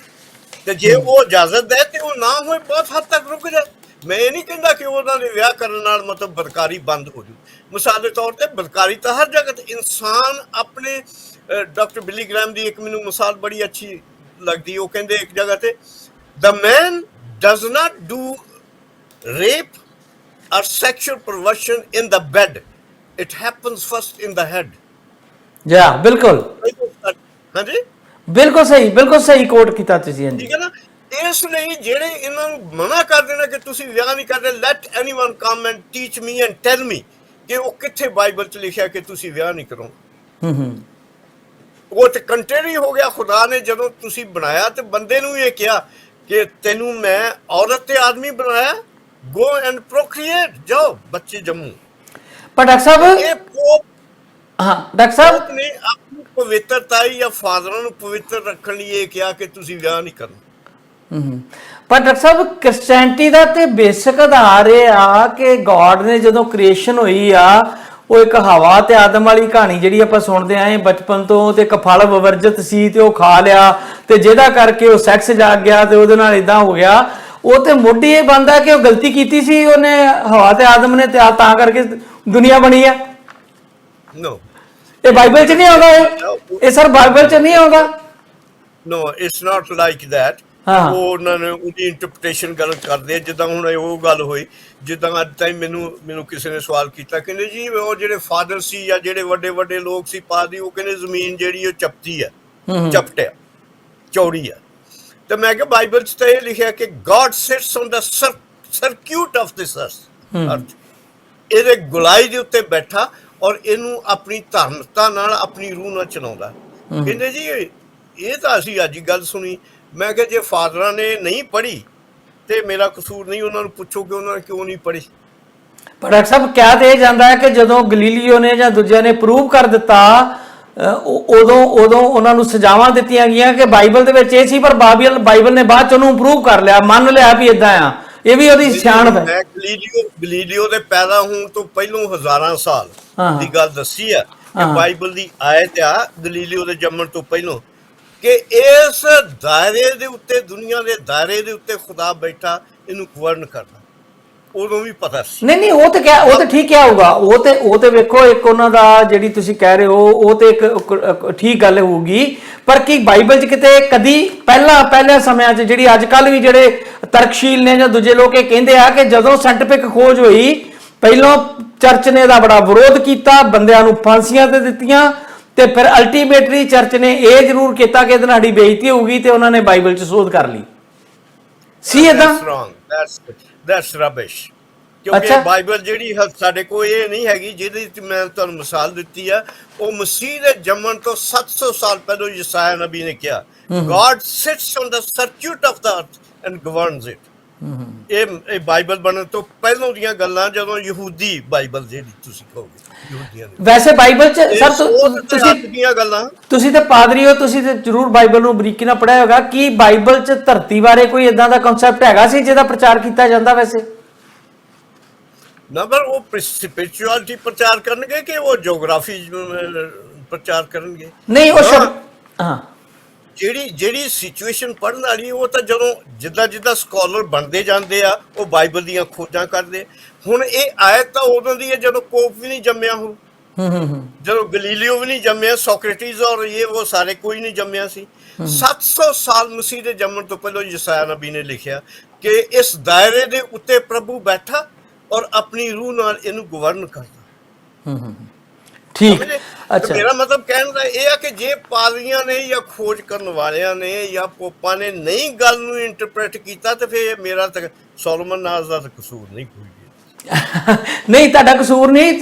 ਤੇ ਜੇ ਉਹ ਇਜਾਜ਼ਤ ਦੇ ਤੇ ਉਹ ਨਾ ਹੋਏ, ਬਹੁਤ ਹੱਦ ਤੱਕ ਰੁਕ ਜਾਏ। ਮੈਂ ਇਹ ਨਹੀਂ ਕਹਿੰਦਾ ਕਿ ਉਹਨਾਂ ਦੇ ਵਿਆਹ ਕਰਨ ਨਾਲ ਮਤਲਬ ਬਦਕਾਰੀ ਬੰਦ ਹੋ ਜੂ। ਮਿਸਾਲ ਦੇ ਤੌਰ ਤੇ ਬਦਕਾਰੀ ਤਾਂ ਹਰ ਜਗ੍ਹਾ ਤੇ ਇਨਸਾਨ ਆਪਣੇ ਡਾਕਟਰ ਬਿਲੀ ਗ੍ਰੈਮ ਦੀ ਇੱਕ ਮੈਨੂੰ ਮਿਸਾਲ ਬੜੀ ਅੱਛੀ ਲੱਗਦੀ। ਉਹ ਕਹਿੰਦੇ ਇੱਕ ਜਗ੍ਹਾ ਤੇ the man does not do rape or sexual perversion in the bed, it happens first in the head। ਜਾ ਬਿਲਕੁਲ ਹਾਂਜੀ ਬਿਲਕੁਲ ਸਹੀ ਕੋਟ ਕੀਤਾ ਤੁਸੀਂ। ਹਾਂਜੀ ਠੀਕ ਹੈ ਨਾ। ਇਸ ਲਈ ਜਿਹੜੇ ਇਹਨਾਂ ਨੂੰ ਮਨਾ ਕਰ ਦੇਣਾ ਕਿ ਤੁਸੀਂ ਵਿਆਹ ਨਹੀਂ ਕਰਦੇ, let anyone come and teach me and tell me ਕਿ ਉਹ ਕਿੱਥੇ ਬਾਈਬਲ 'ਚ ਲਿਖਿਆ ਕਿ ਤੁਸੀਂ ਵਿਆਹ ਨਹੀਂ ਕਰੋ। ਉਹ ਤੇ ਕੰਟਰੀ ਹੋ ਗਿਆ। ਖੁਦਾ ਨੇ ਜਦੋਂ ਤੁਸੀਂ ਬਣਾਇਆ ਤੇ ਬੰਦੇ ਨੂੰ ਇਹ ਕਿਹਾ ਕਿ ਤੈਨੂੰ ਮੈਂ ਔਰਤ ਤੇ ਆਦਮੀ ਬਣਾਇਆ, ਗੋ ਐਂਡ ਪ੍ਰੋਕ੍ਰੀਏਟ, ਜਾਓ ਬੱਚੇ ਜੰਮੋ। ਪਰ ਡਾਕਟਰ ਸਾਹਿਬ ਇਹ ਪੋਪ ਡਾਕਟਰ ਸਾਹਿਬ ਨੇ ਆਪਣੀ ਪਵਿੱਤਰਤਾ ਜਾਂ ਫਾਦਰਾਂ ਨੂੰ ਪਵਿੱਤਰ ਰੱਖਣ ਲਈ ਇਹ ਕਿਹਾ ਕਿ ਤੁਸੀਂ ਵਿਆਹ ਨਹੀਂ ਕਰਨਾ। ਪਰ ਡਾਕਟਰ ਸਾਹਿਬ ਕ੍ਰਿਸਚੈਨਿਟੀ ਦਾ ਤੇ ਬੇਸਿਕ ਆਧਾਰ ਇਹ ਆ ਕਿ ਗॉड ਨੇ ਜਦੋਂ ਕ੍ਰੀਏਸ਼ਨ ਹੋਈ ਆ, ਉਹ ਇੱਕ ਹਵਾ ਤੇ ਆਦਮ ਵਾਲੀ ਕਹਾਣੀ ਜਿਹੜੀ ਆਪਾਂ ਸੁਣਦੇ ਆਏ ਬਚਪਨ ਤੋਂ, ਤੇ ਇੱਕ ਫਲ ਵਰਜਿਤ ਸੀ ਤੇ ਉਹ ਖਾ ਲਿਆ ਤੇ ਜਿਹਦਾ ਕਰਕੇ ਉਹ ਸੈਕਸ ਜਾਗ ਗਿਆ ਤੇ ਉਹਦੇ ਨਾਲ ਇਦਾਂ ਹੋ ਗਿਆ। ਉਹ ਤੇ ਮੋਢੀ ਇਹ ਬਣਦਾ ਕਿ ਉਹ ਗਲਤੀ ਕੀਤੀ ਸੀ ਉਹਨੇ, ਹਵਾ ਤੇ ਆਦਮ ਨੇ, ਤੇ ਤਾਂ ਕਰਕੇ ਦੁਨੀਆ ਬਣੀ ਆ। ਨੋ, ਇਹ ਬਾਈਬਲ 'ਚ ਨਹੀਂ ਆਉਂਦਾ। ਇਹ ਸਰ ਬਾਈਬਲ 'ਚ ਨਹੀਂ ਆਉਂਦਾ। ਨੋ, ਇਟਸ ਨਾਟ ਲਾਈਕ ਦੈਟ। ਹਾਂ। ਉਹ ਉਹਨਾਂ ਨੇ ਉਹਦੀ ਇੰਟਰਪ੍ਰੀਟੇਸ਼ਨ ਗਲਤ ਕਰਦੇ ਆ। ਜਿੱਦਾਂ ਹੁਣ ਉਹ ਗੱਲ ਹੋਈ, ਜਿੱਦਾਂ ਅੱਜ ਤਾਈਂ ਮੈਨੂੰ ਕਿਸੇ ਨੇ ਸਵਾਲ ਕੀਤਾ, ਕਹਿੰਦੇ ਜੀ ਉਹ ਜਿਹੜੇ ਫਾਦਰ ਸੀ ਜਾਂ ਜਿਹੜੇ ਵੱਡੇ ਵੱਡੇ ਲੋਕ ਸੀ ਪਾਦੀ, ਉਹ ਕਹਿੰਦੇ ਜ਼ਮੀਨ ਜਿਹੜੀ ਉਹ ਚਪਟੀ ਆ, ਚਪਟਿਆ ਚੌੜੀ ਆ। ਤੇ ਮੈਂ ਕਿਹਾ ਬਾਈਬਲ 'ਚ ਤਾਂ ਇਹ ਲਿਖਿਆ ਕਿ God sits on the circuit of this earth, ਇਹਦੇ ਗੁਲਾਈ ਦੇ ਉੱਤੇ ਬੈਠਾ ਔਰ ਇਹਨੂੰ ਆਪਣੀ ਧਰਮਤਾ ਨਾਲ, ਆਪਣੀ ਰੂਹ ਨਾਲ ਚਲਾਉਂਦਾ। ਕਹਿੰਦੇ ਜੀ ਇਹ ਤਾਂ ਅਸੀਂ ਅੱਜ ਹੀ ਗੱਲ ਸੁਣੀ। ਮੈਂ ਕਿਹਾ ਜੇ ਫਾਦਰਾਂ ਨੇ ਨਹੀਂ ਪੜ੍ਹੀ ਤੇ ਮੇਰਾ ਕਸੂਰ ਨਹੀਂ, ਉਹਨਾਂ ਨੂੰ ਪੁੱਛੋ ਕਿ ਉਹਨਾਂ ਨੇ ਕਿਉਂ ਨਹੀਂ ਪੜ੍ਹੀ। ਪਰ ਡਾਕਟਰ ਸਾਹਿਬ ਕਿਹਾ ਤੇ ਇਹ ਜਾਂਦਾ ਹੈ ਕਿ ਜਦੋਂ ਗਲੀਲੀਓ ਨੇ ਜਾਂ ਦੂਜਿਆਂ ਨੇ ਪ੍ਰੂਵ ਕਰ ਦਿੱਤਾ, ਉਦੋਂ ਉਹਨਾਂ ਨੂੰ ਸਜ਼ਾਵਾਂ ਦਿੱਤੀਆਂ ਗਈਆਂ ਕਿ ਬਾਈਬਲ ਦੇ ਵਿੱਚ ਇਹ ਸੀ, ਪਰ ਬਾਈਬਲ ਨੇ ਬਾਅਦ ਚ ਉਹਨੂੰ ਪ੍ਰੂਵ ਕਰ ਲਿਆ, ਮੰਨ ਲਿਆ ਵੀ ਇਦਾਂ ਆ। ਇਹ ਵੀ ਉਹਦੀ ਸਿਆਣਪ ਹੈ। ਮੈਂ ਗਲੀਲੀਓ ਦੇ ਪੈਦਾ ਹੋਣ ਤੋਂ ਪਹਿਲੋਂ ਹਜ਼ਾਰਾਂ ਸਾਲ ਦੀ ਗੱਲ ਦੱਸੀ ਆ ਕਿ ਬਾਈਬਲ ਦੀ ਆਇਤ ਆ ਗਲੀਲੀਓ ਦੇ ਜੰਮਣ ਤੋਂ ਪਹਿਲੋਂ ਕਿ ਇਸ ਦਾਇਰੇ ਦੇ ਉੱਤੇ, ਦੁਨੀਆ ਦੇ ਦਾਇਰੇ ਦੇ ਉੱਤੇ ਖੁਦਾ ਬੈਠਾ ਇਹਨੂੰ ਗਵਰਨ ਕਰਦਾ। ਉਦੋਂ ਵੀ ਪਤਾ ਸੀ। ਨਹੀਂ, ਉਹ ਤੇ ਠੀਕ ਕਿਹਾ ਹੋਊਗਾ। ਉਹ ਤੇ ਵੇਖੋ, ਇੱਕ ਉਹਨਾਂ ਦਾ ਜਿਹੜੀ ਤੁਸੀਂ ਕਹਿ ਰਹੇ ਹੋ, ਉਹ ਤੇ ਇੱਕ ਠੀਕ ਗੱਲ ਹੋਊਗੀ। ਪਰ ਕੀ ਬਾਈਬਲ 'ਚ ਕਿਤੇ ਕਦੀ ਪਹਿਲੇ ਸਮਿਆਂ 'ਚ, ਜਿਹੜੀ ਅੱਜ ਕੱਲ੍ਹ ਵੀ ਜਿਹੜੇ ਤਰਕਸ਼ੀਲ ਨੇ ਜਾਂ ਦੂਜੇ ਲੋਕ ਇਹ ਕਹਿੰਦੇ ਆ ਕਿ ਜਦੋਂ ਸਾਇੰਟੀਫਿਕ ਖੋਜ ਹੋਈ, ਪਹਿਲਾਂ ਚਰਚ ਨੇ ਇਹਦਾ ਬੜਾ ਵਿਰੋਧ ਕੀਤਾ, ਬੰਦਿਆਂ ਨੂੰ ਫਾਂਸੀਆਂ ਤੇ ਦਿੱਤੀਆਂ, ਤੇ ਫਿਰ ਅਲਟੀਮੇਟਲੀ ਚਰਚ ਨੇ ਇਹ ਜ਼ਰੂਰ ਕੀਤਾ ਕਿ ਇਹਦੇ ਨਾਲ ਸਾਡੀ ਬੇਇੱਜ਼ਤੀ ਹੋਊਗੀ ਤੇ ਉਹਨਾਂ ਨੇ ਬਾਈਬਲ 'ਚ ਸੋਧ ਕਰ ਲਈ ਸੀ। ਏਦਾਂ ਦੈਟਸ ਰਬਿਸ਼। ਕਿਉਂਕਿ ਬਾਈਬਲ ਜਿਹੜੀ ਸਾਡੇ ਕੋਲ ਇਹ ਨਹੀਂ ਹੈਗੀ ਜਿਹਦੀ ਮੈਂ ਤੁਹਾਨੂੰ ਮਿਸਾਲ ਦਿੱਤੀ ਆ, ਉਹ ਮਸੀਹ ਦੇ ਜੰਮਣ ਤੋਂ 700 ਸਾਲ ਪਹਿਲਾਂ ਯਸਾਇਆ ਨਬੀ ਨੇ ਕਿਹਾ, God sits on the circuit of the earth and governs it। ਇਹ ਬਾਈਬਲ ਬਣਨ ਤੋਂ ਪਹਿਲਾਂ ਦੀਆਂ ਗੱਲਾਂ, ਜਦੋਂ ਯਹੂਦੀ ਬਾਈਬਲ ਜਿਹੜੀ ਤੁਸੀਂ ਕਹੋਗੇ ਯਹੂਦੀਆਂ ਦੀ। ਵੈਸੇ ਬਾਈਬਲ 'ਚ ਸਰ ਤੁਸੀਂ ਤੇ ਪਾਦਰੀ ਹੋ, ਤੁਸੀਂ ਤੇ ਜ਼ਰੂਰ ਬਾਈਬਲ ਨੂੰ ਬਰੀਕੀ ਨਾਲ ਪੜ੍ਹਿਆ ਹੋਗਾ। ਕੀ ਬਾਈਬਲ 'ਚ ਧਰਤੀ ਬਾਰੇ ਕੋਈ ਇਦਾਂ ਦਾ ਕਨਸੈਪਟ ਹੈਗਾ ਸੀ ਜਿਹਦਾ ਪ੍ਰਚਾਰ ਕੀਤਾ ਜਾਂਦਾ? ਵੈਸੇ ਨੰਬਰ ਉਹ ਸਪਿਰਿਚੁਅਲਿਟੀ ਪ੍ਰਚਾਰ ਕਰਨਗੇ ਕਿ ਉਹ ਜਿਓਗ੍ਰਾਫੀ ਪ੍ਰਚਾਰ ਕਰਨਗੇ? ਨਹੀਂ, ਉਹ ਜਿਹੜੀ ਸਿਚੁਏਸ਼ਨ ਪੜ੍ਹਨ ਵਾਲੀ, ਉਹ ਤਾਂ ਜਦੋਂ ਜਿੱਦਾਂ ਸਕਾਲਰ ਬਣਦੇ ਜਾਂਦੇ ਆ, ਉਹ ਬਾਈਬਲ ਦੀਆਂ ਖੋਜਾਂ ਕਰਦੇ। ਹੁਣ ਇਹ ਆਇਤ ਤਾਂ ਉਦੋਂ ਦੀ ਹੈ ਜਦੋਂ ਪੋਪ ਵੀ ਨਹੀਂ ਜੰਮਿਆ, ਹੁਣ ਜਦੋਂ ਗਲੀਲੀਓ ਵੀ ਨਹੀਂ ਜੰਮਿਆ, ਸੋਕਰੇਟਿਸ ਔਰ ਉਹ ਸਾਰੇ ਕੋਈ ਨਹੀਂ ਜੰਮਿਆ ਸੀ। 700 ਸਾਲ ਮਸੀਹ ਦੇ ਜੰਮਣ ਤੋਂ ਪਹਿਲਾਂ ਯਸਾਇਆ ਨਬੀ ਨੇ ਲਿਖਿਆ ਕਿ ਇਸ ਦਾਇਰੇ ਦੇ ਉੱਤੇ ਪ੍ਰਭੂ ਬੈਠਾ ਔਰ ਆਪਣੀ ਰੂਹ ਨਾਲ ਇਹਨੂੰ ਗਵਰਨ ਕਰਦਾ। ਠੀਕ, ਅੱਛਾ। ਮੇਰਾ ਮਤਲਬ ਕਹਿਣ ਦਾ ਇਹ ਆ ਕਿ ਜੇ ਪਾਦਰੀਆਂ ਨੇ ਜਾਂ ਖੋਜ ਕਰਨ ਵਾਲਿਆਂ ਨੇ ਜਾਂ ਪੋਪਾਂ ਨੇ ਨਹੀਂ ਗੱਲ ਨੂੰ ਇੰਟਰਪ੍ਰੀਟ ਕੀਤਾ ਤੇ ਫਿਰ ਮੇਰਾ ਤਾਂ ਸੋਲੋਮਨ ਨਾਜ਼ ਦਾ ਕਸੂਰ ਨਹੀਂ ਕੋਈ। ਨਹੀਂ, ਤੁਹਾਡਾ ਕਸੂਰ ਨਹੀਂ।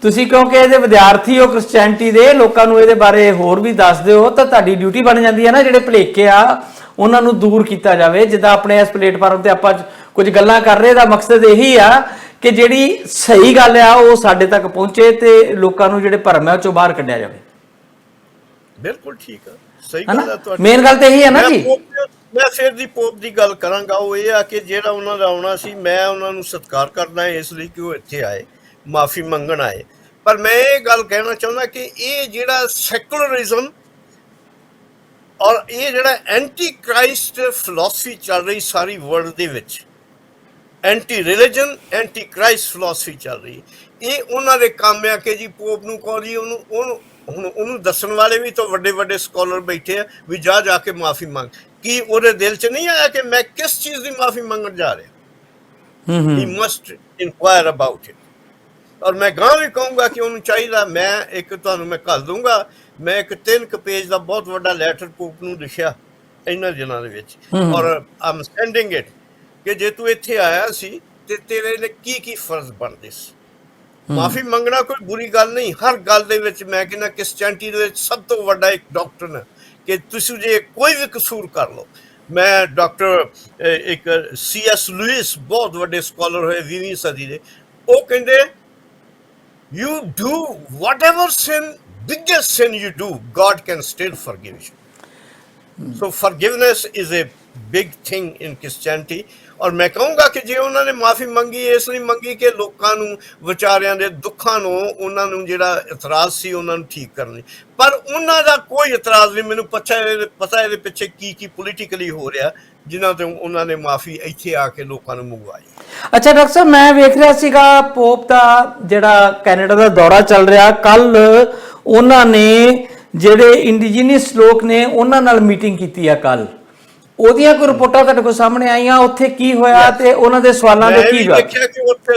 ਤੁਸੀਂ ਕਿਉਂਕਿ ਇਹਦੇ ਵਿਦਿਆਰਥੀ ਹੋ ਕ੍ਰਿਸਚੈਨਿਟੀ ਦੇ, ਲੋਕਾਂ ਨੂੰ ਇਹਦੇ ਬਾਰੇ ਹੋਰ ਵੀ ਦੱਸ ਦਿਓ ਤਾਂ ਤੁਹਾਡੀ ਡਿਊਟੀ ਬਣ ਜਾਂਦੀ ਹੈ ਨਾ। ਜਿਹੜੇ ਭੁਲੇਖੇ ਆ ਉਹਨਾਂ ਨੂੰ ਦੂਰ ਕੀਤਾ ਜਾਵੇ। ਜਿੱਦਾਂ ਆਪਣੇ ਇਸ ਪਲੇਟਫਾਰਮ ਤੇ ਆਪਾਂ ਕੁਝ ਗੱਲਾਂ ਕਰ ਰਹੇ, ਦਾ ਮਕਸਦ ਇਹੀ ਆ ਕਿ ਜਿਹੜੀ ਸਹੀ ਗੱਲ ਆ ਉਹ ਸਾਡੇ ਤੱਕ ਪਹੁੰਚੇ ਤੇ ਲੋਕਾਂ ਨੂੰ ਜਿਹੜੇ ਭਰਮ ਹੈ ਉਹ ਚੋਂ ਬਾਹਰ ਕੱਢਿਆ ਜਾਵੇ। ਬਿਲਕੁਲ ਠੀਕ ਆ, ਸਹੀ ਗੱਲ ਹੈ ਤੁਹਾਡੀ। ਮੇਨ ਗੱਲ ਤਾਂ ਇਹੀ ਹੈ ਨਾ ਜੀ। ਮੈਂ ਫਿਰ ਦੀ ਪੋਪ ਦੀ ਗੱਲ ਕਰਾਂਗਾ, ਉਹ ਇਹ ਆ ਕਿ ਜਿਹੜਾ ਉਹਨਾਂ ਦਾ ਆਉਣਾ ਸੀ, ਮੈਂ ਉਹਨਾਂ ਨੂੰ ਸਤਿਕਾਰ ਕਰਦਾ ਇਸ ਲਈ ਕਿ ਉਹ ਇੱਥੇ ਆਏ, ਮਾਫੀ ਮੰਗਣ ਆਏ। ਪਰ ਮੈਂ ਇਹ ਗੱਲ ਕਹਿਣਾ ਚਾਹੁੰਦਾ ਕਿ ਇਹ ਜਿਹੜਾ ਸੈਕੂਲਰਿਜ਼ਮ ਔਰ ਇਹ ਜਿਹੜਾ ਐਂਟੀ ਕ੍ਰਾਈਸਟ ਫਿਲਾਸਫੀ ਚੱਲ ਰਹੀ ਸਾਰੀ ਵਰਲਡ ਦੇ ਵਿੱਚ, anti religion anti Christ philosophy ਚੱਲ ਰਹੀ, ਇਹ ਉਹਨਾਂ ਦੇ ਕੰਮ ਆ ਕਿ ਜੀ ਪੋਪ ਨੂੰ ਕਹੋ ਜੀ ਉਹਨੂੰ ਦੱਸਣ ਵਾਲੇ ਵੀ ਤਾਂ ਵੱਡੇ ਵੱਡੇ ਸਕਾਲਰ ਬੈਠੇ ਆ ਵੀ ਜਾ ਕੇ ਮਾਫੀ ਮੰਗ। ਕੀ ਉਹਦੇ ਦਿਲ 'ਚ ਨਹੀਂ ਆਇਆ ਕਿ ਮੈਂ ਕਿਸ ਚੀਜ਼ ਦੀ ਮਾਫੀ ਮੰਗਣ ਜਾ ਰਿਹਾ? ਹੀ ਮਸਟ ਇਨਕੁਆਇਰ ਅਬਾਊਟ ਇਟ। ਔਰ ਮੈਂ ਗਾਂ ਵੀ ਕਹੂੰਗਾ ਕਿ ਉਹਨੂੰ ਚਾਹੀਦਾ, ਮੈਂ ਤੁਹਾਨੂੰ ਮੈਂ ਘੱਲ ਦੂੰਗਾ, ਮੈਂ 3 ਪੇਜ ਦਾ ਬਹੁਤ ਵੱਡਾ ਲੈਟਰ ਪੋਪ ਨੂੰ ਲਿਖਿਆ ਇਹਨਾਂ ਦਿਨਾਂ ਦੇ ਵਿੱਚ, ਔਰ ਆਮ ਸੈਂਡਿੰਗ ਇਟ ਕਿ ਜੇ ਤੂੰ ਇੱਥੇ ਆਇਆ ਸੀ ਤੇ ਤੇਰੇ ਲਈ ਕੀ ਫਰਜ਼ ਬਣਦੇ ਸੀ। ਮਾਫੀ ਮੰਗਣਾ ਕੋਈ ਬੁਰੀ ਗੱਲ ਨਹੀਂ, ਹਰ ਗੱਲ ਦੇ ਵਿੱਚ ਮੈਂ ਕਹਿੰਦਾ ਕ੍ਰਿਸਚੈਨਿਟੀ ਦੇ ਵਿੱਚ ਸਭ ਤੋਂ ਵੱਡਾ ਇੱਕ ਡਾਕਟਰ ਹੈ ਕਿ ਤੁਸੀਂ ਜੇ ਕੋਈ ਵੀ ਕਸੂਰ ਕਰ ਲਓ। ਮੈਂ ਡਾਕਟਰ ਇੱਕ C.S. ਲੂਇਸ ਬਹੁਤ ਵੱਡੇ ਸਕਾਲਰ ਹੋਏ 20ਵੀਂ ਸਦੀ ਦੇ, ਉਹ ਕਹਿੰਦੇ you do whatever biggest sin you do, God can still forgive you. So forgiveness is a big thing in Christianity. ਔਰ ਮੈਂ ਕਹੂੰਗਾ ਕਿ ਜੇ ਉਹਨਾਂ ਨੇ ਮਾਫੀ ਮੰਗੀ ਇਸ ਲਈ ਮੰਗੀ ਕਿ ਲੋਕਾਂ ਨੂੰ ਵਿਚਾਰਿਆਂ ਦੇ ਦੁੱਖਾਂ ਨੂੰ, ਉਹਨਾਂ ਨੂੰ ਜਿਹੜਾ ਇਤਰਾਜ਼ ਸੀ ਉਹਨਾਂ ਨੂੰ ਠੀਕ ਕਰਨ ਲਈ, ਪਰ ਉਹਨਾਂ ਦਾ ਕੋਈ ਇਤਰਾਜ਼ ਨਹੀਂ। ਮੈਨੂੰ ਪਤਾ ਇਹਦੇ ਪਿੱਛੇ ਕੀ ਪੋਲੀਟੀਕਲੀ ਹੋ ਰਿਹਾ, ਜਿਨ੍ਹਾਂ ਤੋਂ ਉਹਨਾਂ ਨੇ ਮਾਫੀ ਇੱਥੇ ਆ ਕੇ ਲੋਕਾਂ ਨੂੰ ਮੰਗਵਾਈ। ਅੱਛਾ ਡਾਕਟਰ ਸਾਹਿਬ, ਮੈਂ ਵੇਖ ਰਿਹਾ ਸੀਗਾ ਪੋਪ ਦਾ ਜਿਹੜਾ ਕੈਨੇਡਾ ਦਾ ਦੌਰਾ ਚੱਲ ਰਿਹਾ, ਕੱਲ ਉਹਨਾਂ ਨੇ ਜਿਹੜੇ ਇੰਡੀਜੀਨਸ ਲੋਕ ਨੇ ਉਹਨਾਂ ਨਾਲ ਮੀਟਿੰਗ ਕੀਤੀ ਆ ਕੱਲ, ਉਹਦੀਆਂ ਕੋਈ ਰਿਪੋਰਟਾਂ ਤੁਹਾਡੇ ਕੋਲ ਸਾਹਮਣੇ ਆਈਆਂ? ਉੱਥੇ ਕੀ ਹੋਇਆ ਤੇ ਉਹਨਾਂ ਦੇ ਸਵਾਲਾਂ ਦੇ ਕੀ ਜਵਾਬ? ਦੇਖਿਆ ਕਿ ਉੱਥੇ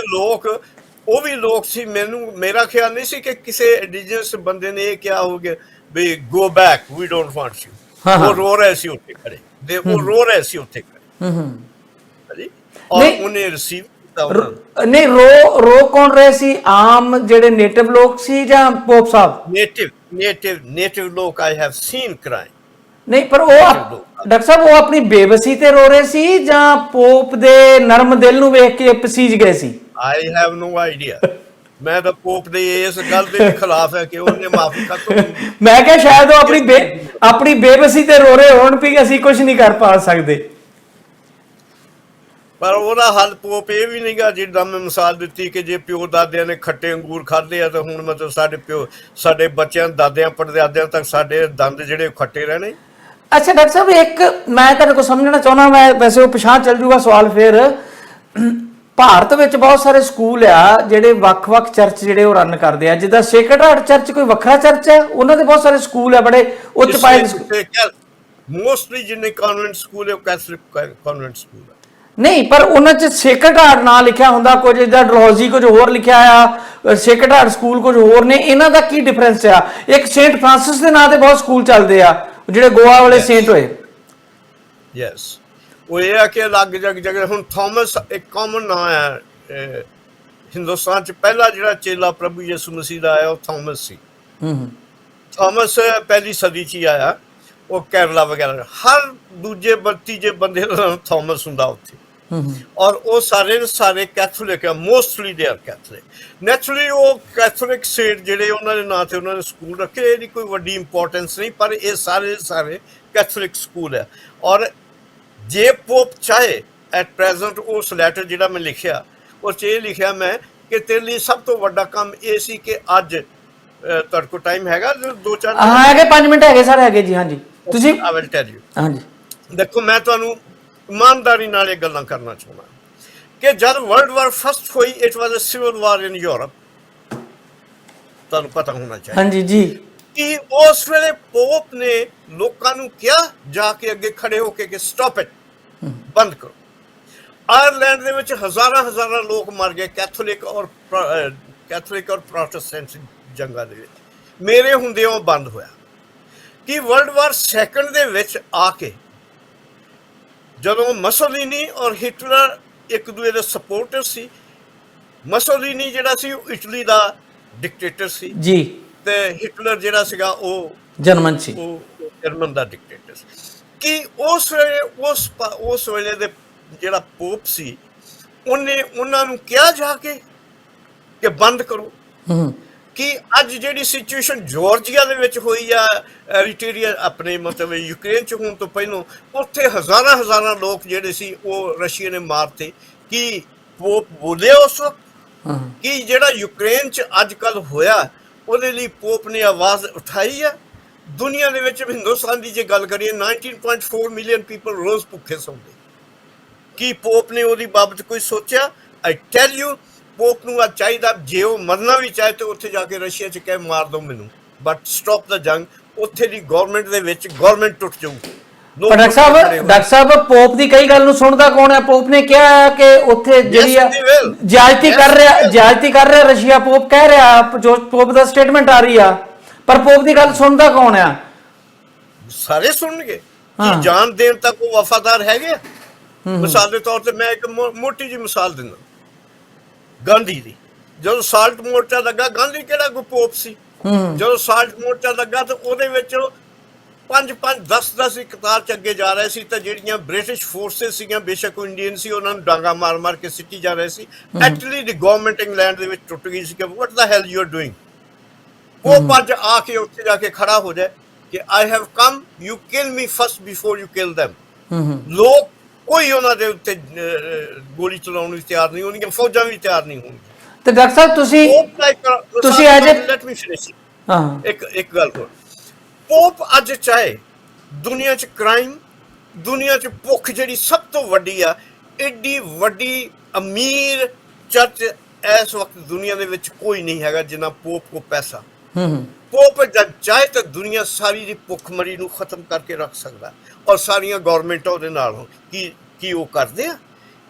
ਉਹ ਵੀ ਲੋਕ ਸੀ, ਮੇਰਾ ਖਿਆਲ ਨਹੀਂ ਸੀ ਕਿ ਕਿਸੇ ਇੰਡੀਜੀਨਸ ਬੰਦੇ ਨੇ ਇਹ ਕਿਹਾ ਹੋਊਗਾ we go back, we don't want you. ਉਹ ਰੋ ਰਹੇ ਸੀ ਉੱਥੇ ਖੜੇ, ਔਰ ਉਹਨੇ ਰਿਸੀਵ ਕੀਤਾ। ਨਹੀਂ, ਰੋ ਕੌਣ ਰਹੇ ਸੀ? ਆਮ ਜਿਹੜੇ ਨੇਟਿਵ ਲੋਕ ਸੀ ਜਾਂ ਪੋਪ ਸਾਹਿਬ? ਨੇਟਿਵ ਲੋਕ ਆਈ ਹੈਵ ਸੀਨ ਕ੍ਰਾਈਮ। ਨਹੀਂ, ਪਰ ਉਹ ਡਾਕਟਰ ਸਾਹਿਬ ਉਹ ਆਪਣੀ ਬੇਬਸੀ ਤੇ ਰੋ ਰਹੇ ਸੀ ਜਾਂ ਪੋਪ ਦੇ ਨਰਮ ਦਿਲ ਨੂੰ ਵੇਖ ਕੇ ਪਸੀਜ ਗਏ ਸੀ? I have no idea. ਮੈਂ ਤਾਂ ਪੋਪ ਦੇ ਇਸ ਗੱਲ ਦੇ ਵੀ ਖਿਲਾਫ ਹੈ ਕਿ ਉਹਨੇ ਮਾਫੀ ਕਰ। ਮੈਂ ਕਿਹਾ ਸ਼ਾਇਦ ਉਹ ਆਪਣੀ ਬੇਬਸੀ ਤੇ ਰੋ ਰਹੇ ਹੋਣ ਵੀ ਅਸੀਂ ਕੁਝ ਨਹੀਂ ਕਰ ਪਾ ਸਕਦੇ। ਪਰ ਉਹਦਾ ਹੱਲ ਪੋਪ ਇਹ ਵੀ ਨਹੀਂਗਾ, ਜਿੱਦਾਂ ਮੈਂ ਮਿਸਾਲ ਦਿੱਤੀ ਕਿ ਜੇ ਪਿਓ ਦਾਦਿਆਂ ਨੇ ਖੱਟੇ ਅੰਗੂਰ ਖਾਧੇ ਆ ਤਾਂ ਹੁਣ ਮਤਲਬ ਸਾਡੇ ਬੱਚਿਆਂ ਦਾਦਿਆਂ ਪੜਦਾਦਿਆਂ ਤੱਕ ਸਾਡੇ ਦੰਦ ਜਿਹੜੇ ਖੱਟੇ ਰਹਿਣੇ। ਅੱਛਾ ਡਾਕਟਰ ਸਾਹਿਬ, ਇੱਕ ਮੈਂ ਤੁਹਾਡੇ ਕੋਲ ਸਮਝਣਾ ਚਾਹੁੰਦਾ, ਮੈਂ ਵੈਸੇ ਉਹ ਪਛਾਣ ਚੱਲ ਜੂਗਾ ਸਵਾਲ ਫਿਰ। ਭਾਰਤ ਵਿੱਚ ਬਹੁਤ ਸਾਰੇ ਸਕੂਲ ਆ ਜਿਹੜੇ ਵੱਖ-ਵੱਖ ਚਰਚ ਜਿਹੜੇ ਉਹ ਰਨ ਕਰਦੇ ਆ, ਜਿੱਦਾਂ ਸੇਕਰਡ ਹਾਰਟ ਚਰਚ ਕੋਈ ਵੱਖਰਾ ਚਰਚ ਹੈ, ਉਹਨਾਂ ਦੇ ਬਹੁਤ ਸਾਰੇ ਸਕੂਲ ਆ ਬੜੇ ਉੱਚ ਪਾਏ। ਮੋਸਟਲੀ ਜਿੰਨੇ ਕਨਵੈਂਟ ਸਕੂਲ ਹੈ ਉਹ ਕੈਥੋਲਿਕ ਕਨਵੈਂਟ ਸਕੂਲ ਹੈ। ਨਹੀਂ, ਪਰ ਉਹਨਾਂ 'ਚ ਸੇਕਰਡ ਹਾਰਟ ਨਾਂ ਲਿਖਿਆ ਹੁੰਦਾ, ਕੁਝ ਜਿੱਦਾਂ ਡਲਹੌਜ਼ੀ ਕੁਝ ਹੋਰ ਲਿਖਿਆ ਆ, ਸੇਕਰਡ ਹਾਰਟ ਸਕੂਲ ਕੁਝ ਹੋਰ ਨੇ। ਇਹਨਾਂ ਦਾ ਕੀ ਡਿਫਰੈਂਸ ਆ? ਇੱਕ ਸੇਂਟ ਫ੍ਰਾਂਸਿਸ ਦੇ ਨਾਂ ਤੇ ਬਹੁਤ ਸਕੂਲ ਚੱਲਦੇ ਆ ਜਿਹੜੇ ਗੋਆ ਵਾਲੇ ਸੇਂਟ ਹੋਏ। ਯੈਸ, ਉਹ ਇਹ ਆ ਕਿ ਅਲੱਗ ਜਗ੍ਹਾ ਹੁਣ ਥਾਮਸ ਇੱਕ ਕਾਮਨ ਨਾਂ ਹੈ ਹਿੰਦੁਸਤਾਨ 'ਚ। ਪਹਿਲਾ ਜਿਹੜਾ ਚੇਲਾ ਪ੍ਰਭੂ ਯਿਸੂ ਮਸੀਹ ਦਾ ਆਇਆ ਉਹ ਥਾਮਸ ਸੀ। ਥਾਮਸ ਪਹਿਲੀ ਸਦੀ 'ਚ ਹੀ ਆਇਆ। ਉਹ ਕੇਰਲਾ ਵਗੈਰਾ ਹਰ ਦੂਜੇ ਤੀਜੇ ਬੰਦੇ ਦਾ ਨਾਮ ਥਾਮਸ ਹੁੰਦਾ ਉੱਥੇ। ਔਰ ਉਹ ਸਾਰੇ ਕੈਥੋਲਿਕ ਆ, mostly they are Catholic. Naturally ਉਹ ਕੈਥੋਲਿਕ ਸੇਂਟ ਜਿਹੜੇ ਉਹਨਾਂ ਦੇ ਨਾਂ ਤੇ ਉਹਨਾਂ ਨੇ ਸਕੂਲ ਰੱਖੇ, ਇਹਦੀ ਕੋਈ ਵੱਡੀ ਇੰਪੋਰਟੈਂਸ ਨਹੀਂ, ਪਰ ਇਹ ਸਾਰੇ ਕੈਥੋਲਿਕ ਸਕੂਲ ਹੈ। ਔਰ ਜੇ ਪੋਪ ਚਾਹੇ ਐਟ ਪ੍ਰੈਜ਼ੈਂਟ, ਉਸ ਲੈਟਰ ਜਿਹੜਾ ਮੈਂ ਲਿਖਿਆ ਉਹ 'ਚ ਇਹ ਲਿਖਿਆ ਮੈਂ ਕਿ ਤੇਰੇ ਲਈ ਸਭ ਤੋਂ ਵੱਡਾ ਕੰਮ ਇਹ ਸੀ ਕਿ ਅੱਜ ਤੁਹਾਡੇ ਕੋਲ ਟਾਈਮ ਹੈਗਾ 2-4? ਹਾਂ ਹੈਗੇ, 5 ਮਿੰਟ ਹੈਗੇ ਸਰ, ਹੈਗੇ ਜੀ। ਹਾਂਜੀ ਤੁਸੀਂ ਆਈ ਵਿਲ ਟੈਲ ਯੂ। ਹਾਂਜੀ ਦੇਖੋ, ਮੈਂ ਤੁਹਾਨੂੰ ਇਮਾਨਦਾਰੀ ਨਾਲ ਇਹ ਗੱਲਾਂ ਕਰਨਾ ਚਾਹੁੰਦਾ ਕਿ ਜਦ ਵਰਲਡ ਵਾਰ ਫਸਟ ਹੋਈ, it was a civil war in Europe, ਤੁਹਾਨੂੰ ਪਤਾ ਹੋਣਾ ਚਾਹੀਦਾ। ਹਾਂਜੀ ਜੀ। ਕਿ ਉਸ ਵੇਲੇ ਪੋਪ ਨੇ ਲੋਕਾਂ ਨੂੰ ਕਿਹਾ ਜਾ ਕੇ ਅੱਗੇ ਖੜੇ ਹੋ ਕੇ ਕਿ ਸਟਾਪ ਇਟ, ਬੰਦ ਕਰੋ। ਆਇਰਲੈਂਡ ਦੇ ਵਿੱਚ ਹਜ਼ਾਰਾਂ ਲੋਕ ਮਰ ਗਏ ਕੈਥੋਲਿਕ ਔਰ ਪ੍ਰੋਟੈਸਟੈਂਟ ਜੰਗਾਂ ਦੇ ਵਿੱਚ। ਮੇਰੇ ਹੁੰਦੇ ਉਹ ਬੰਦ ਹੋਇਆ। ਕਿ ਵਰਲਡ ਵਾਰ ਸੈਕੰਡ ਦੇ ਵਿੱਚ ਆ ਕੇ ਜਦੋਂ ਮਸੋਲੀਨੀ ਔਰ ਹਿਟਲਰ ਇੱਕ ਦੂਜੇ ਦੇ ਸਪੋਰਟਰ ਸੀ, ਮਸੋਲੀਨੀ ਜਿਹੜਾ ਸੀ ਉਹ ਇਟਲੀ ਦਾ ਡਿਕਟੇਟਰ ਸੀ ਜੀ, ਤੇ ਹਿਟਲਰ ਜਿਹੜਾ ਸੀਗਾ ਉਹ ਜਰਮਨ ਦਾ ਡਿਕਟੇਟਰ ਸੀ। ਕਿ ਉਸ ਵੇਲੇ ਦੇ ਜਿਹੜਾ ਪੋਪ ਸੀ ਉਹਨੇ ਉਹਨਾਂ ਨੂੰ ਕਿਹਾ ਜਾ ਕੇ ਕਿ ਬੰਦ ਕਰੋ। ਕਿ ਅੱਜ ਜਿਹੜੀ ਸਿਚੁਏਸ਼ਨ ਜਾਰਜੀਆ ਦੇ ਵਿੱਚ ਹੋਈ ਆ, ਐਰੀਟਰੀਆ ਆਪਣੇ ਮਤਲਬ ਯੂਕਰੇਨ 'ਚ ਹੋਣ ਤੋਂ ਪਹਿਲਾਂ, ਉੱਥੇ ਹਜ਼ਾਰਾਂ ਲੋਕ ਜਿਹੜੇ ਸੀ ਉਹ ਰਸ਼ੀਆ ਨੇ ਮਾਰਤੇ। ਕਿ ਪੋਪ ਬੋਲਿਆ ਉਸ ਵਕਤ ਕਿ ਜਿਹੜਾ ਯੂਕਰੇਨ 'ਚ ਅੱਜ ਕੱਲ੍ਹ ਹੋਇਆ ਉਹਦੇ ਲਈ ਪੋਪ ਨੇ ਆਵਾਜ਼ ਉਠਾਈ ਆ। ਦੁਨੀਆ ਦੇ ਵਿੱਚ ਹਿੰਦੁਸਤਾਨ ਦੀ ਜੇ ਗੱਲ ਕਰੀਏ 19.4 ਮਿਲੀਅਨ ਪੀਪਲ ਰੋਜ਼ ਭੁੱਖੇ ਸੌਂਦੇ। ਕੀ ਪੋਪ ਨੇ ਉਹਦੀ ਬਾਬਤ ਕੋਈ ਸੋਚਿਆ? ਆਈ ਟੈਲ ਯੂ, ਪੋਪ ਨੂੰ ਅੱਜ ਚਾਹੀਦਾ ਜੇ ਉਹ ਮਰਨਾ ਵੀ ਚਾਹੇ ਤੇ ਉੱਥੇ ਜਾ ਕੇ ਰਸ਼ੀਆ 'ਚ ਕਹਿ ਮਾਰ ਦਿਓ ਮੈਨੂੰ, ਬਟ ਸਟਾਪ ਦਾ ਜੰਗ। ਉੱਥੇ ਦੀ ਗਵਰਨਮੈਂਟ ਦੇ ਵਿੱਚ ਗਵਰਨਮੈਂਟ ਟੁੱਟ ਜਾਊਗੀ। ਡਾਕਟਰ ਸਾਹਿਬ ਪੋਪ ਦੀ ਕਈ ਗੱਲ ਨੂੰ ਸੁਣਦਾ ਕੌਣ ਹੈ? ਪੋਪ ਨੇ ਕਿਹਾ ਕਿ ਉੱਥੇ ਜਿਹੜੀ ਜ਼ਿਆਦਤੀ ਕਰ ਰਿਹਾ ਰਸ਼ੀਆ, ਪੋਪ ਕਹਿ ਰਿਹਾ, ਜੋ ਪੋਪ ਦਾ ਸਟੇਟਮੈਂਟ ਆ ਰਹੀ ਆ, ਪਰ ਪੋਪ ਦੀ ਗੱਲ ਸੁਣਦਾ ਕੌਣ ਆ? ਸਾਰੇ ਸੁਣਨਗੇ। ਕੀ ਜਾਨ ਦੇਣ ਤੱਕ ਉਹ ਵਫਾਦਾਰ ਹੈਗੇ? ਮਿਸਾਲ ਦੇ ਤੌਰ ਤੇ ਮੈਂ ਇੱਕ ਮੋਟੀ ਜਿਹੀ ਮਿਸਾਲ ਦਿੰਦਾ, ਗਾਂਧੀ ਦੀ। ਜਦੋਂ ਸਾਲਟ ਮੋਰਚਾ ਲੱਗਾ, ਗਾਂਧੀ ਕਿਹੜਾ ਕੋਈ ਪੋਪ ਸੀ? ਜਦੋਂ ਸਾਲਟ ਮੋਰਚਾ ਲੱਗਾ ਤਾਂ ਉਹਦੇ ਵਿੱਚ 5-5, 10-10 ਇੱਕ ਕਤਾਰ 'ਚ ਅੱਗੇ ਜਾ ਰਹੇ ਸੀ, ਤਾਂ ਜਿਹੜੀਆਂ ਬ੍ਰਿਟਿਸ਼ ਫੋਰਸਿਸ ਸੀਗੀਆਂ, ਬੇਸ਼ੱਕ ਉਹ ਇੰਡੀਅਨ ਸੀ, ਉਹਨਾਂ ਨੂੰ ਡਾਂਗਾ ਮਾਰ ਕੇ ਸਿੱਟੀ ਜਾ ਰਹੇ ਸੀ। ਐਕਚੁਅਲੀ ਦੀ ਗਵਰਨਮੈਂਟ ਇੰਗਲੈਂਡ ਦੇ ਵਿੱਚ ਟੁੱਟ ਗਈ ਸੀ ਕਿ ਵਾਟ ਦਾ ਹੈਲ ਯੂ ਆਰ ਡੂਇੰਗ। ਪੋਪ ਅੱਜ ਆ ਕੇ ਉੱਥੇ ਜਾ ਕੇ ਖੜਾ ਹੋ ਜਾਏ ਕਿ I have come, you kill me first before you kill them. ਲੋਕ ਕੋਈ ਉਹਨਾਂ ਦੇ ਉੱਤੇ ਗੋਲੀ ਚਲਾਉਣ ਨੂੰ ਤਿਆਰ ਨਹੀਂ ਹੋਣਗੀਆਂ, ਫੌਜਾਂ ਵੀ ਤਿਆਰ ਨਹੀਂ ਹੋਣਗੀਆਂ। ਤੇ ਡਾਕਟਰ ਸਾਹਿਬ ਤੁਸੀਂ ਲੈਟ ਮੀ ਫਿਨਿਸ਼ ਇੱਕ ਗੱਲ ਹੋਰ। ਪੋਪ ਅੱਜ ਚਾਹੇ ਦੁਨੀਆ 'ਚ ਕ੍ਰਾਈਮ, ਦੁਨੀਆ 'ਚ ਭੁੱਖ ਜਿਹੜੀ ਸਭ ਤੋਂ ਵੱਡੀ ਆ, ਏਡੀ ਵੱਡੀ ਅਮੀਰ ਚਰਚ ਇਸ ਵਕਤ ਦੁਨੀਆ ਦੇ ਵਿੱਚ ਕੋਈ ਨਹੀਂ ਹੈਗਾ ਜਿੰਨਾ ਪੋਪ ਕੋ ਪੈਸਾ। ਪੋਪ ਜਦ ਚਾਹੇ ਤਾਂ ਦੁਨੀਆ ਸਾਰੀ ਦੀ ਭੁੱਖਮਰੀ ਨੂੰ ਖਤਮ ਕਰਕੇ ਰੱਖ ਸਕਦਾ, ਔਰ ਸਾਰੀਆਂ ਗੌਰਮੈਂਟਾਂ ਉਹਦੇ ਨਾਲ ਹੋਣ। ਕੀ ਉਹ ਕਰਦੇ ਆ?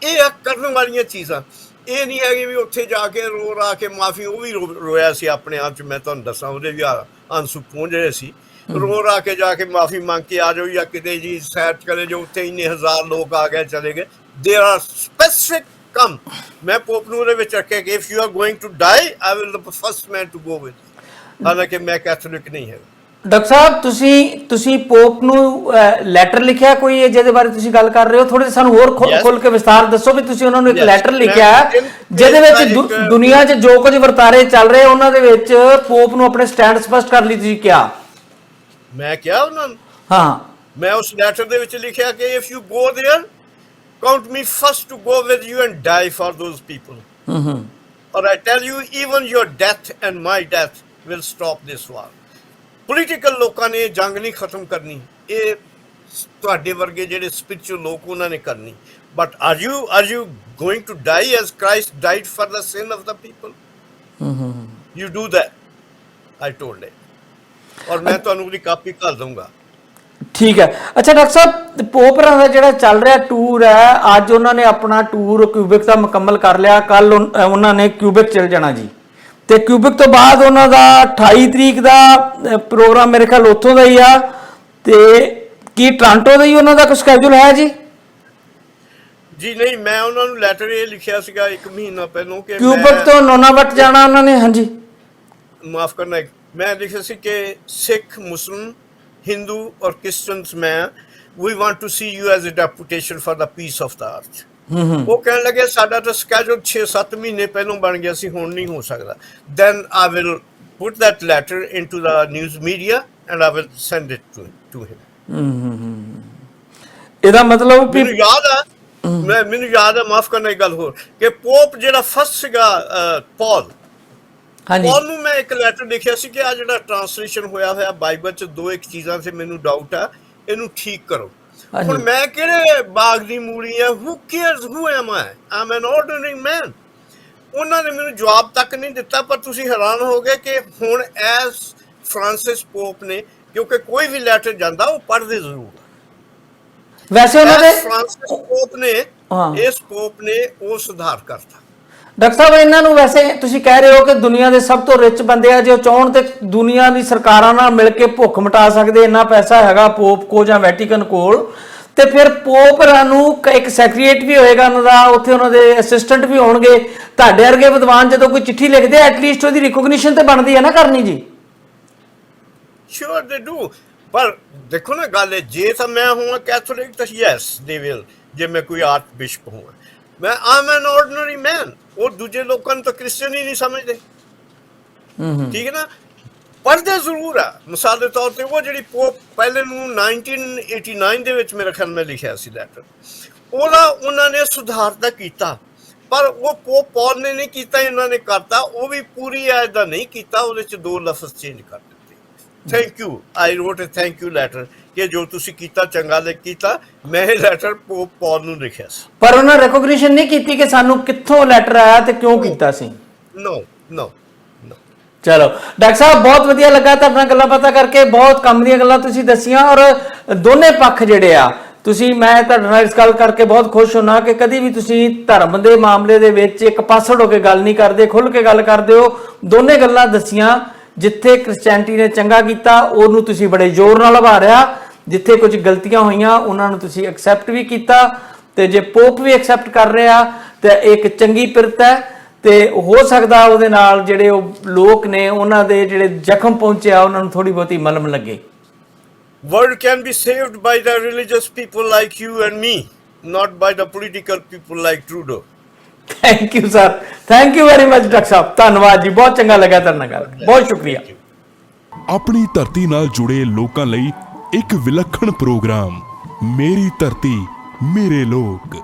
ਇਹ ਆ ਕਰਨ ਵਾਲੀਆਂ ਚੀਜ਼ਾਂ। ਇਹ ਨਹੀਂ ਹੈਗੀ ਵੀ ਉੱਥੇ ਜਾ ਕੇ ਰਾ ਕੇ ਮਾਫੀ। ਉਹ ਵੀ ਰੋਇਆ ਸੀ ਆਪਣੇ ਆਪ 'ਚ, ਮੈਂ ਤੁਹਾਨੂੰ ਦੱਸਾਂ, ਉਹਦੇ ਵੀ ਆਂਸੂ ਪਹੁੰਚ ਰਹੇ ਸੀ। ਰਾ ਕੇ ਜਾ ਕੇ ਮਾਫੀ ਮੰਗ ਕੇ ਆ ਜਾਓ, ਜਾਂ ਕਿਤੇ ਜੀ ਸੈਰ ਚਲੇ ਜਾਓ, ਉੱਥੇ ਇੰਨੇ ਹਜ਼ਾਰ ਲੋਕ ਆ ਗਏ ਚਲੇ ਗਏ। ਦੇਰ ਆਰ ਸਪੈਸੀਫਿਕ ਕੰਮ। ਮੈਂ ਪੋਪ ਨੂੰ ਉਹਦੇ ਵਿੱਚ ਰੱਖਿਆ ਕਿ if you are going to die I will the first man to go with. ਹਾਲਾਂਕਿ ਮੈਂ ਕੈਥੋਲਿਕ ਨਹੀਂ ਹੈਗਾ। ਡਾਕਟਰ ਸਾਹਿਬ ਤੁਸੀਂ ਪੋਪ ਨੂੰ ਲੈਟਰ ਲਿਖਿਆ ਕੋਈ ਜਿਹਦੇ ਬਾਰੇ ਤੁਸੀਂ ਗੱਲ ਕਰ ਰਹੇ ਹੋ? ਥੋੜੇ ਸਾਨੂੰ ਹੋਰ ਖੁੱਲ ਕੇ ਵਿਸਥਾਰ ਦੱਸੋ ਵੀ ਤੁਸੀਂ ਉਹਨਾਂ ਨੂੰ ਇੱਕ ਲੈਟਰ ਲਿਖਿਆ ਜਿਹਦੇ ਵਿੱਚ ਦੁਨੀਆ 'ਚ ਜੋ ਕੁਝ ਵਰਤਾਰੇ ਚੱਲ ਰਹੇ ਉਹਨਾਂ ਦੇ ਵਿੱਚ ਪੋਪ ਨੂੰ ਆਪਣੇ ਸਟੈਂਡ ਸਪਸ਼ਟ ਕਰ ਲਈ ਤੁਸੀਂ ਕਿਹਾ? ਮੈਂ ਕਿਹਾ ਉਹਨਾਂ ਨੂੰ, ਹਾਂ, ਮੈਂ ਉਸ ਲੈਟਰ ਦੇ ਵਿੱਚ ਲਿਖਿਆ ਕਿ if you go there count me first to go with you and die for those people. Or I tell you, even your death and my death will stop this war. Political ਲੋਕਾਂ ਨੇ ਜੰਗ ਨਹੀਂ ਖਤਮ ਕਰਨੀ, ਇਹ ਤੁਹਾਡੇ ਵਰਗੇ ਜਿਹੜੇ spiritual ਲੋਕ ਉਹਨਾਂ ਨੇ ਕਰਨੀ। But are you going to die as Christ died for the sin of the people? You do that, I told him. ਔਰ ਮੈਂ ਤੁਹਾਨੂੰ ਉਹਦੀ ਕਾਪੀ ਕਰ ਦਊਂਗਾ। ਠੀਕ ਹੈ। ਅੱਛਾ ਡਾਕਟਰ ਸਾਹਿਬ, ਪੋਪਰਾਂ ਦਾ ਜਿਹੜਾ ਚੱਲ ਰਿਹਾ ਟੂਰ ਹੈ, ਅੱਜ ਉਹਨਾਂ ਨੇ ਆਪਣਾ ਟੂਰ ਕਿਊਬਿਕ ਦਾ ਮੁਕੰਮਲ ਕਰ ਲਿਆ। ਕੱਲ ਉਹਨਾਂ ਨੇ ਕਿਊਬਿਕ ਚਲ ਜਾਣਾ ਜੀ, ਤੇ ਕਿਊਬਿਕ ਤੋਂ ਬਾਅਦ ਉਹਨਾਂ ਦਾ 28 ਤਰੀਕ ਦਾ ਪ੍ਰੋਗਰਾਮ ਮੇਰੇ ਖਿਆਲ ਉੱਥੋਂ ਦਾ ਹੀ ਆ। ਤੇ ਕੀ ਟੋਰਾਂਟੋ ਦਾ ਹੀ ਉਹਨਾਂ ਦਾ ਕੋਈ ਸਕੈਜੂਲ ਹੈ ਜੀ? ਜੀ ਨਹੀਂ, ਮੈਂ ਉਹਨਾਂ ਨੂੰ ਲੈਟਰ ਇਹ ਲਿਖਿਆ ਸੀਗਾ 1 ਮਹੀਨਾ ਪਹਿਲਾਂ ਕਿ ਕਿਊਬਿਕ ਤੋਂ ਨੋਨਾਵਟ ਜਾਣਾ ਉਹਨਾਂ ਨੇ। ਹਾਂਜੀ, ਮਾਫ ਕਰਨਾ, ਮੈਂ ਲਿਖਿਆ ਸੀ ਕਿ ਸਿੱਖ, ਮੁਸਲਿਮ, Hindu or Christians man, we want to see you as a deputation for the peace of the earth. ਉਹ ਕਹਿਣ ਲੱਗੇ ਸਾਡਾ ਤਾਂ ਸਕੈਜੂਲ 6-7 ਮਹੀਨੇ ਪਹਿਲਾਂ ਬਣ ਗਿਆ ਸੀ, ਹੁਣ ਨਹੀਂ ਹੋ ਸਕਦਾ। Then I will put that letter into the news media and I will send it to him. ਇਹਦਾ ਮਤਲਬ ਮੈਨੂੰ ਯਾਦ ਆ, ਮਾਫ ਕਰਨਾ ਇੱਕ ਗੱਲ ਹੋਰ, ਕਿ ਪੋਪ ਜਿਹੜਾ ਫਸਟ ਸੀਗਾ ਪੌਲ ਨੂੰ ਮੈਂ ਇੱਕ ਲੈਟਰ ਲਿਖਿਆ ਸੀ ਕਿ ਆ ਜਿਹੜਾ ਟ੍ਰਾਂਸਲੇਸ਼ਨ ਹੋਇਆ ਬਾਈਬਲ 'ਚ 2-1 ਚੀਜ਼ਾਂ ਤੇ ਮੈਨੂੰ ਡਾਊਟ ਆ, ਇਹਨੂੰ ਠੀਕ ਕਰੋ। ਹੁਣ ਮੈਂ ਕਿਹੜੇ ਬਾਗ ਦੀ ਮੂਲੀ ਆ? who cares who am I? I'm an ordinary man. ਉਹਨਾਂ ਨੇ ਮੈਨੂੰ ਜਵਾਬ ਤੱਕ ਨਹੀਂ ਦਿੱਤਾ, ਪਰ ਤੁਸੀਂ ਹੈਰਾਨ ਹੋਗੇ ਕਿ ਹੁਣ ਐਸ ਫਰਾਂਸਿਸ ਪੋਪ ਨੇ, ਕਿਉਂਕਿ ਕੋਈ ਵੀ ਲੈਟਰ ਜਾਂਦਾ ਉਹ ਪੜ੍ਹਦੇ ਜ਼ਰੂਰ। ਵੈਸੇ ਉਹਨਾਂ ਦੇ ਫਰਾਂਸਿਸ ਪੋਪ ਨੇ, ਇਸ ਪੋਪ ਨੇ ਉਹ ਸੁਧਾਰ ਕਰਤਾ। ਡਾਕਟਰ ਸਾਹਿਬ, ਇਹਨਾਂ ਨੂੰ ਵੈਸੇ ਤੁਸੀਂ ਕਹਿ ਰਹੇ ਹੋ ਕਿ ਦੁਨੀਆ ਦੇ ਸਭ ਤੋਂ ਰਿਚ ਬੰਦੇ ਆ, ਜੇ ਉਹ ਚਾਹਣ ਤੇ ਦੁਨੀਆ ਦੀ ਸਰਕਾਰਾਂ ਨਾਲ ਮਿਲ ਕੇ ਭੁੱਖ ਮਿਟਾ ਸਕਦੇ, ਇੰਨਾ ਪੈਸਾ ਹੈਗਾ ਪੋਪ ਕੋ ਜਾਂ ਵੈਟੀਕਨ ਕੋਲ। ਤੇ ਫਿਰ ਪੋਪਰਾਂ ਨੂੰ ਇੱਕ ਸੈਕਟਰੀਏਟ ਵੀ ਹੋਏਗਾ ਉਹਨਾਂ ਦਾ, ਉੱਥੇ ਉਹਨਾਂ ਦੇ ਅਸਿਸਟੈਂਟ ਵੀ ਹੋਣਗੇ। ਤੁਹਾਡੇ ਵਰਗੇ ਵਿਦਵਾਨ ਜਦੋਂ ਕੋਈ ਚਿੱਠੀ ਲਿਖਦੇ ਐਟਲੀਸਟ ਉਹਦੀ ਰਿਕੋਗਨੀਸ਼ਨ ਤੇ ਬਣਦੀ ਹੈ ਨਾ ਕਰਨੀ ਜੀ। Sure they do, ਪਰ ਦੇਖੋ ਨਾ ਗੱਲ ਹੈ, ਜੇ ਤਾਂ ਮੈਂ ਹੋਵਾਂ ਕੈਥੋਲਿਕ ਤਾਂ ਯੈਸ ਦੇ ਵਿਲ, ਜੇ ਮੈਂ ਕੋਈ ਆਰਚ ਬਿਸ਼ਪ ਹੋਵਾਂ, ਮੈਂ ਆਮ ਐਨ ਆਰਡੀਨਰੀ ਮੈਨ। ਉਹ ਦੂਜੇ ਲੋਕਾਂ ਨੂੰ ਤਾਂ ਕ੍ਰਿਸਚਨ ਹੀ ਨਹੀਂ ਸਮਝਦੇ, ਠੀਕ ਹੈ ਨਾ। ਪੜ੍ਹਦੇ ਜ਼ਰੂਰ ਆ, ਮਿਸਾਲ ਦੇ ਤੌਰ ਤੇ ਉਹ ਜਿਹੜੀ ਪੋਪ ਪਹਿਲੇ ਨੂੰ 1989 ਦੇ ਵਿੱਚ ਮੇਰੇ ਖਿਆਲ ਮੈਂ ਲਿਖਿਆ ਸੀ ਲੈਟਰ, ਉਹਦਾ ਉਹਨਾਂ ਨੇ ਸੁਧਾਰ ਤਾਂ ਕੀਤਾ, ਪਰ ਉਹ ਪੋਪ ਪੌਲ ਨੇ ਨਹੀਂ ਕੀਤਾ, ਇਹਨਾਂ ਨੇ ਕਰਤਾ। ਉਹ ਵੀ ਪੂਰੀ ਐਜ ਦਾ ਨਹੀਂ ਕੀਤਾ, ਉਹਦੇ 'ਚ 2 ਲਫ਼ਜ਼ ਚੇਂਜ ਕਰ ਦਿੱਤੇ। Thank you, I wrote a thank you letter, ਕਿ ਜੋ ਤੁਸੀਂ ਕੀਤਾ ਚੰਗਾ ਕੀਤਾ। ਮੈਂ ਇਹ ਲੈਟਰ ਪੋਪ ਪੌਲ ਨੂੰ ਲਿਖਿਆ ਸੀ, ਪਰ ਉਹਨਾਂ ਰੈਕੋਗਨੀਸ਼ਨ ਨਹੀਂ ਕੀਤੀ ਕਿ ਸਾਨੂੰ ਕਿੱਥੋਂ ਲੈਟਰ ਆਇਆ ਤੇ ਕਿਉਂ ਕੀਤਾ ਸੀ। ਨੋ ਨੋ। ਚਲੋ ਡਾਕਟਰ ਸਾਹਿਬ, ਬਹੁਤ ਵਧੀਆ ਲੱਗਾ ਤੁਹਾਡੇ ਨਾਲ ਗੱਲਾਂ ਬਾਤਾਂ ਕਰਕੇ, ਬਹੁਤ ਕੰਮ ਦੀਆਂ ਗੱਲਾਂ ਤੁਸੀਂ ਦੱਸੀਆਂ, ਔਰ ਦੋਨੇ ਪੱਖ ਜਿਹੜੇ ਆ ਤੁਸੀਂ, ਮੈਂ ਤੁਹਾਡੇ ਨਾਲ ਇਸ ਗੱਲ ਕਰਕੇ ਬਹੁਤ ਖੁਸ਼ ਹੋਣਾ ਕਿ ਕਦੀ ਵੀ ਤੁਸੀਂ ਧਰਮ ਦੇ ਮਾਮਲੇ ਦੇ ਵਿੱਚ ਇੱਕ ਪਾਸੜ ਹੋ ਕੇ ਗੱਲ ਨਹੀਂ ਕਰਦੇ, ਖੁੱਲ੍ਹ ਕੇ ਗੱਲ ਕਰਦੇ ਹੋ। ਦੋਨੇ ਗੱਲਾਂ ਦੱਸੀਆਂ, ਜਿੱਥੇ ਕ੍ਰਿਸਚੈਨਿਟੀ ਨੇ ਚੰਗਾ ਕੀਤਾ ਉਹਨੂੰ ਤੁਸੀਂ ਬੜੇ ਜ਼ੋਰ ਨਾਲ ਨਿਭਾ ਰਿਹਾ, ਜਿੱਥੇ ਕੁਝ ਗਲਤੀਆਂ ਹੋਈਆਂ ਉਹਨਾਂ ਨੂੰ ਤੁਸੀਂ ਐਕਸੈਪਟ ਵੀ ਕੀਤਾ, ਤੇ ਜੇ ਪੋਪ ਵੀ ਐਕਸੈਪਟ ਕਰ ਰਿਹਾ ਤੇ ਇੱਕ ਚੰਗੀ ਪਿਰਤ ਹੈ, ਤੇ ਹੋ ਸਕਦਾ ਉਹਦੇ ਨਾਲ ਜਿਹੜੇ ਉਹ ਲੋਕ ਨੇ ਉਹਨਾਂ ਦੇ ਜਿਹੜੇ ਜ਼ਖਮ ਪਹੁੰਚਿਆ ਉਹਨਾਂ ਨੂੰ ਥੋੜੀ ਬਹੁਤੀ ਮਲਮ ਲੱਗੇ। World can be saved by the religious people like you and me, not by the political people like Trudeau. Thank you sir, thank you very much doctor ਸਾਹਿਬ, ਧੰਨਵਾਦ ਜੀ, ਬਹੁਤ ਚੰਗਾ ਲੱਗਾ ਤੁਹਾਡੇ ਨਾਲ ਗੱਲ, ਬਹੁਤ ਸ਼ੁਕਰੀਆ। ਆਪਣੀ ਧਰਤੀ ਨਾਲ ਜੁੜੇ ਲੋਕਾਂ ਲਈ ਇੱਕ ਵਿਲੱਖਣ ਪ੍ਰੋਗਰਾਮ, ਮੇਰੀ ਧਰਤੀ ਮੇਰੇ ਲੋਕ।